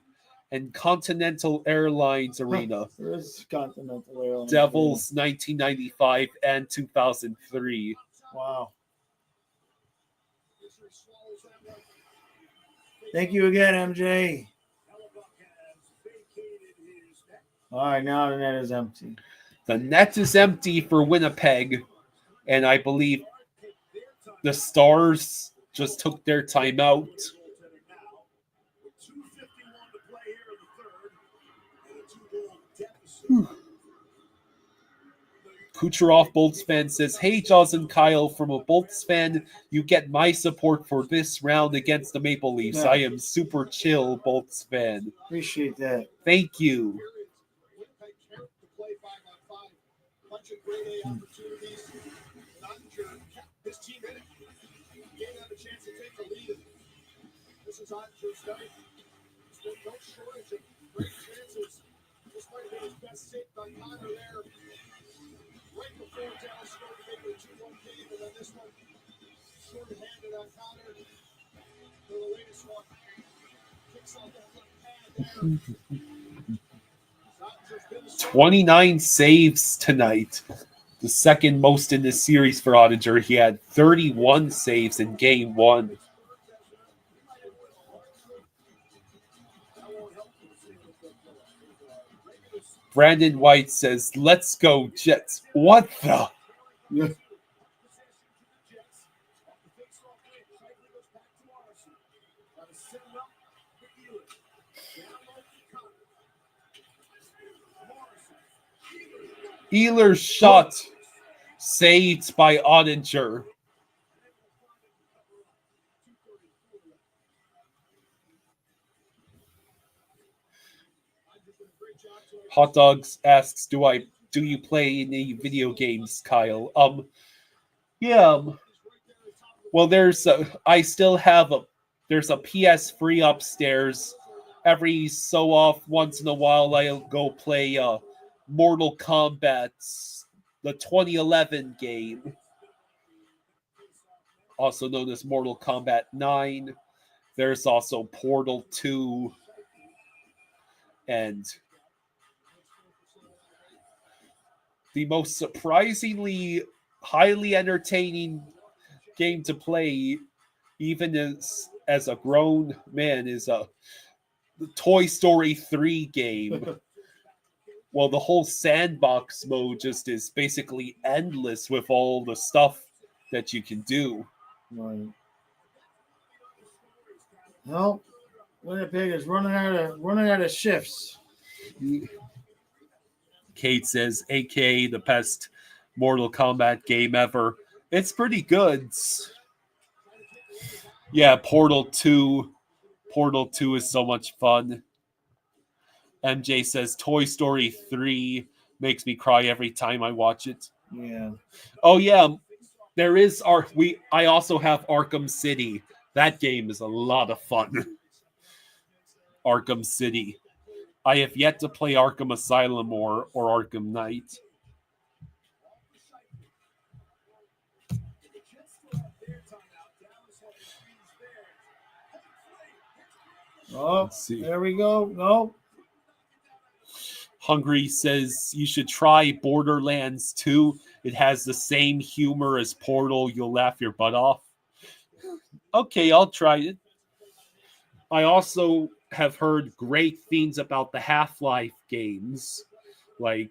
And Continental Airlines Arena, There is Continental Airlines. Devils 1995 and 2003. Wow. Thank you again, MJ. All right, now the net is empty. The net is empty for Winnipeg, and I believe the Stars just took their timeout. Kucherov Bolts fan says, "Hey, Jaws and Kyle, from a Bolts fan, you get my support for this round against the Maple Leafs. Yeah. I am super chill, Bolts fan." Appreciate that. Thank you. His team in it. Gave them a chance to take the lead. This is Ottinger's night. There's been no shortage of great chances. This might have been his best save by Connor there. Right before Dallas scored to make it a 2-1 game, and then this one short-handed on Connor for the latest one. Kicks off that left pad there. 29 saves tonight. The second most in this series for Ottinger. He had 31 saves in game 1. Brandon White says, "Let's go, Jets." What the? Ehlers shot saved by Ottinger. Hot Dogs asks, "Do you play any video games, Kyle?" Yeah. Well, there's a PS free upstairs. Every so off, once in a while, I'll go play Mortal Kombat, the 2011 game. also known as Mortal Kombat 9. There's also Portal 2. And the most surprisingly highly entertaining game to play, even as a grown man, is the Toy Story 3 game. Well, the whole sandbox mode just is basically endless with all the stuff that you can do. Right. Well, Winnipeg is running out of shifts. Kate says, aka the best Mortal Kombat game ever. It's pretty good. Yeah, Portal 2. Portal 2 is so much fun. MJ says Toy Story 3 makes me cry every time I watch it. Yeah. Oh yeah, there is I also have Arkham City. That game is a lot of fun. Arkham City. I have yet to play Arkham Asylum or Arkham Knight. Oh, there we go. No. Hungry says you should try Borderlands 2. It has the same humor as Portal. You'll laugh your butt off. Okay, I'll try it. I also have heard great things about the Half-Life games. Like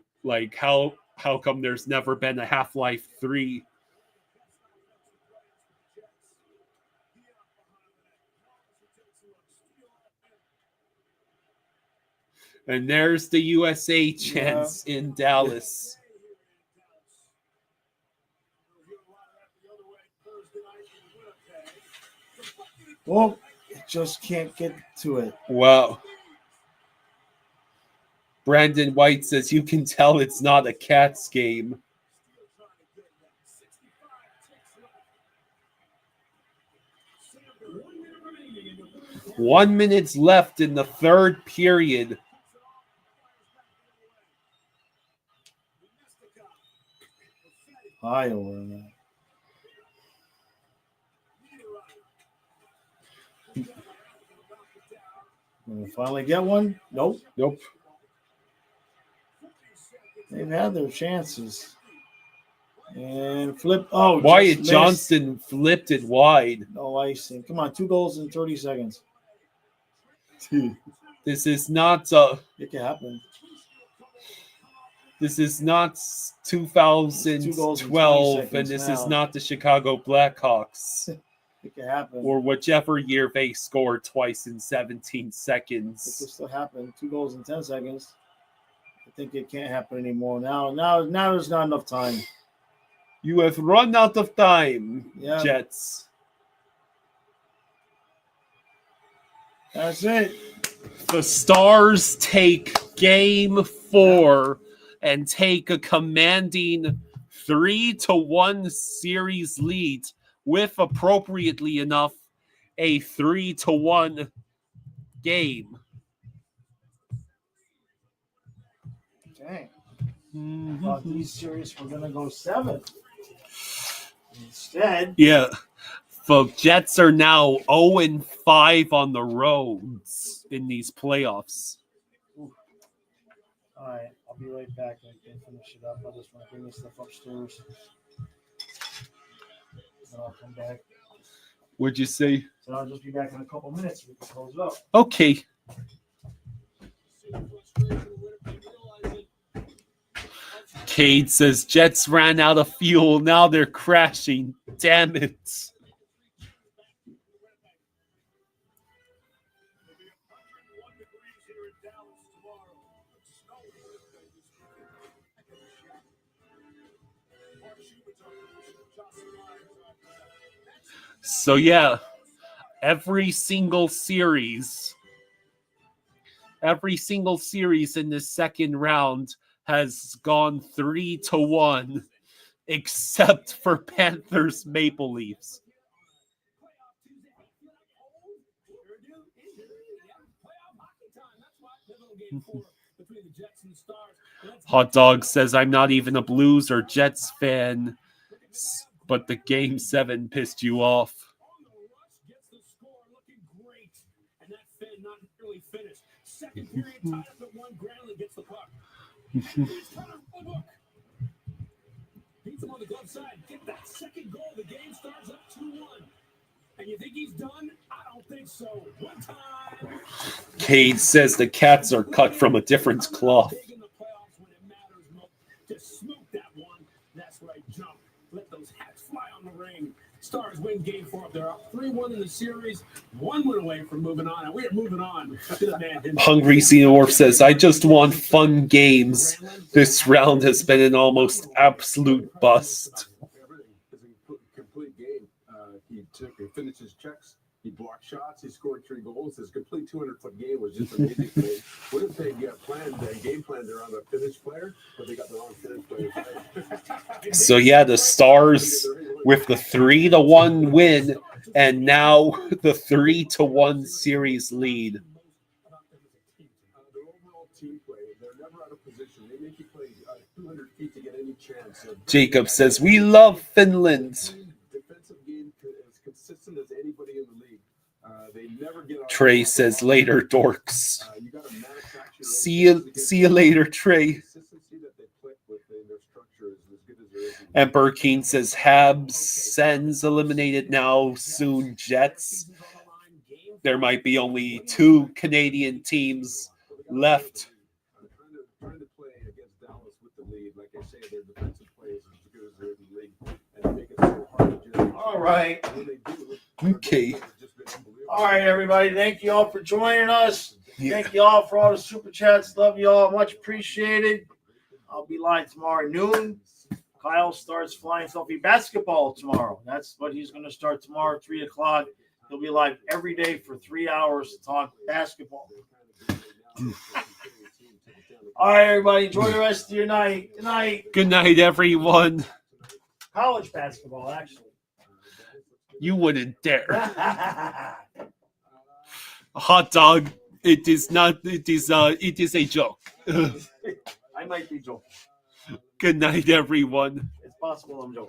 how come there's never been a Half-Life 3? And there's the USA chants in Dallas. Well, it just can't get to it. Wow. Brandon White says you can tell it's not a Cats game. One minute left in the third period. Iowa. Will we finally get one? Nope. Nope. They've had their chances. And flip. Oh, Wyatt Johnston flipped it wide. No icing. Come on, 2 goals in 30 seconds. This is not. It can happen. This is not 2012, and this is not the Chicago Blackhawks. It can happen. Or whichever year they scored twice in 17 seconds. It can still happen. 2 goals in 10 seconds. I think it can't happen anymore. Now there's not enough time. You have run out of time, Yeah. Jets. That's it. The Stars take Game 4 and take a commanding 3-1 series lead with, appropriately enough, a 3-1 game. Dang. I thought these series were going to go 7. Instead. Yeah. The Jets are now 0-5 on the roads in these playoffs. All right. I'll be right back. I can finish it up. I just want to bring this stuff upstairs. Then I'll come back. What'd you say? So I'll just be back in a couple minutes. We can close it up. Okay. Cade says Jets ran out of fuel. Now they're crashing. Damn it. So yeah, every single series in this second round has gone 3-1, except for Panthers Maple Leafs. Hot Dog says I'm not even a Blues or Jets fan. but the Game 7 pissed you off. On the rush, gets the score, looking great. And that Finn not nearly finished. Second period, tied up at 1. Granley gets the puck. He's trying to the book. Beats him on the glove side. Get that second goal. The game starts up 2-1. And you think he's done? I don't think so. One time. Cade says the Cats are cut from a different cloth. Big in the playoffs when it matters most. Just smoke that one. That's right. Jump. Let those hats fly on the ring. Stars win Game 4. They're up 3-1 in the series. 1 win away from moving on. And we're moving on to the man himself. Hungry Xenomorph says, I just want fun games. This round has been an almost absolute bust. Everything is a complete game. He finished his checks. He blocked shots. He scored 3 goals. His complete 200-foot game was just amazing to me. What if they game planned around a finished player, but they got the wrong finished player? So yeah, the Stars with the 3-1 win, and now the 3-1 series lead. Their overall team play, they're never out of position. They make you play 200 feet to get any chance. Jacob says, we love Finland. Defensive game as consistent as anybody in the league. They never get out. Trey says, later, dorks. You got to manufacture. See you later, Trey. Consistency that they play with in their structure is as good as there is. And Burkeen says, Habs, Sens eliminated now, soon Jets. There might be only 2 Canadian teams left. Trying to play against Dallas with the lead. Like I say, their defensive play is as good as they're in the league. And they make it so hard to just. All right. When they do, Okay. All right, everybody. Thank you all for joining us. Thank you all for all the super chats. Love you all. Much appreciated. I'll be live tomorrow at noon. Kyle starts flying fluffy basketball tomorrow. That's what he's going to start tomorrow, 3 o'clock. He'll be live every day for 3 hours to talk basketball. All right, everybody. Enjoy the rest of your night. Good night. Good night, everyone. College basketball, actually. You wouldn't dare. Hot dog. It is not. It is a joke. I might be joking. Good night, everyone. It's possible I'm joking.